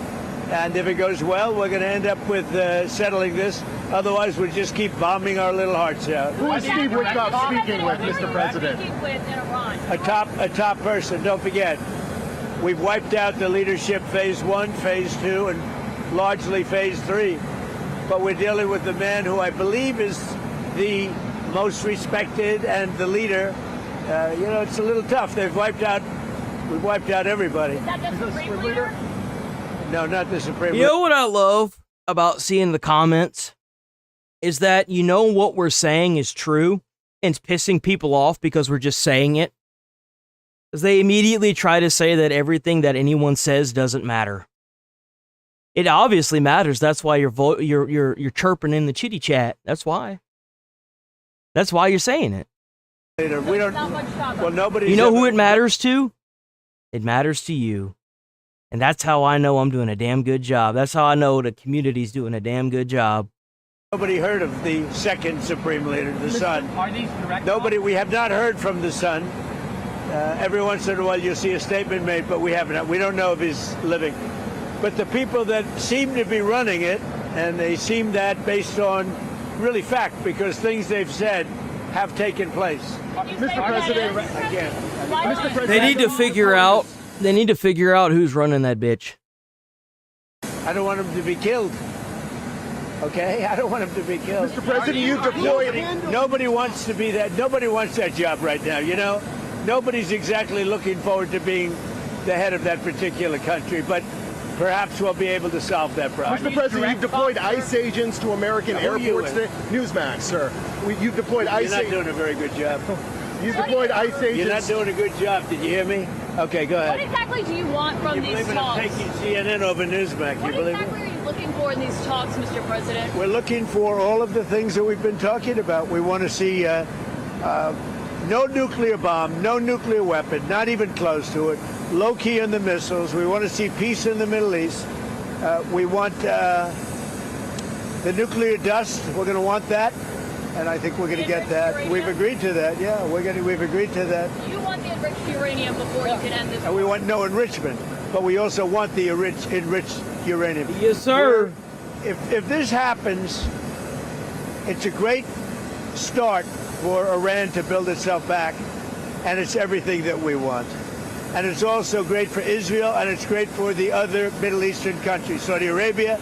And if it goes well, we're going to end up with settling this. Otherwise, we'll just keep bombing our little hearts out. Who is Steve Witkoff speaking with, Mr. President? A top person. Don't forget, we've wiped out the leadership phase 1, phase 2, and largely phase 3. But we're dealing with the man who I believe is the most respected and the leader. You know, it's a little tough. We've wiped out everybody. Is that the Supreme Leader? No, not the Supreme You know what I love about seeing the comments? Is that you know what we're saying is true, and it's pissing people off because we're just saying it. Because they immediately try to say that everything that anyone says doesn't matter. It obviously matters. That's why you're chirping in the chitty chat. That's why. That's why you're saying it. We don't. Well, nobody. You know who it matters to? It matters to you. And that's how I know I'm doing a damn good job. That's how I know the community's doing a damn good job. Nobody heard of the second Supreme Leader, the son. Are these direct? Nobody. We have not heard from the son. Every once in a while, you'll see a statement made, but we haven't. We don't know if he's living. But the people that seem to be running it, and they seem that based on really fact, because things they've said have taken place. Mr. President, Again, Mr. President, They need to figure out. They need to figure out who's running that bitch. I don't want him to be killed. Okay, I don't want him to be killed. Mr. President, you've deployed. Nobody wants to be that. Nobody wants that job right now. You know, nobody's exactly looking forward to being the head of that particular country. But perhaps we'll be able to solve that problem. Mr. President, you've deployed ICE agents to American airports today. Newsmax, sir. You've deployed ICE agents. You're not doing a very good job. You've deployed ICE agents. You're not doing a good job. Did you hear me? Okay, go ahead. What exactly do you want from these believe talks? I'm taking CNN over Newsmax. What You believe exactly it? are you looking for in these talks, Mr. President? We're looking for all of the things that we've been talking about. We want to see no nuclear bomb, no nuclear weapon, not even close to it, low key on the missiles. We want to see peace in the Middle East. We want the nuclear dust. We're going to want that. And I think we're going to get that. Uranium? We've agreed to that. Yeah, we've agreed to that. You want the enriched uranium before you can end this. And we want no enrichment, but we also want the enriched uranium. Yes, sir. If this happens, it's a great start for Iran to build itself back, and it's everything that we want. And it's also great for Israel, and it's great for the other Middle Eastern countries, Saudi Arabia,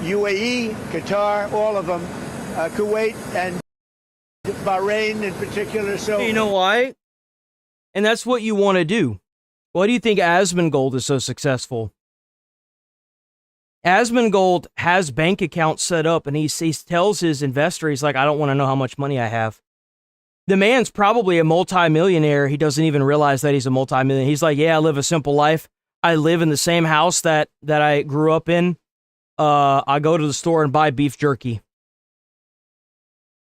UAE, Qatar, all of them. Kuwait and Bahrain in particular. So You know why? And that's what you want to do. Why do you think Asmongold is so successful? Asmongold has bank accounts set up, and he tells his investor, he's like, I don't want to know how much money I have. The man's probably a multimillionaire. He doesn't even realize that he's a multimillionaire. He's like, yeah, I live a simple life. I live in the same house that I grew up in. I go to the store and buy beef jerky.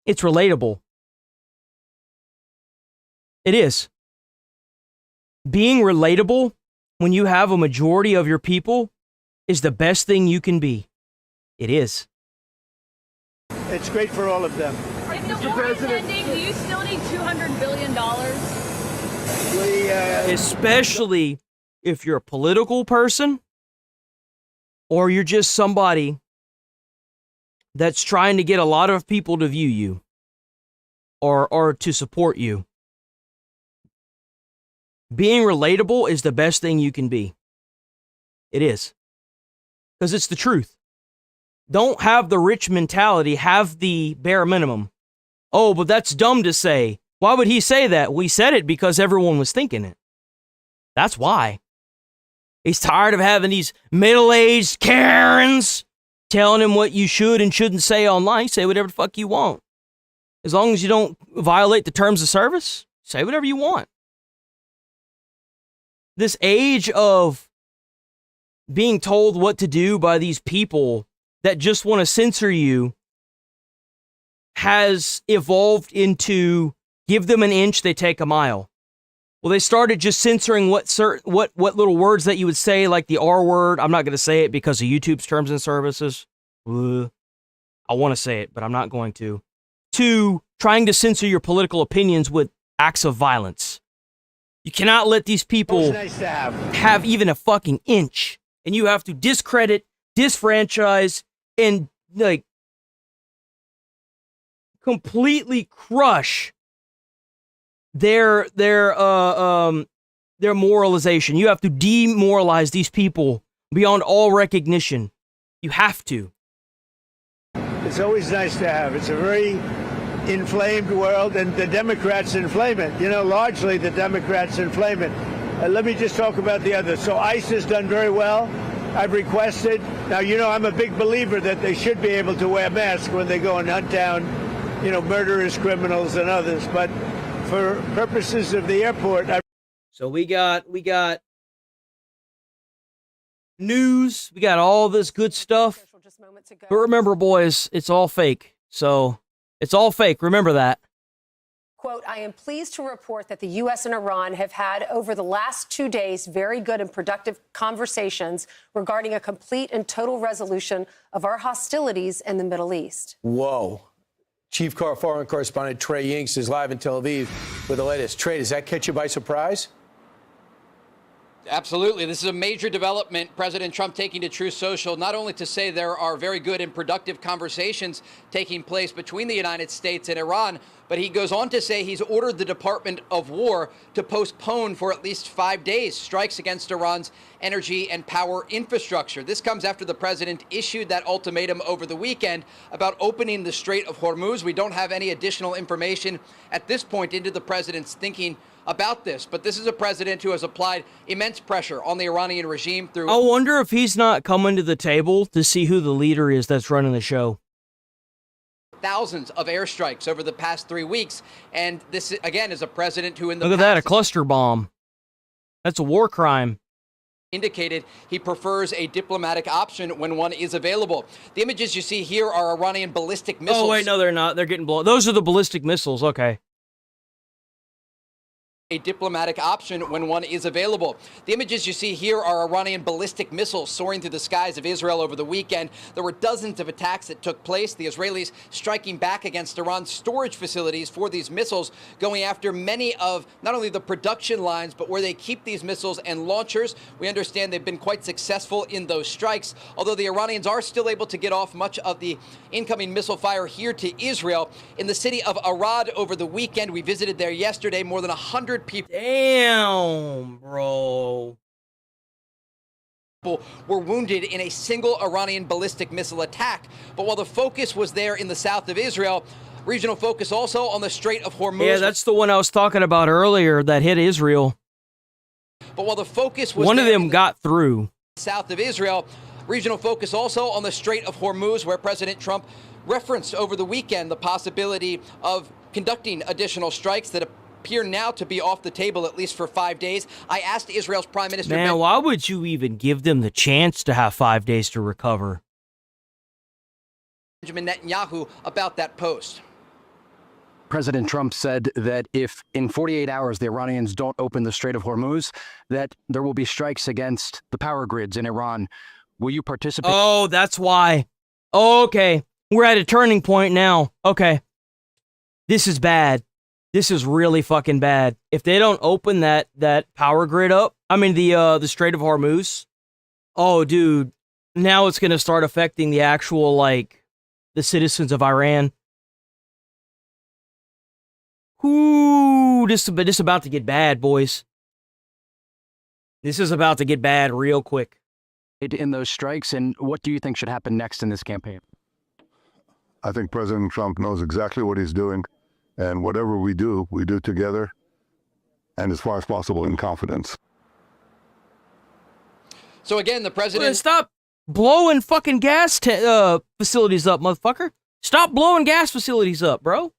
It's relatable. It is. Being relatable when you have a majority of your people is the best thing you can be. It is. It's great for all of them. If the war is ending, do you still need $200 billion? Especially if you're a political person or you're just somebody that's trying to get a lot of people to view you or to support you. Being relatable is the best thing you can be. It is. Because it's the truth. Don't have the rich mentality, have the bare minimum. Oh, but that's dumb to say. Why would he say that? We said it because everyone was thinking it. That's why. He's tired of having these middle-aged Karens telling him what you should and shouldn't say online. Say whatever the fuck you want. As long as you don't violate the terms of service, say whatever you want. This age of being told what to do by these people that just want to censor you has evolved into give them an inch, they take a mile. Well, they started just censoring what little words that you would say, like the R word. I'm not going to say it because of YouTube's terms and services. I want to say it, but I'm not going to. To trying to censor your political opinions with acts of violence. You cannot let these people have even a fucking inch. And you have to discredit, disfranchise, and like completely crush their moralization. You have to demoralize these people beyond all recognition. You have to. It's always nice to have. It's a very inflamed world, and the Democrats inflame it. You know, largely the Democrats inflame it. Let me just talk about the others. So ICE has done very well. I've requested. Now, you know, I'm a big believer that they should be able to wear masks when they go and hunt down, you know, murderous criminals and others. But for purposes of the airport, so we got news. We got all this good stuff. But remember, boys, it's all fake. So it's all fake. Remember that. Quote, I am pleased to report that the U.S. and Iran have had over the last 2 days very good and productive conversations regarding a complete and total resolution of our hostilities in the Middle East. Whoa. Chief Foreign Correspondent Trey Yingst is live in Tel Aviv with the latest. Trey, does that catch you by surprise? Absolutely. This is a major development. President Trump taking to Truth Social, not only to say there are very good and productive conversations taking place between the United States and Iran, but he goes on to say he's ordered the Department of War to postpone for at least 5 days strikes against Iran's energy and power infrastructure. This comes after the president issued that ultimatum over the weekend about opening the Strait of Hormuz. We don't have any additional information at this point into the president's thinking about this, but this is a president who has applied immense pressure on the Iranian regime through... I wonder if he's not coming to the table to see who the leader is that's running the show. Thousands of airstrikes over the past 3 weeks, and this, again, is a president who in the Look at that, a cluster bomb. That's a war crime. Indicated he prefers a diplomatic option when one is available. The images you see here are Iranian ballistic missiles. Oh, wait, no, they're not. They're getting blown. Those are the ballistic missiles. Okay. A diplomatic option when one is available. The images you see here are Iranian ballistic missiles soaring through the skies of Israel over the weekend. There were dozens of attacks that took place. The Israelis striking back against Iran's storage facilities for these missiles, going after many of not only the production lines, but where they keep these missiles and launchers. We understand they've been quite successful in those strikes, although the Iranians are still able to get off much of the incoming missile fire here to Israel. In the city of Arad over the weekend, we visited there yesterday, more than 100 people. Damn, bro. Were wounded in a single Iranian ballistic missile attack. But while the focus was there in the south of Israel, regional focus also on the Strait of Hormuz. Yeah, that's the one I was talking about earlier that hit Israel. But while the focus was one of them got through. South of Israel, regional focus also on the Strait of Hormuz, where President Trump referenced over the weekend the possibility of conducting additional strikes that appear now to be off the table, at least for 5 days. I asked Israel's Prime Minister... Man, why would you even give them the chance to have 5 days to recover? Benjamin Netanyahu about that post. President Trump said that if in 48 hours the Iranians don't open the Strait of Hormuz, that there will be strikes against the power grids in Iran. Will you participate? Oh, that's why. Okay. We're at a turning point now. Okay. This is bad. This is really fucking bad. If they don't open that power grid up, I mean the Strait of Hormuz, oh dude, now it's gonna start affecting the actual like the citizens of Iran. Ooh, this is about to get bad, boys. This is about to get bad real quick. In those strikes, and what do you think should happen next in this campaign? I think President Trump knows exactly what he's doing. And whatever we do together, and as far as possible, in confidence. So again, the president... Well, stop blowing fucking gas facilities up, motherfucker. Stop blowing gas facilities up, bro.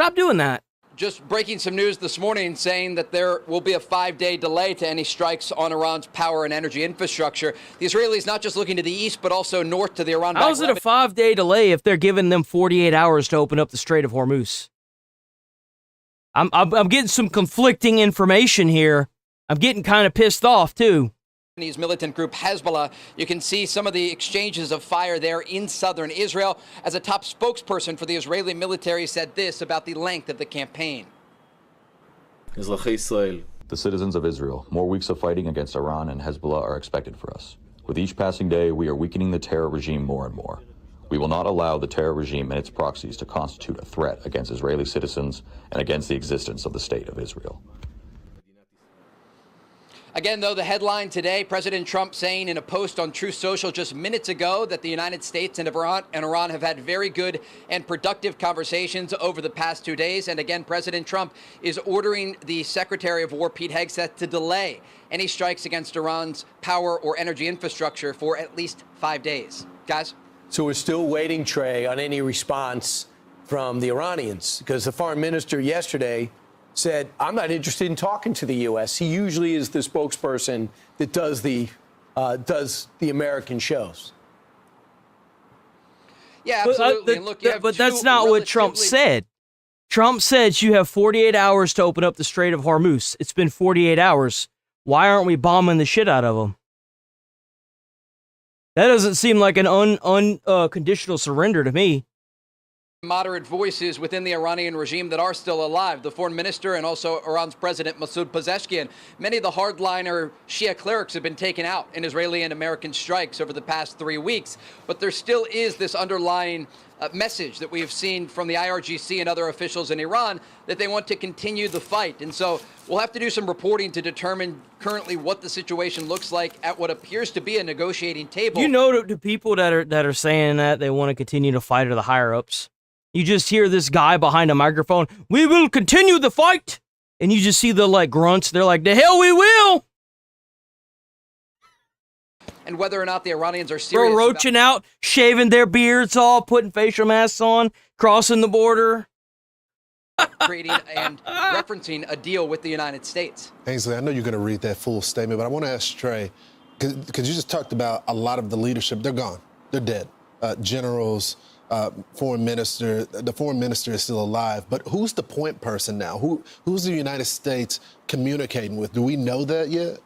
Stop doing that. Just breaking some news this morning saying that there will be a 5-day delay to any strikes on Iran's power and energy infrastructure. The Israelis not just looking to the east, but also north to the Iran. How is it a 5-day delay if they're giving them 48 hours to open up the Strait of Hormuz? I'm getting some conflicting information here. I'm getting kind of pissed off, too. Militant group Hezbollah. You can see some of the exchanges of fire there in southern Israel, as a top spokesperson for the Israeli military said this about the length of the campaign. The citizens of Israel, more weeks of fighting against Iran and Hezbollah are expected for us. With each passing day, we are weakening the terror regime more and more. We will not allow the terror regime and its proxies to constitute a threat against Israeli citizens and against the existence of the State of Israel. Again, though, the headline today, President Trump saying in a post on Truth Social just minutes ago that the United States and Iran have had very good and productive conversations over the past 2 days. And again, President Trump is ordering the Secretary of War, Pete Hegseth, to delay any strikes against Iran's power or energy infrastructure for at least 5 days. Guys? So we're still waiting, Trey, on any response from the Iranians, because the foreign minister yesterday said, I'm not interested in talking to the U.S. He usually is the spokesperson that does the American shows. Yeah, absolutely. And look, but that's not what Trump said. Trump said you have 48 hours to open up the Strait of Hormuz. It's been 48 hours. Why aren't we bombing the shit out of them? That doesn't seem like an unconditional surrender to me. Moderate voices within the Iranian regime that are still alive. The foreign minister and also Iran's president, Masoud Pezeshkian. Many of the hardliner Shia clerics have been taken out in Israeli and American strikes over the past 3 weeks. But there still is this underlying message that we have seen from the IRGC and other officials in Iran that they want to continue the fight. And so we'll have to do some reporting to determine currently what the situation looks like at what appears to be a negotiating table. You know, the people that are saying that they want to continue to fight are the higher ups. You just hear this guy behind a microphone, we will continue the fight. And you just see the grunts. They're like, the hell we will. And whether or not the Iranians are serious. Bro, roaching out, shaving their beards off, putting facial masks on, crossing the border. Creating and referencing a deal with the United States. Ainsley, I know you're going to read that full statement, but I want to ask Trey, because you just talked about a lot of the leadership. They're gone. They're dead. Generals, foreign minister. The foreign minister is still alive. But who's the point person now? Who's the United States communicating with? Do we know that yet?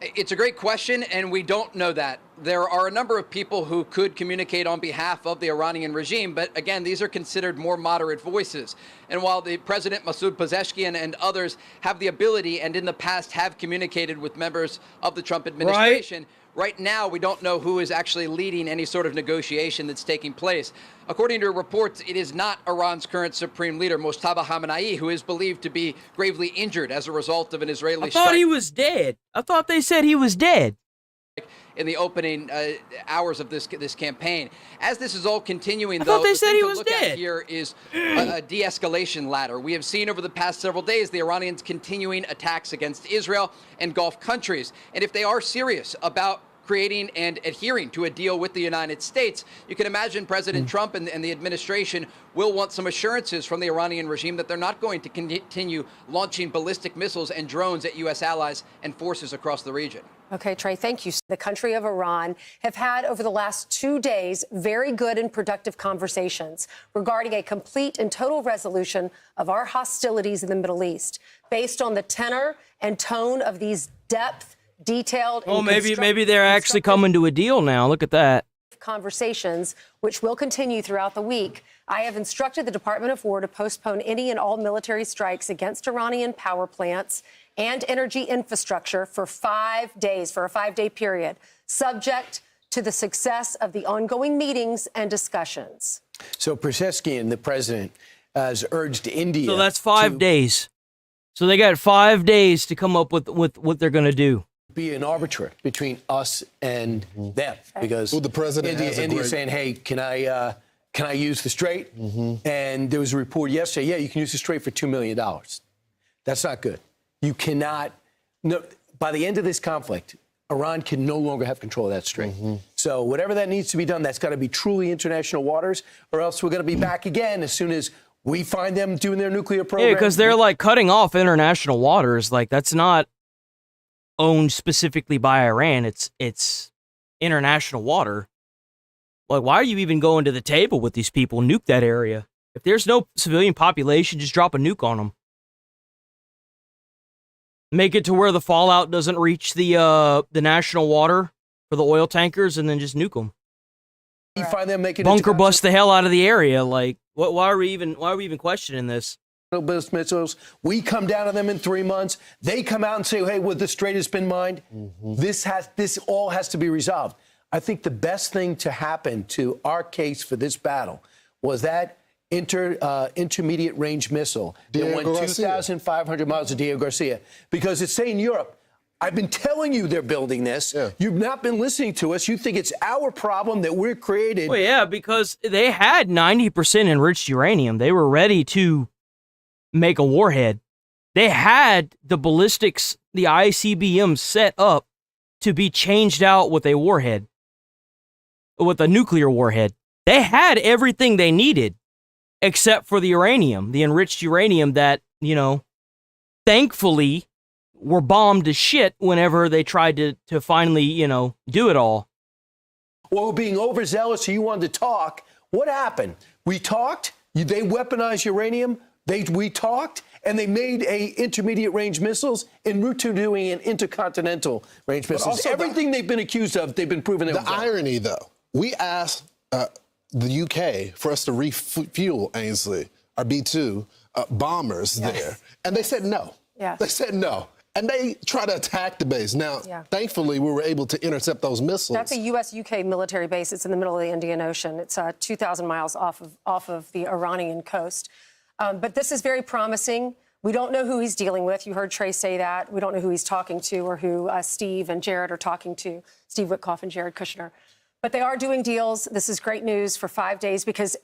It's a great question, and we don't know that. There are a number of people who could communicate on behalf of the Iranian regime, but again, these are considered more moderate voices. And while the President Masoud Pezeshkian and others have the ability and in the past have communicated with members of the Trump administration, right now we don't know who is actually leading any sort of negotiation that's taking place. According to reports, it is not Iran's current supreme leader, Mojtaba Khamenei, who is believed to be gravely injured as a result of an Israeli strike. I thought he was dead. I thought they said he was dead. In the opening hours of this campaign. As this is all continuing, I thought they said he was look dead. At here is a de-escalation ladder. We have seen over the past several days the Iranians continuing attacks against Israel and Gulf countries. And if they are serious about creating and adhering to a deal with the United States, you can imagine President Trump and the administration will want some assurances from the Iranian regime that they're not going to continue launching ballistic missiles and drones at U.S. allies and forces across the region. Okay, Trey, thank you. The country of Iran have had over the last 2 days very good and productive conversations regarding a complete and total resolution of our hostilities in the Middle East. Based on the tenor and tone of these detailed Oh, maybe they're actually coming to a deal now. Look at that. Conversations, which will continue throughout the week. I have instructed the Department of War to postpone any and all military strikes against Iranian power plants and energy infrastructure for 5 days, for a 5-day period, subject to the success of the ongoing meetings and discussions. So Pezeshkian, the president, has urged India. So that's 5 days. So they got 5 days to come up with what they're going to do. Be an arbiter between us and them, because the president India's saying, "Hey, can I use the strait?" And there was a report yesterday. Yeah, you can use the strait for $2 million. That's not good. You cannot. No, by the end of this conflict, Iran can no longer have control of that strait. So whatever that needs to be done, that's got to be truly international waters, or else we're going to be back again as soon as we find them doing their nuclear program. Yeah, because they're like cutting off international waters. Like that's not owned specifically by Iran. It's international water. Like, why are you even going to the table with these people? Nuke that area. If there's no civilian population, just drop a nuke on them. Make it to where the fallout doesn't reach the national water for the oil tankers, and then just nuke them. You find them making bunker bust the hell out of the area. Like, why are we even questioning this? Missiles. We come down on them in 3 months. They come out and say, "Hey, well, the strait has been mined." This all has to be resolved. I think the best thing to happen to our case for this battle was that intermediate range missile that went 2,500 miles to Diego Garcia, because it's saying Europe, I've been telling you they're building this. You've not been listening to us. You think it's our problem that we're created. Well, yeah, because they had 90% enriched uranium. They were ready to make a warhead. They had the ballistics, the ICBM set up to be changed out with a warhead, with a nuclear warhead. They had everything they needed except for the uranium, the enriched uranium that, thankfully were bombed to shit whenever they tried to finally, do it all. Well, we're being overzealous, so you wanted to talk. What happened? We talked. They weaponized uranium. We talked, and they made intermediate range missiles en route to doing an intercontinental range missiles. Everything they've been accused of, they've been proven. The irony, though, we asked the UK for us to refuel Ainsley, our B-2 bombers there, and they said no. They said no. And they try to attack the base. Now, thankfully, we were able to intercept those missiles. That's a U.S.-UK military base. It's in the middle of the Indian Ocean. It's 2,000 miles off of the Iranian coast. But this is very promising. We don't know who he's dealing with. You heard Trey say that. We don't know who he's talking to or who Steve and Jared are talking to, Steve Witkoff and Jared Kushner. But they are doing deals. This is great news for 5 days, because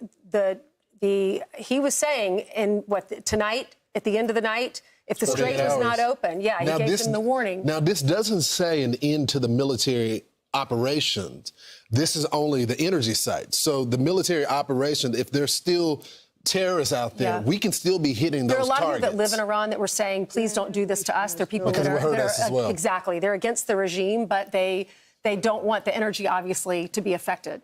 he was saying tonight, at the end of the night, if the strait was not open, he gave them the warning. Now, this doesn't say an end to the military operations. This is only the energy site. So the military operation, if there's still terrorists out there, we can still be hitting those targets. There are a lot of people that live in Iran that were saying, please don't do this to us. They're people that are exactly. They're against the regime, but they don't want the energy, obviously, to be affected.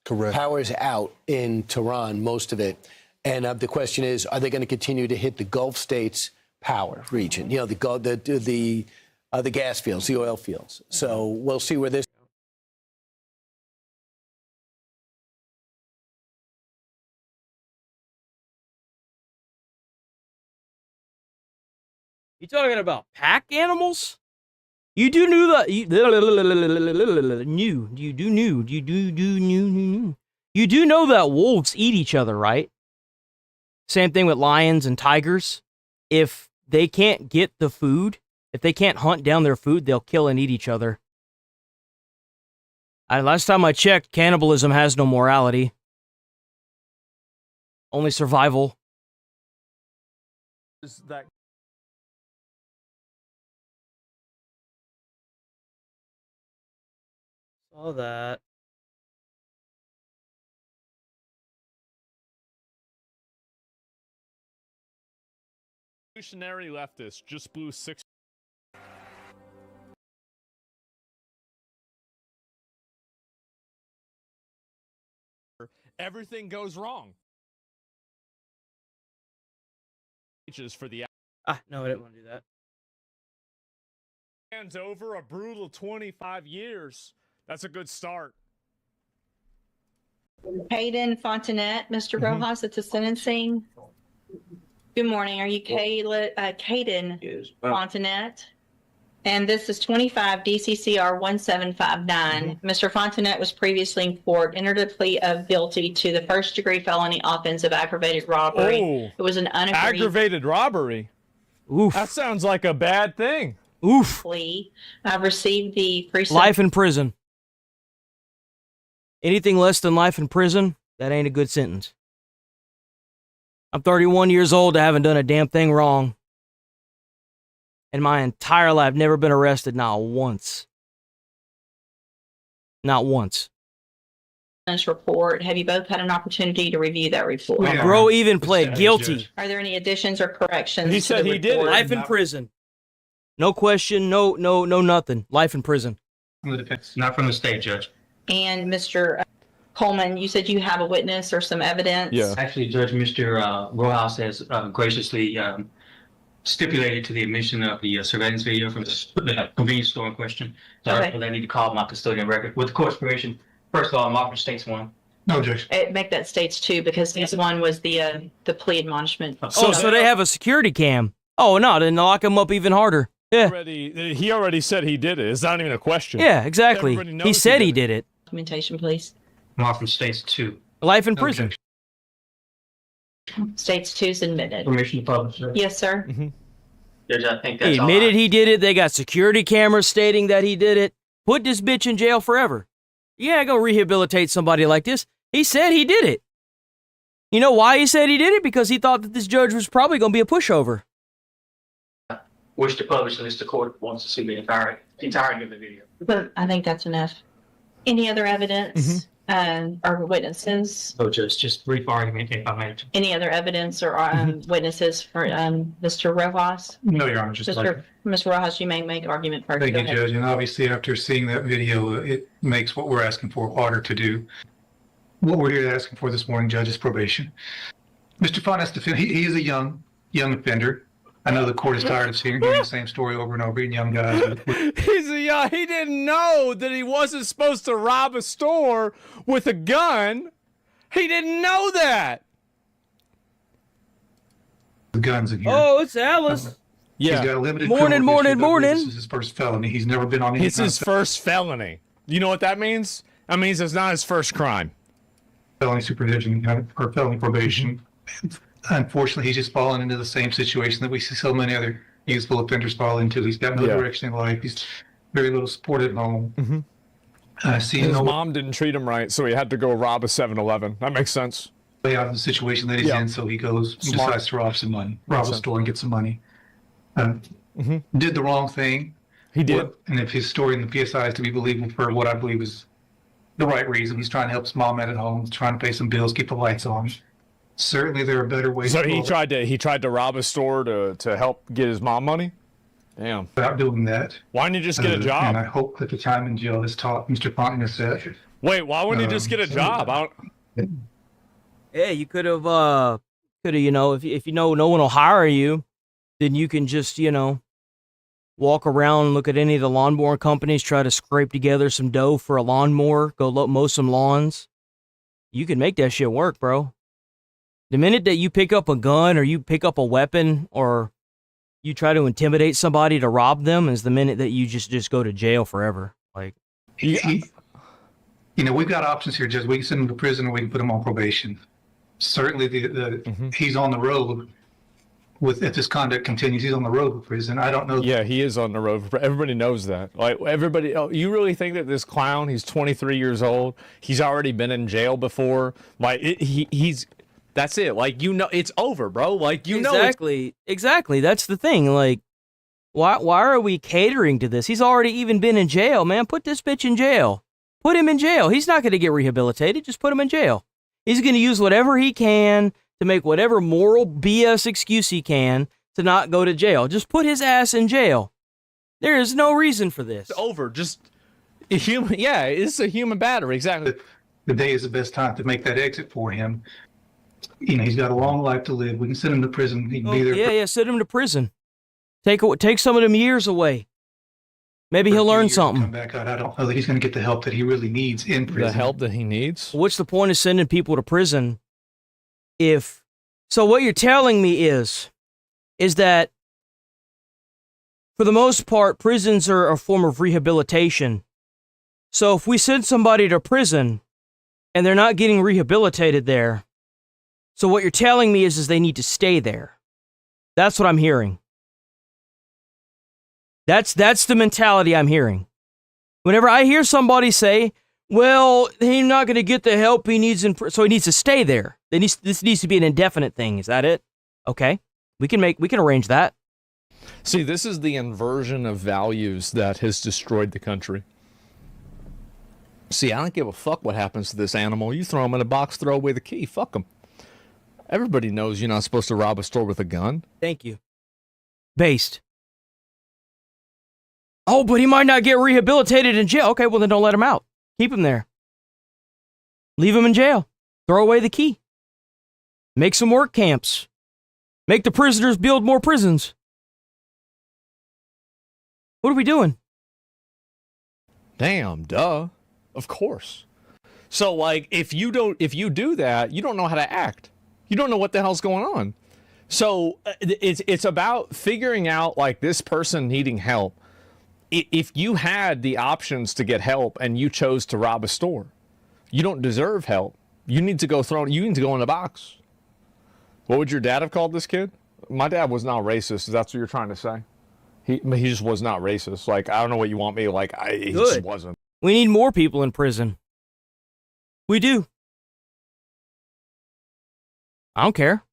Correct. Power's out in Tehran, most of it. And the question is, are they going to continue to hit the Gulf states' power region? The gas fields, the oil fields. So we'll see where this. You talking about pack animals? You do know that you do know that wolves eat each other, right? Same thing with lions and tigers. If they can't get the food, if they can't hunt down their food, they'll kill and eat each other. Last time I checked, cannibalism has no morality. Only survival. Is that Saw that. revolutionary leftists just blew 6. Everything goes wrong. For the no, I didn't want to do that. Hands over a brutal 25 years. That's a good start. Hayden Fontanet, Mr. Rojas, at the sentencing. Good morning. Are you Hayden Fontanet? And this is 25 DCCR 1759. Mr. Fontanet was previously in court, entered a plea of guilty to the first-degree felony offense of aggravated robbery. Oh, it was an unagreed aggravated robbery. Oof. That sounds like a bad thing. Oof. plea. I've received the life in prison. Anything less than life in prison, that ain't a good sentence. I'm 31 years old. I haven't done a damn thing wrong. In my entire life, never been arrested, not once. Not once. report. Have you both had an opportunity to review that report? Bro even pled guilty. Are there any additions or corrections? He said he did it. Life in prison. No question, no nothing. Life in prison. From the defense, not from the state, Judge. And Mr. Coleman, you said you have a witness or some evidence? Yeah. Actually, Judge, Mr. Rojas has graciously stipulated to the admission of the surveillance video from the convenience store in question. So Okay. I need to call my custodian record. With the court's permission, first of all, I'm offering states one. No, Judge. Make that states 2 because this one was the plea admonishment. So they have a security cam. Oh, no, then lock him up even harder. Yeah. He already said he did it. It's not even a question. Yeah, exactly. Everybody knows He said he did it. Documentation, please. I'm offering states 2. Life in prison. States 2 is admitted. Permission to publish, sir. Yes, sir. Judge, I think that's He all admitted he did it. They got security cameras stating that he did it. Put this bitch in jail forever. Yeah, go rehabilitate somebody like this. He said he did it. You know why he said he did it? Because he thought that this judge was probably going to be a pushover. Wish to publish unless the court wants to see the entirety of the video. But I think that's enough. Any other evidence or witnesses? So just brief argument if I may. Any other evidence or witnesses for Mr. Rojas? No, Your Honor, just Mr. Rojas, you may make argument first. Thank Go you, ahead. Judge. And obviously, after seeing that video, it makes what we're asking for harder to do. What we're here asking for this morning, Judge, is probation. Mr. Fontes, he is a young offender. I know the court is tired of hearing the same story over and over in young guys. He didn't know that he wasn't supposed to rob a store with a gun. He didn't know that. The guns in here. Oh, it's Alice. Yeah. He's got a limited Morning. This is his first felony. He's never been on any It's his first felony. You know what that means? That means it's not his first crime. Felony supervision or felony probation. Unfortunately, he's just fallen into the same situation that we see so many other youthful offenders fall into. He's got no direction in life. He's very little support at home. His mom didn't treat him right, so he had to go rob a 7-Eleven. That makes sense. Way out of the situation that he's in, so he goes, he decides to rob some money, rob a store and get some money. Did the wrong thing. He did. And if his story in the PSI is to be believable for what I believe is the right reason, he's trying to help his mom out at home, trying to pay some bills, keep the lights on. Certainly, there are better ways. So he tried to rob a store to help get his mom money. Damn. Without doing that. Why didn't you just get a job? And I hope that the time in jail has taught Mr. Fontenot that. Wait, why wouldn't he just get a job? Yeah, you could have, you know, if you know no one will hire you, then you can just, you know, walk around and look at any of the lawnmower companies, try to scrape together some dough for a lawnmower, go mow some lawns. You can make that shit work, bro. The minute that you pick up a gun or you pick up a weapon or you try to intimidate somebody to rob them is the minute that you just go to jail forever. Like, you know, we've got options here, Judge. We can send him to prison or we can put him on probation. Certainly, he's on the road if this conduct continues. He's on the road with prison. I don't know. Yeah, he is on the road. Everybody knows that. Like, everybody, you really think that this clown, he's 23 years old, he's already been in jail before? Like, he's... That's it. Like, you know, it's over, bro. Like, you know. Exactly. That's the thing. Like, why are we catering to this? He's already even been in jail, man. Put this bitch in jail. Put him in jail. He's not going to get rehabilitated. Just put him in jail. He's going to use whatever he can to make whatever moral BS excuse he can to not go to jail. Just put his ass in jail. There is no reason for this. It's over. Just a human. Yeah, it's a human battery. Exactly. The day is the best time to make that exit for him. You know, he's got a long life to live. We can send him to prison. He can be there. Yeah, send him to prison. Take some of them years away. Maybe he'll learn something. Come back out. I don't know that he's going to get the help that he really needs in prison. The help that he needs? What's the point of sending people to prison so what you're telling me is that for the most part, prisons are a form of rehabilitation. So if we send somebody to prison and they're not getting rehabilitated there, so what you're telling me is they need to stay there. That's what I'm hearing. That's the mentality I'm hearing. Whenever I hear somebody say, well, he's not going to get the help he needs, so he needs to stay there. This needs to be an indefinite thing. Is that it? Okay. We can arrange that. See, this is the inversion of values that has destroyed the country. See, I don't give a fuck what happens to this animal. You throw him in a box, throw away the key. Fuck him. Everybody knows you're not supposed to rob a store with a gun. Thank you. Based. Oh, but he might not get rehabilitated in jail. Okay, well then don't let him out. Keep him there. Leave him in jail. Throw away the key. Make some work camps. Make the prisoners build more prisons. What are we doing? Damn, duh. Of course. So, like, if you do that, you don't know how to act. You don't know what the hell's going on. So, it's about figuring out, like, this person needing help. If you had the options to get help and you chose to rob a store, you don't deserve help. You need to go in a box. What would your dad have called this kid? My dad was not racist. That's what you're trying to say? He just was not racist. Like, I don't know what you want me, like, he just wasn't. We need more people in prison. We do. I don't care.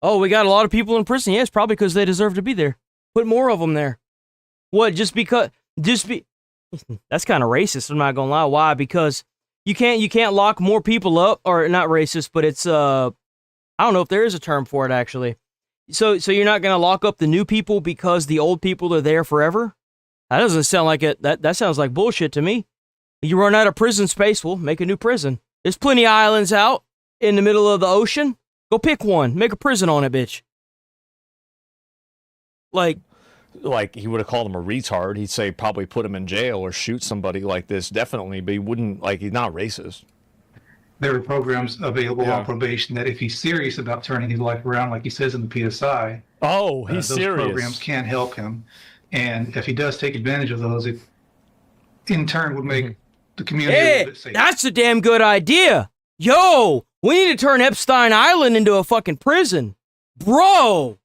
Oh, we got a lot of people in prison. Yeah, it's probably because they deserve to be there. Put more of them there. What, that's kind of racist, I'm not gonna lie. Why? Because you can't lock more people up, or not racist, but it's, I don't know if there is a term for it, actually. So you're not gonna lock up the new people because the old people are there forever? That doesn't sound like it. That sounds like bullshit to me. You run out of prison space, well, make a new prison. There's plenty of islands out in the middle of the ocean. Go pick one. Make a prison on it, bitch. Like he would have called him a retard. He'd say probably put him in jail or shoot somebody like this, definitely. But he wouldn't, like, he's not racist. There are programs available on probation that if he's serious about turning his life around, like he says in the PSI, he's those serious. Programs can help him. And if he does take advantage of those, it in turn would make the community a little bit safer. That's a damn good idea. Yo, we need to turn Epstein Island into a fucking prison. Bro.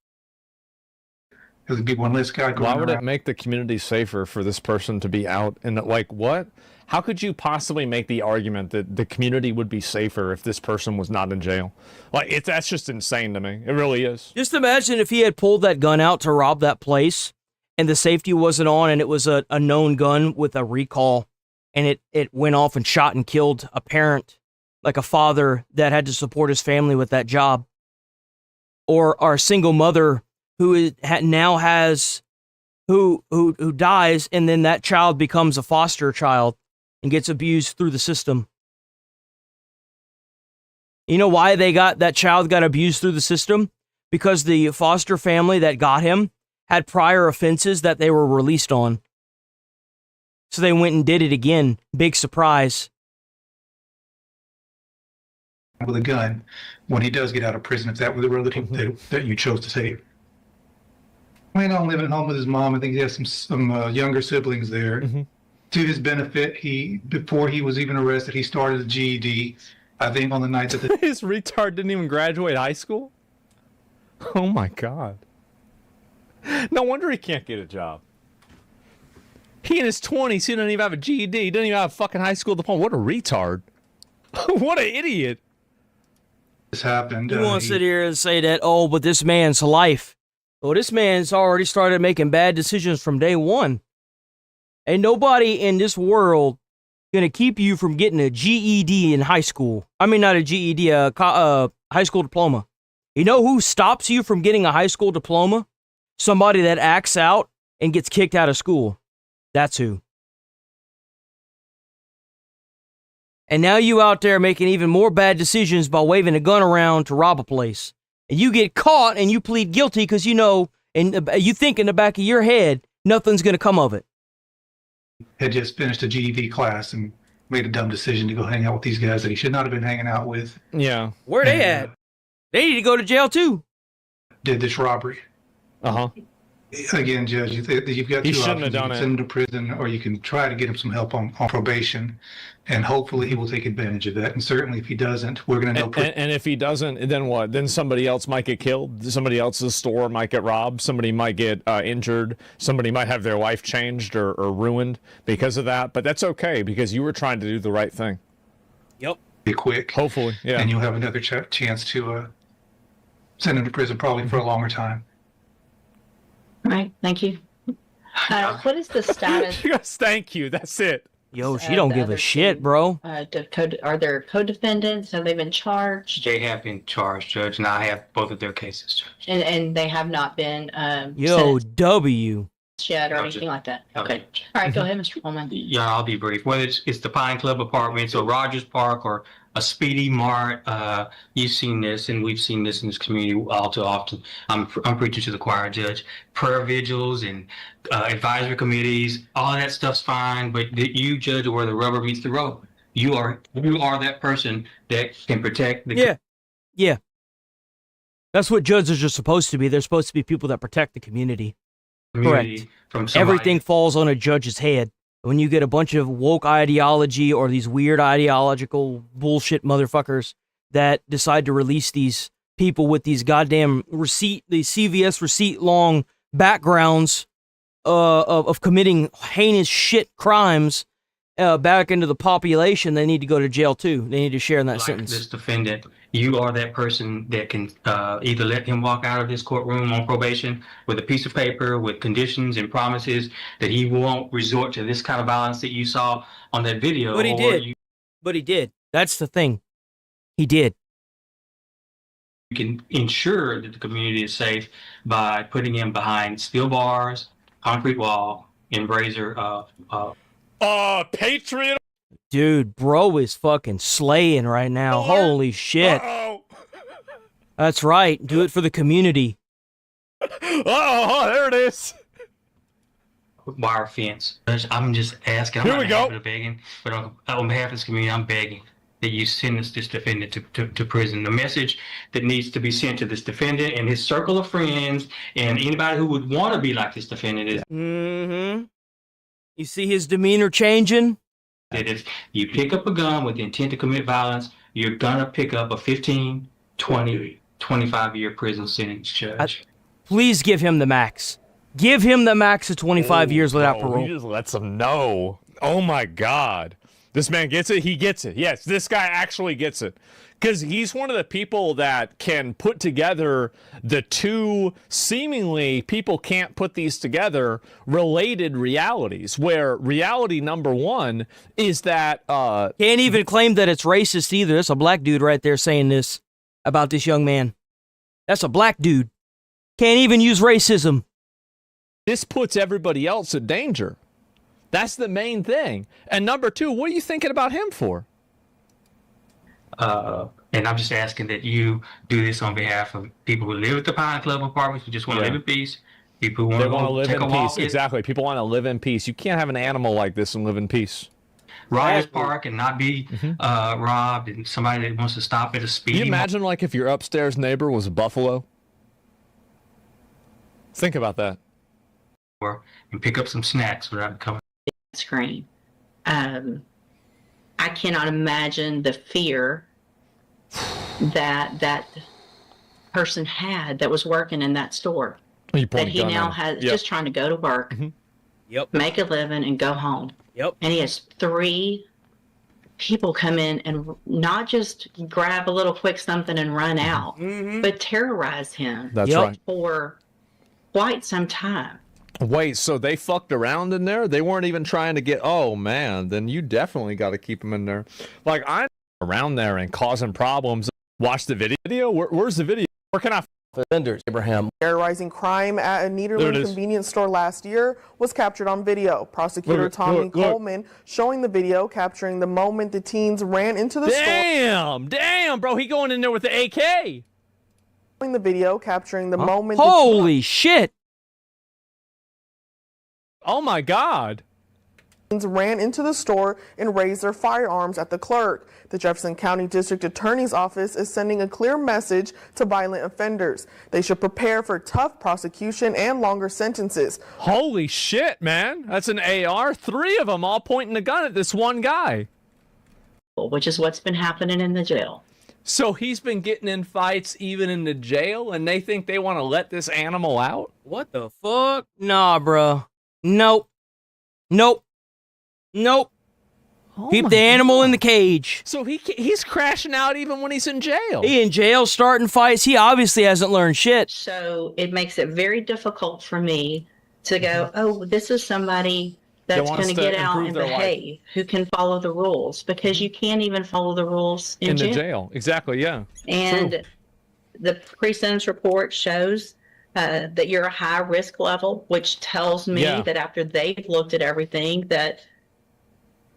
There's a big one list guy going Why would around. it make the community safer for this person to be out? And, like, what? How could you possibly make the argument that the community would be safer if this person was not in jail? Like, that's just insane to me. It really is. Just imagine if he had pulled that gun out to rob that place and the safety wasn't on and it was a known gun with a recall and it went off and shot and killed a parent, like a father that had to support his family with that job. Or a single mother who dies, and then that child becomes a foster child and gets abused through the system. You know why that child got abused through the system? Because the foster family that got him had prior offenses that they were released on. So they went and did it again. Big surprise. With a gun when he does get out of prison, if that was the relative that you chose to save. Went on living at home with his mom. I think he has some younger siblings there. To his benefit, before he was even arrested, he started a GED. I think on the night that his retard didn't even graduate high school. Oh my god! No wonder he can't get a job. He in his 20s, he doesn't even have a GED. He doesn't even have a fucking high school diploma. What a retard! What an idiot! This happened. You want to sit here and say that? Oh, but this man's life. Well, this man's already started making bad decisions from day one. Ain't nobody in this world gonna keep you from getting a GED in high school. I mean, not a GED, high school diploma. You know who stops you from getting a high school diploma? Somebody that acts out and gets kicked out of school. That's who. And now you out there making even more bad decisions by waving a gun around to rob a place. And you get caught and you plead guilty because you know, and you think in the back of your head, nothing's going to come of it. Had just finished a GED class and made a dumb decision to go hang out with these guys that he should not have been hanging out with. Yeah. Where they at? They need to go to jail too. Did this robbery. Again, Judge, you've got two options. You can send him to prison, or you can try to get him some help on probation, and hopefully he will take advantage of that. And certainly if he doesn't, we're going to know. And if he doesn't, then what? Then somebody else might get killed. Somebody else's store might get robbed. Somebody might get injured. Somebody might have their life changed or ruined because of that. But that's okay, because you were trying to do the right thing. Yep. Be quick. Hopefully, yeah. And you'll have another chance to send him to prison probably for a longer time. All right, thank you. What is the status? Yes, thank you. That's it. Yo, she don't give a shit, bro. Are there co-defendants? Have they been charged? They have been charged, Judge, and I have both of their cases, Judge. And they have not been Yo, sentenced W. yet or anything like that. Okay. All right, go ahead, Mr. Coleman. Yeah, I'll be brief. Whether it's the Pine Club Apartments or Rogers Park or a Speedy Mart, you've seen this, and we've seen this in this community all too often. I'm preaching to the choir, Judge. Prayer vigils and advisory committees, all of that stuff's fine, but you, Judge, are where the rubber meets the road. You are that person that can protect the Yeah. That's what judges are supposed to be. They're supposed to be people that protect the community. Correct. From somebody. Everything falls on a judge's head. When you get a bunch of woke ideology or these weird ideological bullshit motherfuckers that decide to release these people with these goddamn these CVS receipt long backgrounds of committing heinous shit crimes back into the population, they need to go to jail too. They need to share in that sentence. This defendant, you are that person that can either let him walk out of this courtroom on probation with a piece of paper with conditions and promises that he won't resort to this kind of violence that you saw on that video. But he did. But he did. That's the thing. He did. You can ensure that the community is safe by putting him behind steel bars, concrete wall, and razor. Patriot. Dude, bro is fucking slaying right now. Holy shit. That's right. Do it for the community. Oh, there it is. Wire fence. I'm just asking. I'm Here not we go. Of begging, but on behalf of this community, I'm begging that you sentence this defendant to prison. The message that needs to be sent to this defendant and his circle of friends and anybody who would want to be like this defendant is You see his demeanor changing? that if you pick up a gun with the intent to commit violence, you're going to pick up a 15, 20, 25-year prison sentence, Judge. Please give him the max. Give him the max of 25 years without parole. He just lets them know. Oh my God. This man gets it. He gets it. Yes, this guy actually gets it. Because he's one of the people that can put together the two seemingly people can't put these together related realities, where reality number one is that can't even claim that it's racist either. That's a black dude right there saying this about this young man. That's a black dude. Can't even use racism. This puts everybody else in danger. That's the main thing. And number two, what are you thinking about him for? And I'm just asking that you do this on behalf of people who live at the Pine Club Apartments who just want to live in peace. People who want to live take in a walk. peace. Exactly. People want to live in peace. You can't have an animal like this and live in peace. Rogers Park and not be robbed, and somebody that wants to stop at a speed. Can you imagine like if your upstairs neighbor was a buffalo? Think about that. And pick up some snacks without coming. Screen. I cannot imagine the fear that person had that was working in that store. That he now has just trying to go to work, make a living, and go home. And he has 3 people come in and not just grab a little quick something and run out, but terrorize him. That's right. For quite some time. Wait, so they fucked around in there? They weren't even trying to get... Oh, man, then you definitely got to keep them in there. Like, I'm around there and causing problems. Watch the video? Where's the video? Where can I... Offenders, Abraham. Terrorizing crime at a Nederland convenience store last year was captured on video. Prosecutor Tommy Coleman showing the video capturing the moment the teens ran into the store. Damn, bro, he going in there with the AK. Showing the video capturing the moment. Holy shit. Oh my God. Ran into the store and raised their firearms at the clerk. The Jefferson County District Attorney's Office is sending a clear message to violent offenders. They should prepare for tough prosecution and longer sentences. Holy shit, man. That's an AR. 3 of them all pointing a gun at this one guy. Which is what's been happening in the jail. So he's been getting in fights even in the jail, and they think they want to let this animal out? What the fuck? Nah, bro. Nope. Keep the animal in the cage. So he's crashing out even when he's in jail. He in jail starting fights. He obviously hasn't learned shit. So it makes it very difficult for me to go, oh, this is somebody that's wants going to to get out improve and their life. behave, who can follow the rules, because you can't even follow the rules in the jail. jail. Exactly, yeah. And True. the pre-sentence report shows that you're a high risk level, which tells me Yeah. that after they've looked at everything, that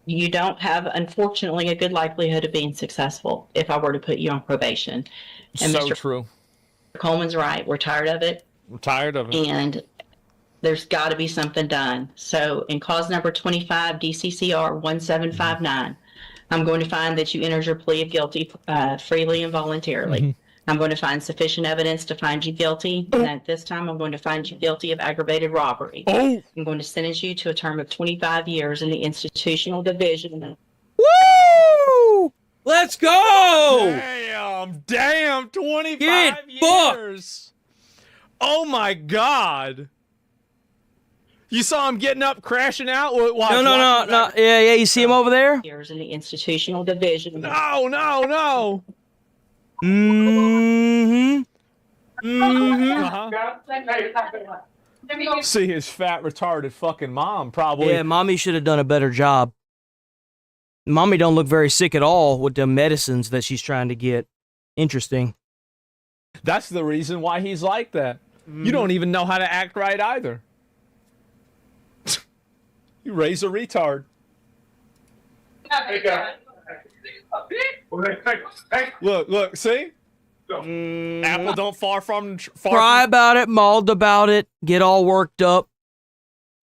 you don't have, unfortunately, a good likelihood of being successful if I were to put you on probation. And So Mr. true. Coleman's right. We're tired of it. I'm tired of it. And there's got to be something done. So in cause number 25, DCCR 1759, I'm going to find that you entered your plea of guilty freely and voluntarily. I'm going to find sufficient evidence to find you guilty. And at this time, I'm going to find you guilty of aggravated robbery. I'm going to sentence you to a term of 25 years in the institutional division. Woo! Let's go! Damn, 25 Get years. Oh my God. You saw him getting up, crashing out? No. Yeah, you see him over there? Years in the institutional division. No. See his fat, retarded fucking mom, probably. Yeah, mommy should have done a better job. Mommy don't look very sick at all with the medicines that she's trying to get. Interesting. That's the reason why he's like that. You don't even know how to act right either. You raise a retard. Look, see? Apple don't far Cry about it, mauled about it, get all worked up.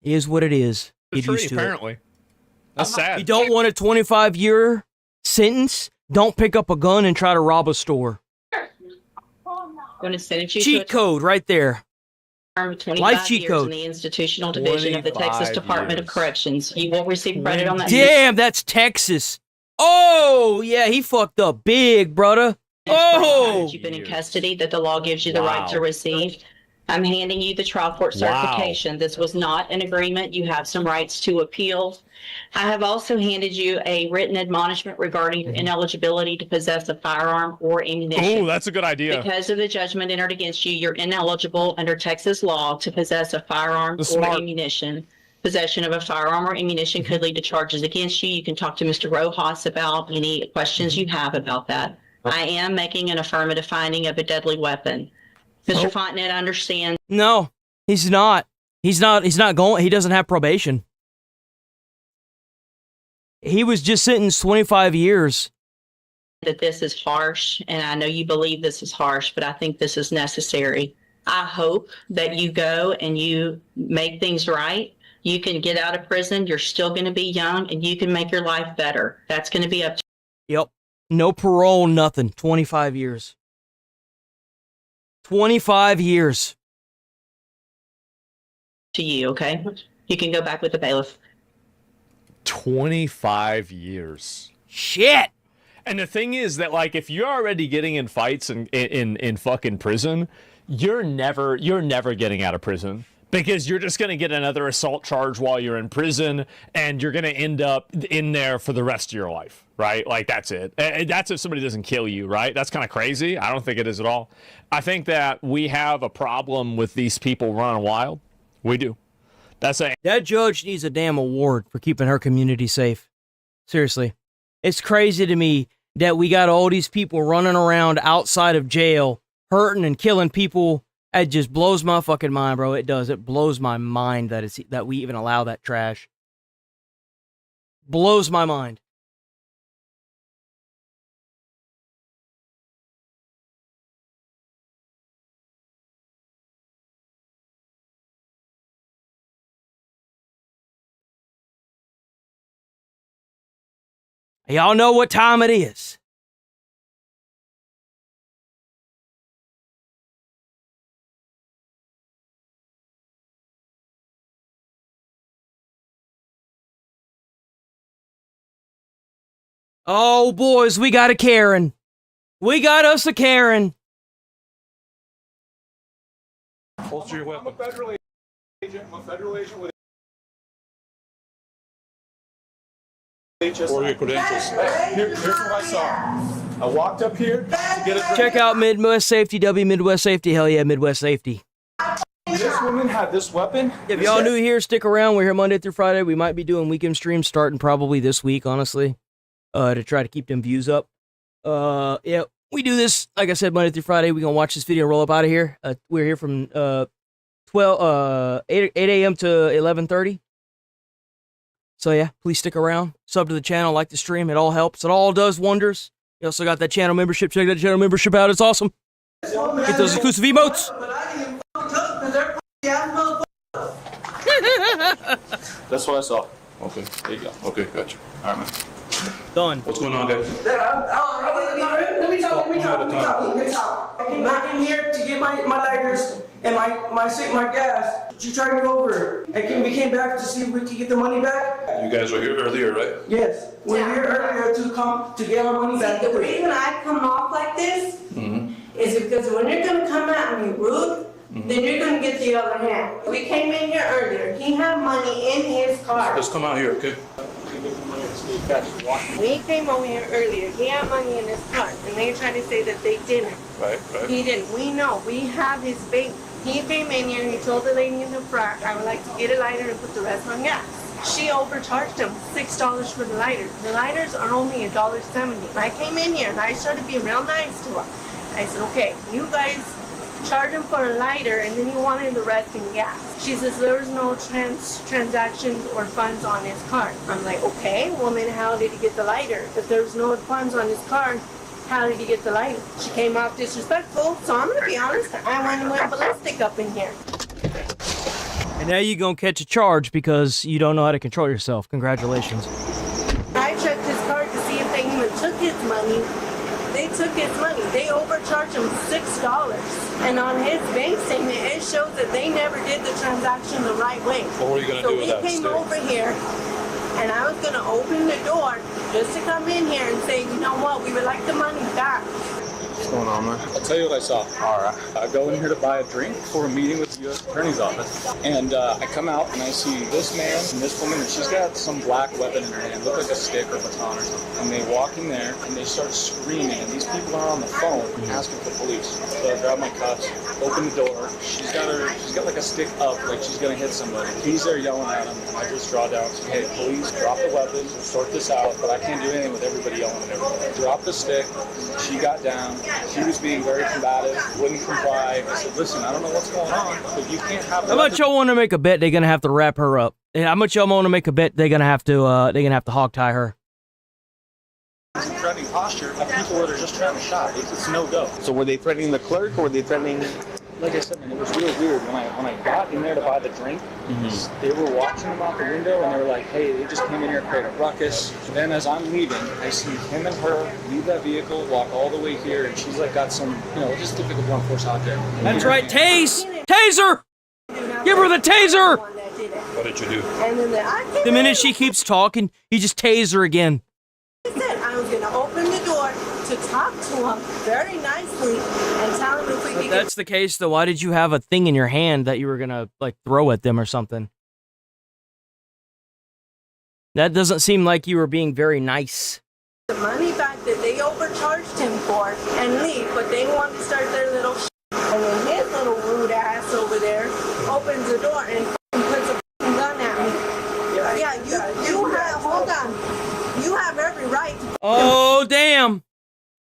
Is what it is. the Get tree, used to apparently. it. That's sad. You don't want a 25-year sentence? Don't pick up a gun and try to rob a store. Going to sentence you Cheat code right there. term of 25 Life cheat years code. in the institutional division of the Texas 25 Department of years. Corrections. You will receive credit on that. Damn, that's Texas. Oh, yeah, he fucked up big, brother. Oh! You've been in custody, that the law gives you the right Wow. to receive. I'm handing you the trial court Wow. certification. This was not an agreement. You have some rights to appeal. I have also handed you a written admonishment regarding your ineligibility to possess a firearm or ammunition. Oh, that's a good idea. Because of the judgment entered against you, you're ineligible under Texas law to possess a firearm That's or smart. ammunition. Possession of a firearm or ammunition could lead to charges against you. You can talk to Mr. Rojas about any questions you have about that. I am making an affirmative finding of a deadly weapon. Mr. Fontenette, understand No, he's not. He's not going. He doesn't have probation. He was just sentenced 25 years. that this is harsh, and I know you believe this is harsh, but I think this is necessary. I hope that you go and you make things right. You can get out of prison. You're still going to be young, and you can make your life better. That's going to be up to Yep. No parole, nothing. 25 years. 25 years. you, okay? You can go back with the bailiff. 25 years. Shit. And the thing is that, like, if you're already getting in fights in fucking prison, you're never getting out of prison, because you're just going to get another assault charge while you're in prison, and you're going to end up in there for the rest of your life, right? Like, that's it. That's if somebody doesn't kill you, right? That's kind of crazy. I don't think it is at all. I think that we have a problem with these people running wild. We do. That judge needs a damn award for keeping her community safe. Seriously. It's crazy to me that we got all these people running around outside of jail, hurting and killing people. It just blows my fucking mind, bro. It does. It blows my mind that we even allow that trash. Blows my mind. Y'all know what time it is. Oh, boys, we got a Karen. We got us a Karen. Holster your weapon. I'm a federal agent. I'm a federal agent with or your credentials. Here's what I saw. I walked up here to get a Check out Midwest Safety, Midwest Safety. Hell yeah, Midwest Safety. This This woman had this weapon. If y'all new here, stick around. We're here Monday through Friday. We might be doing weekend streams starting probably this week, honestly, to try to keep them views up. Yeah, we do this, like I said, Monday through Friday. We're going to watch this video and roll up out of here. We're here from 8 a.m. to 11:30. So yeah, please stick around. Sub to the channel, like the stream. It all helps. It all does wonders. You also got that channel membership. Check that channel membership out. It's awesome. Get those exclusive emotes. That's what I saw. Okay, there you go. Okay, gotcha. All right, man. Done. What's going on, Dave? Let me talk. I came back in here to get my lighters and my gas. She tried me over. We came back to see if we could get the money back. You guys were here earlier, right? Yes. We were here earlier to come to get our money back. The reason I come off like this is because when you're gonna come at me rude, then you're gonna get the other hand. We came in here earlier. He had money in his car. Let's come out here, okay? We came over here earlier. He had money in his car, and they tried to say that they didn't. Right. He didn't. We know. We have his bank. He came in here and he told the lady in the front, I would like to get a lighter and put the rest on gas. She overcharged him $6 for the lighters. The lighters are only $1.70. I came in here and I started being real nice to him. I said, okay, you guys charge him for a lighter and then he wanted the rest in gas. She says there was no transactions or funds on his card. I'm like, okay, well then how did he get the lighter? If there was no funds on his card, how did he get the lighter? She came off disrespectful, so I'm gonna be honest, I went ballistic up in here. And now you're going to catch a charge because you don't know how to control yourself. Congratulations. I checked his card to see if they even took his money. They took his money. They overcharged him $6. And on his bank statement, it shows that they never did the transaction the right way. What were you going to do with that? So he came over here, and I was going to open the door just to come in here and say, you know what, we would like the money back. What's going on, man? I'll tell you what I saw. All right. I go in here to buy a drink for a meeting with the U.S. Attorney's Office. And I come out and I see this man and this woman, and she's got some black weapon in her hand, look like a stick or baton or something. And they walk in there and they start screaming. And these people are on the phone asking for police. So I grab my cuffs, open the door. She's got like a stick up, like she's gonna hit somebody. He's there yelling at him. And I just draw down, say, hey, please drop the weapons, we'll sort this out. But I can't do anything with everybody yelling at everybody. Drop the stick. She got down. She was being very combative, wouldn't comply. I said, listen, I don't know what's going on, but you can't have. How much y'all want to make a bet they're gonna have to wrap her up? And how much y'all want to make a bet they're gonna have to hog tie her? Threatening posture of people that are just trying to shop. It's no go. So were they threatening the clerk or were they threatening? Like I said, man, it was real weird. When I got in there to buy the drink, they were watching them out the window and they were like, hey, they just came in here and created a ruckus. Then as I'm leaving, I see him and her leave that vehicle, walk all the way here, and she's like got some, just typical blunt force object. That's right, tase! Taser! Give her the taser! What did you do? And then The minute she keeps talking, you just tase her again. I said I was going to open the door to talk to him very nicely and tell him if we could If that's the case, though, why did you have a thing in your hand that you were gonna, throw at them or something? That doesn't seem like you were being very nice. the money back that they overcharged him for and leave, but they want to start their little shit. And then his little rude ass over there opens the door and puts a gun at me. Yeah, you have, hold on. You have every right to Oh, damn.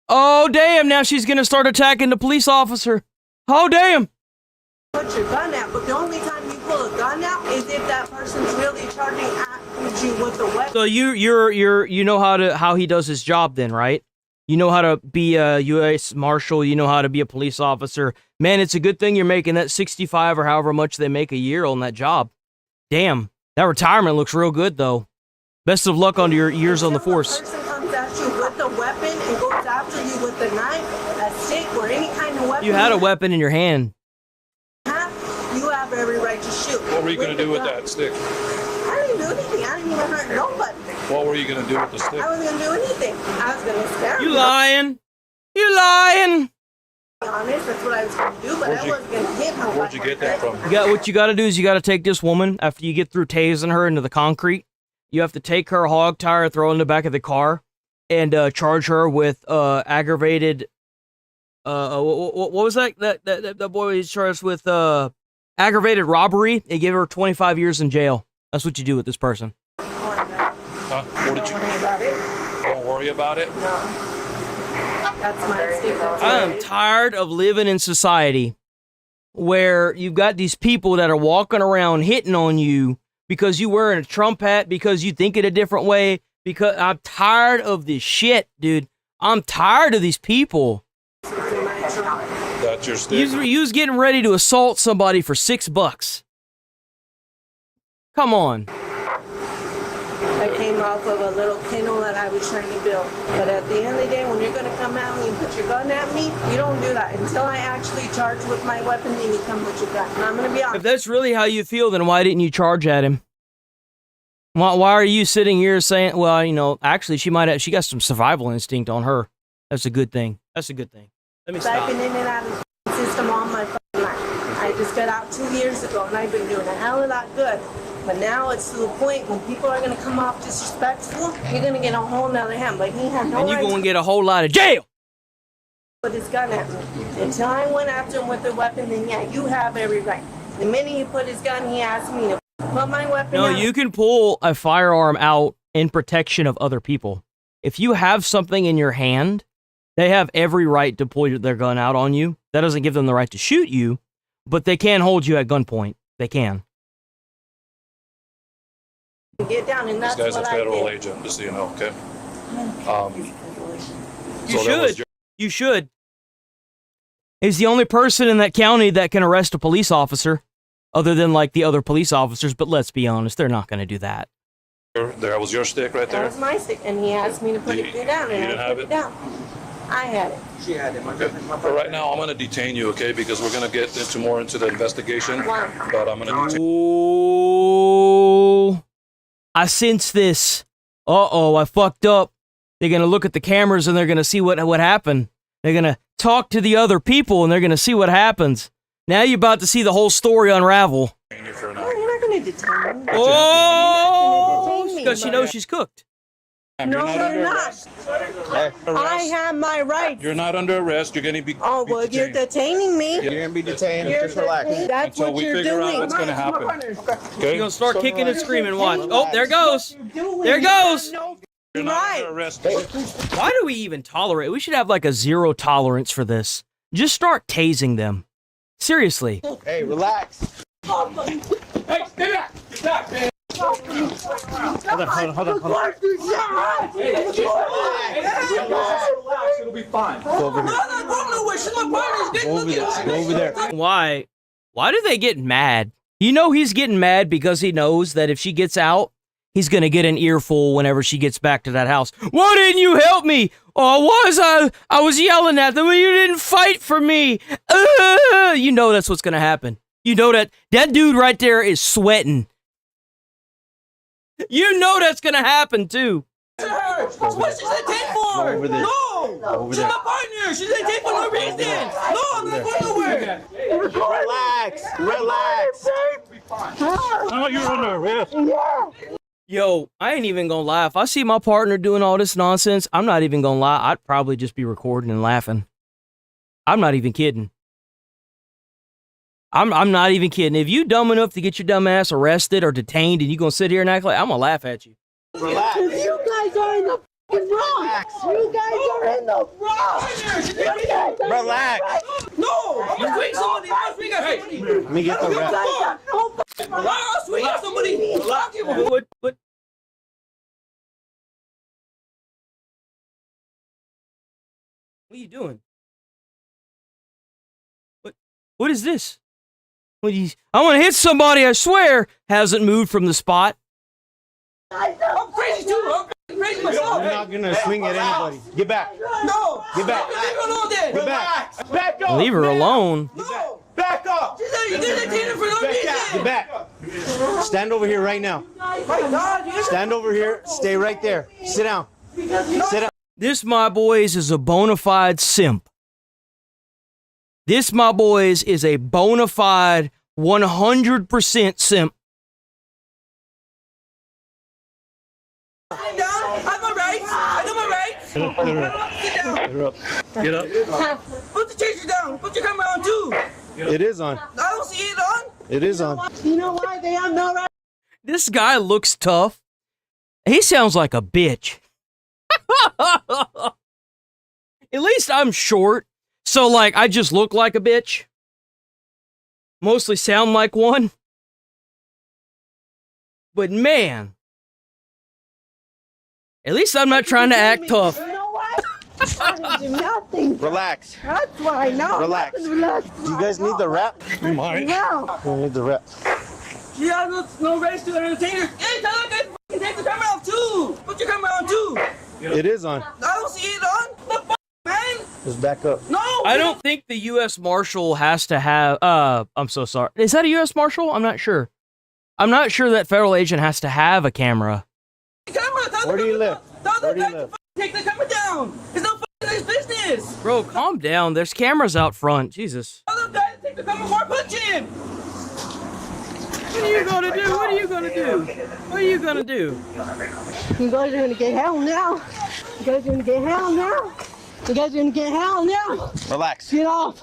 Oh, damn. Now she's going to start attacking the police officer. Oh, damn. put your gun out, but the only time you pull a gun out is if that person's really charging at you with a weapon. So you know how he does his job then, right? You know how to be a U.S. Marshal. You know how to be a police officer. Man, it's a good thing you're making that 65 or however much they make a year on that job. Damn, that retirement looks real good, though. Best of luck on your years on the force. If a person comes at you with a weapon and goes after you with a knife, a stick, or any kind of weapon, You had a weapon in your hand. you have every right to shoot. What were you going to do with that stick? I didn't do anything. I didn't even hurt nobody. What were you going to do with the stick? I wasn't going to do anything. I was going to scare You them. lying. You lying. To be honest, that's what I was going to do, but I wasn't going to hit nobody. Where'd you get that from? What you got to do is you got to take this woman after you get through tasing her into the concrete. You have to take her, hog tie her, throw her in the back of the car, and charge her with aggravated. What was that? That boy was charged with aggravated robbery, they give her 25 years in jail. That's what you do with this person. What did you do about it? Don't worry about it. No. That's my stick. I am tired of living in society where you've got these people that are walking around hitting on you because you wearing a Trump hat, because you think it a different way. Because I'm tired of this shit, dude. I'm tired of these people. That's your stick. You was getting ready to assault somebody for $6. Come on. I came off of a little kennel that I was trying to build. But at the end of the day, when you're going to come at me and put your gun at me, you don't do that. Until I actually charge with my weapon, then you come with your gun. And I'm going to be honest. If that's really how you feel, then why didn't you charge at him? Why are you sitting here saying, well, you know, actually she got some survival instinct on her. That's a good thing. That's a good thing. Let me stop. I've been in and out of the system all my fucking life. I just got out 2 years ago, and I've been doing a hell of a lot good. But now it's to the point when people are going to come off disrespectful, you're going to get a whole nother hand. But he had no and you're right going to get a whole lot of jail. Put his gun at me. Until I went after him with a weapon, then yeah, you have every right. The minute he put his gun, he asked me to put my weapon No, out. you can pull a firearm out in protection of other people. If you have something in your hand, they have every right to pull their gun out on you. That doesn't give them the right to shoot you, but they can hold you at gunpoint. They can. Get down, and that's This guy's a what I federal did. agent, just so you know, okay? You So that was should. You should. He's the only person in that county that can arrest a police officer, other than like the other police officers. But let's be honest, they're not going to do that. That was your stick right That there? was my stick, and he asked me to put it down, you and didn't I have put it? it down. I had it. She had it. Okay. For right now, I'm going to detain you, okay? Because we're going to get more into the investigation. Why? But I'm going to detain Oh, I sense this. Uh-oh, I fucked up. They're going to look at the cameras and they're going to see what happened. They're going to talk to the other people and they're going to see what happens. Now you're about to see the whole story unravel. No, you're not going to detain me. Oh, because she knows she's cooked. No, you're not. I have my rights. You're not under arrest. You're going to be Oh, well, you're detaining me. You're going to be detained. You're Just relax. That's Until what we you're figure doing. out what's going to happen. Okay? You're going to start kicking and screaming. Watch. Oh, there goes. There goes. You're not under arrest. Why do we even tolerate? We should have like a zero tolerance for this. Just start tasing them. Seriously. Hey, relax. Hey, stay back. Get back, man. Hold on. Relax, it'll be fine. Go over here. Go over there. Why do they get mad? You know he's getting mad because he knows that if she gets out, he's going to get an earful whenever she gets back to that house. Why didn't you help me? Oh, I was yelling at them. You didn't fight for me. You know that's what's going to happen. You know that dude right there is sweating. You know that's going to happen too. What's she said take for? Over there. No! Over She's there. my partner! She said take for no reason! No, I'm not going nowhere! Relax. No, you're under arrest. Yo, I ain't even going to lie. If I see my partner doing all this nonsense, I'm not even going to lie. I'd probably just be recording and laughing. I'm not even kidding. I'm not even kidding. If you dumb enough to get your dumb ass arrested or detained and you gonna sit here and act like, I'm gonna laugh at you. Relax. You guys are in the fucking wrong! You guys are in the wrong! Relax. No! I'm gonna swing somebody! I'm gonna swing at somebody! Let me get the You rep. guys got no fucking right! I'll swing at somebody! What? What are you doing? What is this? I want to hit somebody, I swear, hasn't moved from the spot. I'm crazy too! I'm crazy myself! You're not gonna swing at anybody. Get back. No! Get back. Leave her alone then! Get back. Back up. Leave her alone. No! Back up. She said you did it for no reason! Get back. Stand over here right now. My God, you Stand over here. Stay right there. Sit down. Sit down. This, my boys, is a bona fide simp. This, my boys, is a bona fide 100% simp. Sit down. I have my rights. I know my rights. Sit down. Get up. Put the chaser down. Put your camera on too. It is on. I don't see it on. It is on. You know why they have no right? This guy looks tough. He sounds like a bitch. At least I'm short, so like I just look like a bitch. Mostly sound like one. But man, at least I'm not trying to act tough. You know what? I didn't do nothing. Relax. That's why I know. Relax. Relax. Do you guys need the rep? We might. No. We need the rep. You have no rights to entertainers. Hey, tell that guy to fucking take the camera off too. Put your camera on too. It is on. I don't see it on. The fuck, man. Just back up. No. I don't think the U.S. Marshal has to have, I'm so sorry. Is that a U.S. Marshal? I'm not sure. I'm not sure that federal agent has to have a camera. Where do you live? Where do you live? Take the camera down. It's no fucking business. Bro, calm down. There's cameras out front. Jesus. Tell the guy to take the camera before I punch him. What are you gonna do? What are you gonna do? What are you gonna do? You guys are gonna get hell now. You guys are gonna get hell now. You guys are gonna get hell now. Relax. Get off.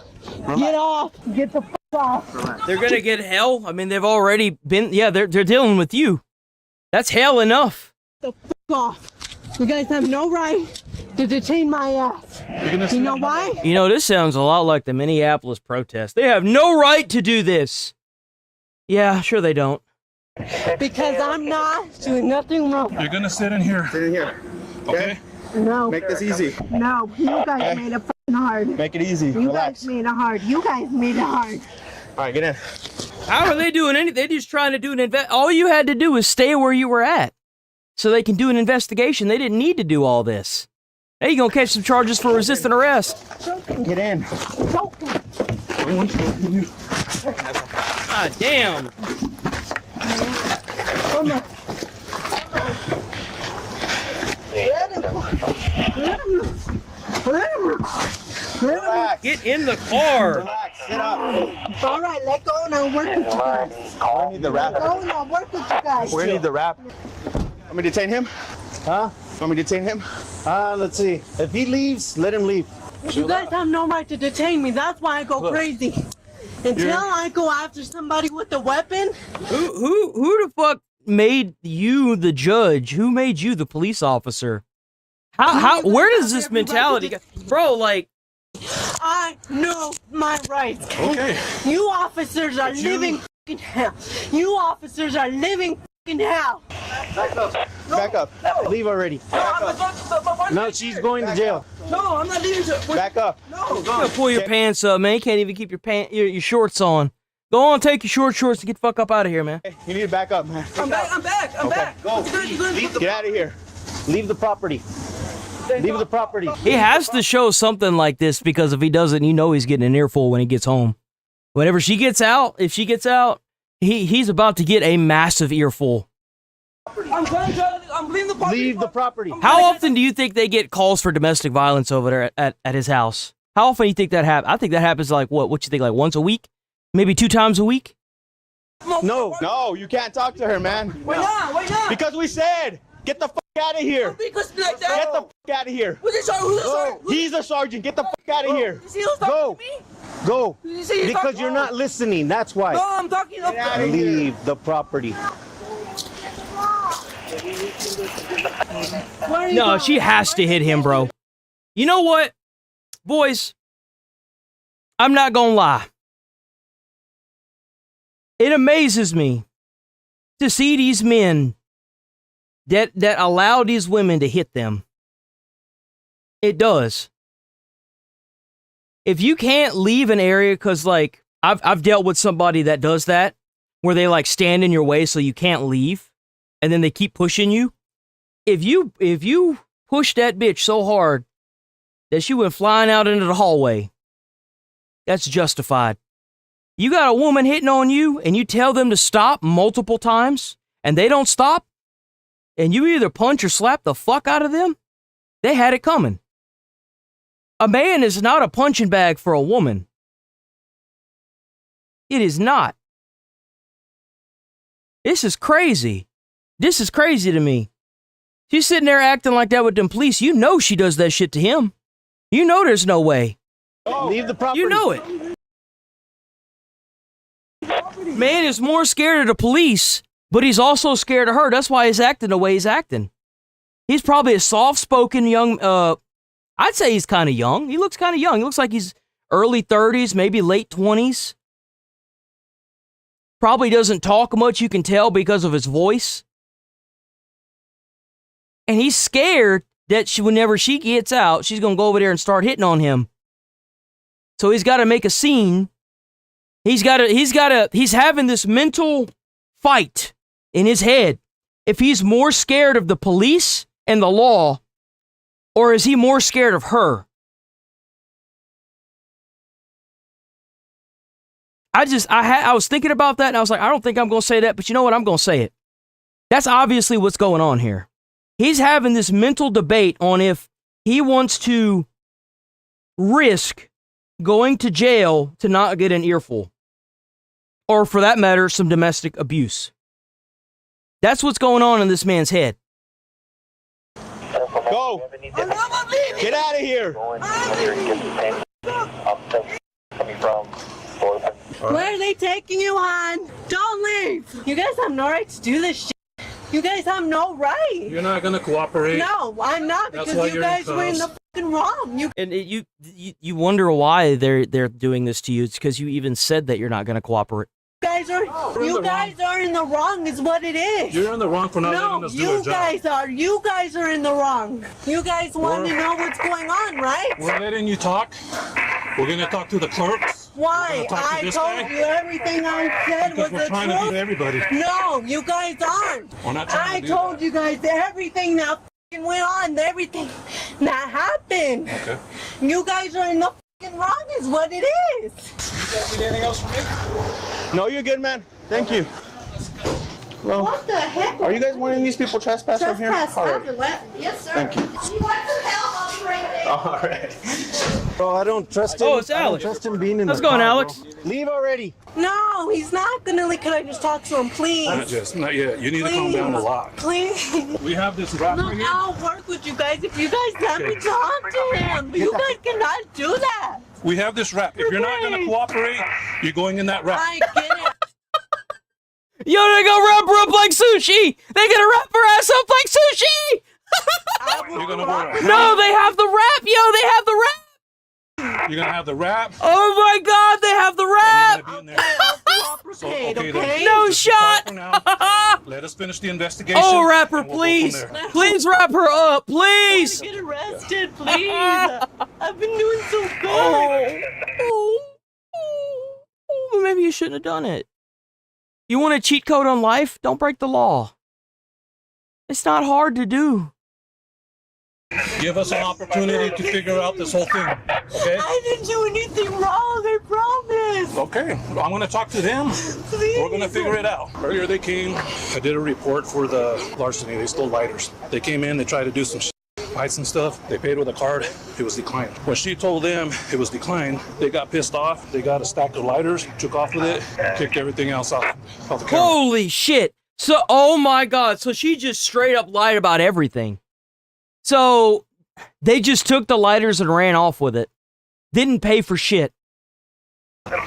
Get off. Get the fuck off. They're gonna get hell? I mean, they've already been, yeah, they're dealing with you. That's hell enough. The fuck off. You guys have no right to detain my ass. You know why? You know, this sounds a lot like the Minneapolis protest. They have no right to do this. Yeah, sure they don't. Because I'm not doing nothing wrong. You're gonna sit in here. Sit in here. Okay? No. Make this easy. No, you guys made it fucking hard. Make it easy. You Relax. guys made it hard. You guys made it hard. All right, get in. How are they doing anything? They're just trying to do an all you had to do was stay where you were at. So they can do an investigation. They didn't need to do all this. Hey, you're gonna catch some charges for resisting arrest. Get in. God damn. Get in the car. Relax. Sit up. All right, let go and I'll work with you guys. We need the wrap. Let go and I'll work with you guys. We need the wrap. Want me to detain him? Huh? Want me to detain him? Let's see. If he leaves, let him leave. You guys have no right to detain me. That's why I go crazy. Until I go after somebody with a weapon. Who the fuck made you the judge? Who made you the police officer? Where does this mentality go? Bro, like, I know my rights. Okay. You officers are living fucking hell. You officers are living fucking hell. Back up. Back up. Leave already. No, she's going to jail. No, I'm not leaving. Back up. No. you gotta pull your pants up, man. You can't even keep your shorts on. Go on, take your shorts and get the fuck up out of here, man. You need to back up, man. I'm back. Go. Get out of here. Leave the property. Leave the property. He has to show something like this because if he doesn't, you know he's getting an earful when he gets home. Whenever she gets out, if she gets out, he's about to get a massive earful. I'm leaving the property. Leave the property. How often do you think they get calls for domestic violence over there at his house? How often do you think that happens? I think that happens like what you think, like once a week? Maybe 2 times a week? No, you can't talk to her, man. Why not? Because we said, get the fuck out of here. Because like that. Get the fuck out of here. Who's the sergeant? He's a sergeant. Get the fuck out of here. Is he talking to me? Go. Because Because you're not listening. That's why. No, I'm talking about. Leave the property. No, she has to hit him, bro. You know what? Boys, I'm not gonna lie. It amazes me to see these men that allow these women to hit them. It does. If you can't leave an area, because like I've dealt with somebody that does that, where they like stand in your way so you can't leave, and then they keep pushing you. If you push that bitch so hard that she went flying out into the hallway, that's justified. You got a woman hitting on you and you tell them to stop multiple times and they don't stop, and you either punch or slap the fuck out of them, they had it coming. A man is not a punching bag for a woman. It is not. This is crazy. This is crazy to me. She's sitting there acting like that with them police. You know she does that shit to him. You know there's no way. Leave the property. You know it. Man is more scared of the police, but he's also scared of her. That's why he's acting the way he's acting. He's probably a soft-spoken young, I'd say he's kind of young. He looks kind of young. He looks like he's early 30s, maybe late 20s. Probably doesn't talk much, you can tell, because of his voice. And he's scared that whenever she gets out, she's going to go over there and start hitting on him. So he's got to make a scene. He's having this mental fight in his head. If he's more scared of the police and the law, or is he more scared of her? I was thinking about that, and I was like, I don't think I'm going to say that, but you know what? I'm going to say it. That's obviously what's going on here. He's having this mental debate on if he wants to risk going to jail to not get an earful. Or for that matter, some domestic abuse. That's what's going on in this man's head. Go! Get out of here! Where are they taking you on? Don't leave! You guys have no right to do this shit. You guys have no right. You're not going to cooperate? No, I'm not, because you guys were in the fucking wrong. You wonder why they're doing this to you. It's because you even said that you're not going to cooperate. You guys are in the wrong is what it is. You're in the wrong for not letting us do our job. You guys are in the wrong. You guys want to know what's going on, right? We're letting you talk. We're going to talk to the clerks. Why? I told you everything I said was the truth. We're trying to beat everybody. No, you guys aren't. We're not trying to do told you guys everything that went on, everything that happened. Okay. You guys are in the wrong is what it is. You guys need anything else from me? No, you're good, man. Thank you. Well, What the heck? are you guys wanting these people trespass from here? Trespass All right. everywhere. Yes, sir. Thank you. You want some help? I'll be right there. All right. Bro, I don't trust him. Oh, it's Alex. I don't trust him being in How's it the going, car, Alex? bro. Leave already. No, he's not gonna leave. Can I just talk to him, please? Not yet. You need to calm down a lot. Please. We have this rap right here. I'll work with you guys if you guys let me talk to him. You guys cannot do that. We have this rap. If you're not going to cooperate, you're going in that rap. I get it. Yo, they gonna wrap her up like sushi! They gonna wrap her ass up like sushi! You're going to work. No, they have the wrap, yo! They have the wrap! You're going to have the rap. Oh my god, they have the wrap! So, okay, No just shot! for now. Let us finish the investigation. Oh, wrap her, and we'll go please! from there. Please wrap her up, please! Get arrested, please. I've been doing so good. Oh, maybe you shouldn't have done it. You want a cheat code on life? Don't break the law. It's not hard to do. Give us an opportunity to figure out this whole thing, okay? I didn't do anything wrong, I promise. Okay, I'm going to talk to them. Please. We're going to figure it out. Earlier they came, I did a report for the larceny. They stole lighters. They came in, they tried to do some fights and stuff. They paid with a card. It was declined. When she told them it was declined, they got pissed off. They got a stack of lighters, took off with it, and kicked everything else out of the camera. Holy shit. So, oh my god. So she just straight up lied about everything. So they just took the lighters and ran off with it. Didn't pay for shit.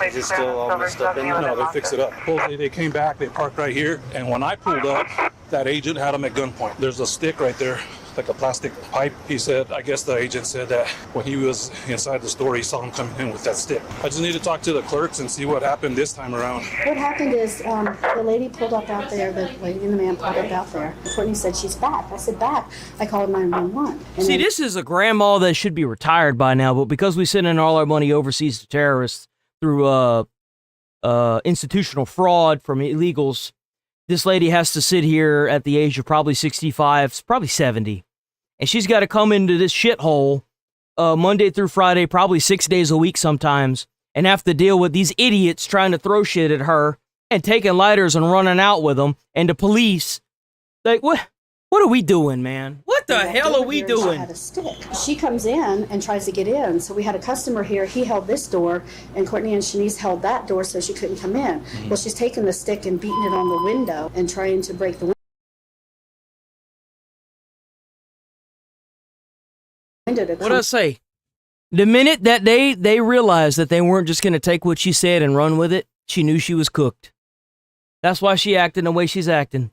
Is it still all messed up in there? No, they fixed it up. Well, they came back, they parked right here, and when I pulled up, that agent had them at gunpoint. There's a stick right there, like a plastic pipe. He said, I guess the agent said that when he was inside the store, he saw him coming in with that stick. I just need to talk to the clerks and see what happened this time around. What happened is the lady pulled up out there, the lady and the man pulled up out there. Courtney said, she's back. I said, back. I called 911. See, this is a grandma that should be retired by now, but because we send in all our money overseas to terrorists through institutional fraud from illegals, this lady has to sit here at the age of probably 65, probably 70. And she's got to come into this shithole Monday through Friday, probably 6 days a week sometimes, and have to deal with these idiots trying to throw shit at her and taking lighters and running out with them, and the police. Like, what are we doing, man? What the hell are we doing? She had a stick. She comes in and tries to get in. So we had a customer here. He held this door, and Courtney and Shanice held that door so she couldn't come in. Well, she's taking the stick and beating it on the window and trying to break the window. What'd I say? The minute that they realized that they weren't just going to take what she said and run with it, she knew she was cooked. That's why she acting the way she's acting.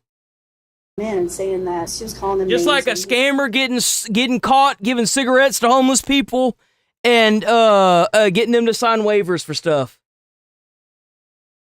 Man, and saying that she was calling them Just names like a scammer getting caught giving cigarettes to homeless people and getting them to sign waivers for stuff.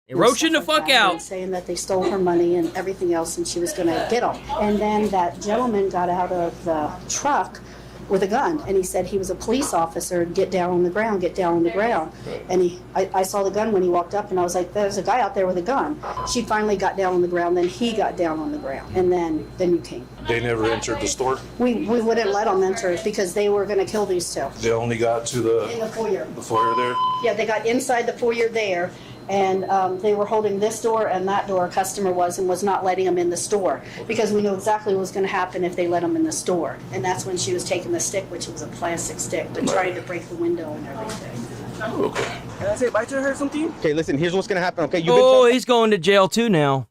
They roaching the fuck out. Saying that they stole her money and everything else, and she was going to get them. And then that gentleman got out of the truck with a gun, and he said he was a police officer. Get down on the ground, get down on the ground. And I saw the gun when he walked up, and I was like, "There's a guy out there with a gun." She finally got down on the ground, then he got down on the ground, and then you came. They never entered the store. We wouldn't let them enter because they were going to kill these two. They only got to In the foyer. the foyer there. Yeah, they got inside the foyer there, and they were holding this door and that door. A customer was not letting them in the store because we knew exactly what was going to happen if they let them in the store. And that's when she was taking the stick, which was a plastic stick, but trying to break the window and everything. Okay. Can I say bye to her something? Okay, listen, here's what's gonna happen, okay? He's going to jail too now.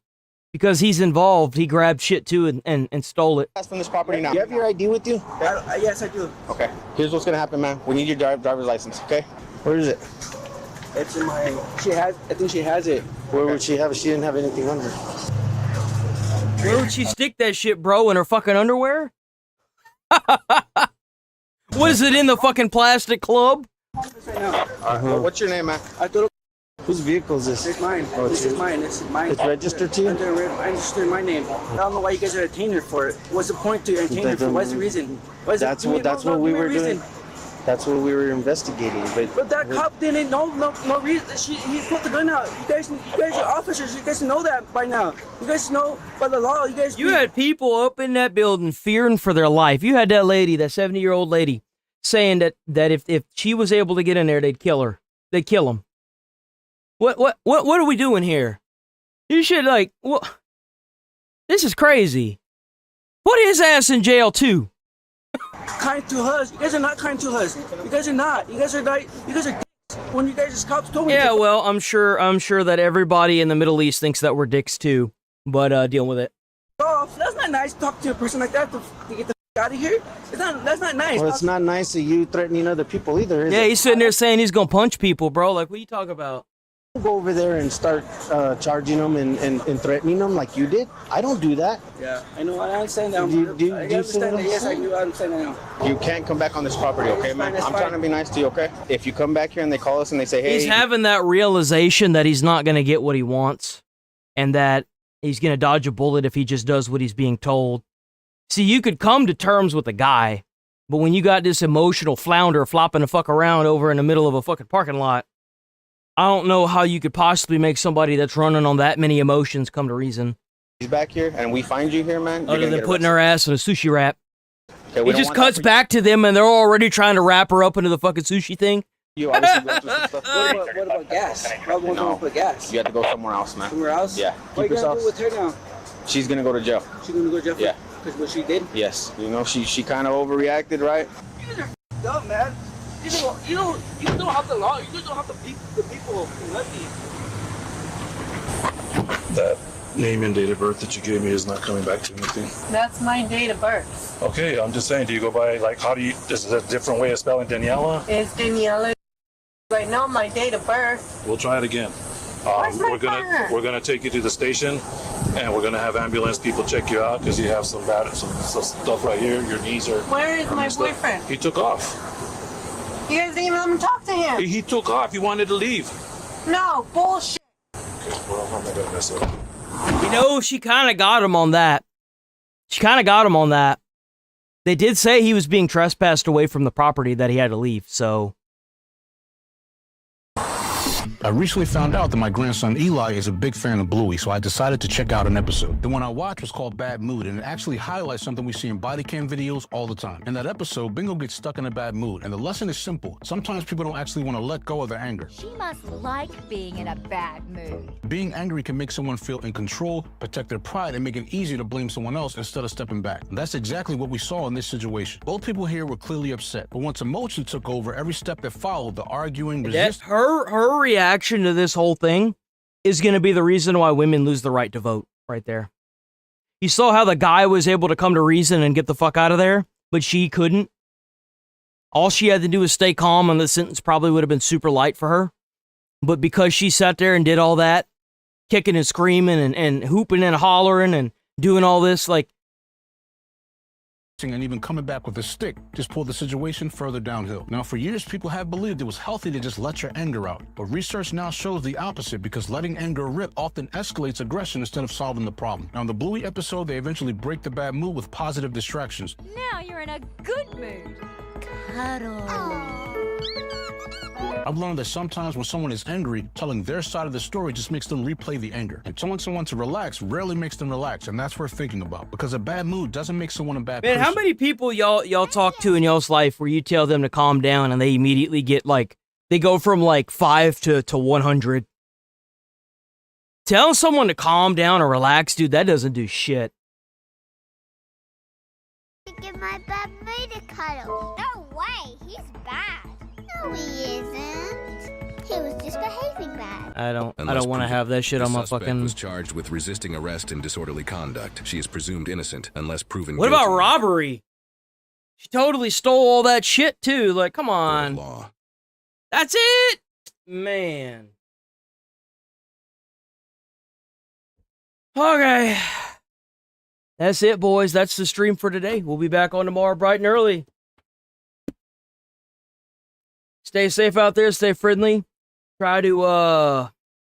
Because he's involved. He grabbed shit too and stole it. From this property now. You have your ID with you? Yes, I do. Okay. Here's what's gonna happen, man. We need your driver's license, okay? Where is it? It's in my. I think she has it. Where would she have it? She didn't have anything on her. Where would she stick that shit, bro? In her fucking underwear? Was it in the fucking plastic club? What's your name, man? Whose vehicle is this? It's mine. Oh, This is mine. It's mine. It's registered to you? I registered my name. I don't know why you guys are detaining her for it. What's the point to detain her for? What's the reason? That's what we were doing. That's what we were investigating. But that cop didn't know no reason. He put the gun out. You guys are officers. You guys know that by now. You guys know by the law. You had people up in that building fearing for their life. You had that lady, that 70-year-old lady, saying that if she was able to get in there, they'd kill her. They'd kill him. What are we doing here? You should this is crazy. Put his ass in jail too. Kind to us. You guys are not kind to us. You guys are not. You guys are dicks. When you guys cops told me. Yeah, well, I'm sure that everybody in the Middle East thinks that we're dicks too, but deal with it. Oh, that's not nice to talk to a person like that to get the out of here. That's not nice. Well, it's not nice of you threatening other people either, is it? Yeah, he's sitting there saying he's gonna punch people, bro. Like, what are you talking about? Go over there and start charging them and threatening them like you did. I don't do that. Yeah, I know. I understand that. Do I you understand that. Yes, I do. I understand that now. You can't come back on this property, okay, man? I'm trying to be nice to you, okay? If you come back here and they call us and they say, hey... He's having that realization that he's not going to get what he wants and that he's going to dodge a bullet if he just does what he's being told. See, you could come to terms with a guy, but when you got this emotional flounder flopping the fuck around over in the middle of a fucking parking lot, I don't know how you could possibly make somebody that's running on that many emotions come to reason. He's back here and we find you here, man. Other than putting her ass in a sushi wrap. Okay, He just cuts back to them and they're already trying to wrap her up into the fucking sushi thing. You obviously go through some stuff. What about gas? Probably No. put gas. You have to go somewhere else, man. Somewhere else? Yeah. What are you gonna do with her now? She's gonna go to jail. She's gonna go to jail? Yeah. Because what she did? Yes. You know, she kind of overreacted, right? You guys are dumb, man. You don't have the law. You just don't have the people. Nothing. That name and date of birth that you gave me is not coming back to anything. That's my date of birth. Okay, I'm just saying, do you go by, is it a different way of spelling Daniela? It's Daniela. Right now, my date of birth. We'll try it again. Where's my partner? We're gonna take you to the station, and we're gonna have ambulance people check you out because you have some stuff right here. Your knees are. Where is my boyfriend? He took off. You guys didn't even let me talk to him. He took off. He wanted to leave. No, bullshit. Well, I'm not gonna mess up. You know, she kind of got him on that. They did say he was being trespassed away from the property that he had to leave, so... I recently found out that my grandson Eli is a big fan of Bluey, so I decided to check out an episode. The one I watched was called Bad Mood, and it actually highlights something we see in body cam videos all the time. In that episode, Bingo gets stuck in a bad mood, and the lesson is simple. Sometimes people don't actually want to let go of their anger. She must like being in a bad mood. Being angry can make someone feel in control, protect their pride, and make it easier to blame someone else instead of stepping back. And that's exactly what we saw in this situation. Both people here were clearly upset, but once emotion took over, every step that followed, the arguing, resistance... Her reaction to this whole thing is going to be the reason why women lose the right to vote right there. You saw how the guy was able to come to reason and get the fuck out of there, but she couldn't. All she had to do was stay calm and the sentence probably would have been super light for her. But because she sat there and did all that, kicking and screaming and hooping and hollering and doing all this. Like, and even coming back with a stick just pulled the situation further downhill. Now, for years, people have believed it was healthy to just let your anger out. But research now shows the opposite, because letting anger rip often escalates aggression instead of solving the problem. Now, in the Bluey episode, they eventually break the bad mood with positive distractions. Now you're in a good mood. Cuddle. I've learned that sometimes when someone is angry, telling their side of the story just makes them replay the anger. And telling someone to relax rarely makes them relax, and that's worth thinking about, because a bad mood doesn't make someone a bad person. Man, how many people y'all talk to in y'all's life where you tell them to calm down and they immediately get like, they go from like 5 to 100? Telling someone to calm down or relax, dude, that doesn't do shit. Give my bad mood a cuddle. No way, he's bad. No, he isn't. He was just behaving bad. I don't want to have that shit on my fucking. Was charged with resisting arrest and disorderly conduct. She is presumed innocent unless proven What guilty. about robbery? She totally stole all that shit too. Like, come on. Law. That's it, man. Okay. That's it, boys. That's the stream for today. We'll be back on tomorrow bright and early. Stay safe out there. Stay friendly. Try to, I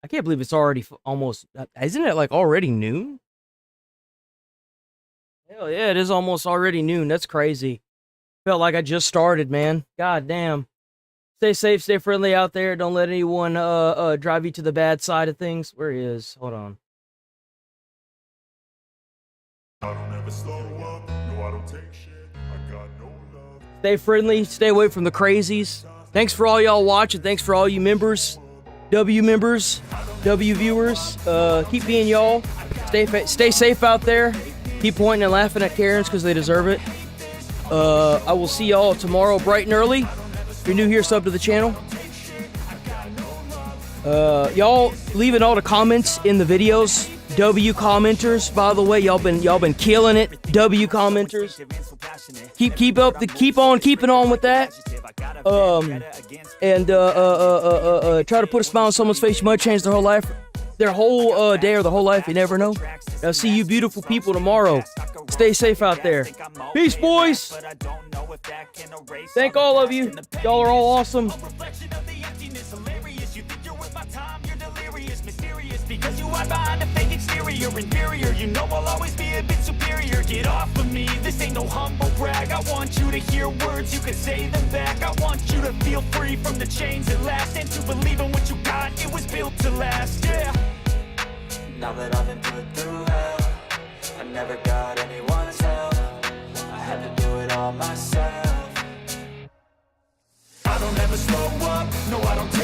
can't believe it's already almost, isn't it like already noon? Hell yeah, it is almost already noon. That's crazy. Felt like I just started, man. God damn. Stay safe, stay friendly out there. Don't let anyone, drive you to the bad side of things. Where he is? Hold on. I don't ever slow up, no I don't take shit, I got no love. Stay friendly, stay away from the crazies. Thanks for all y'all watching, thanks for all you members, W members, W viewers. Keep being y'all. Stay safe out there. Keep pointing and laughing at Karens because they deserve it. I will see y'all tomorrow bright and early. If you're new here, sub to the channel. Y'all leaving all the comments in the videos. W commenters, by the way, y'all been killing it. W commenters, keep on keeping on with that. Try to put a smile on someone's face. You might change their whole life, day or their whole life. You never know. I'll see you beautiful people tomorrow. Stay safe out there. Peace, boys. Thank all of you. Y'all are all awesome. Because you are behind a fake exterior, inferior. You know I'll always be a bit superior. Get off of me, this ain't no humble brag. I want you to hear words, you can say them back. I want you to feel free from the chains at last, and to believe in what you got, it was built to last, yeah. Now that I've been put through hell, I never got anyone's help. I had to do it all myself. I don't ever slow up, no I don't take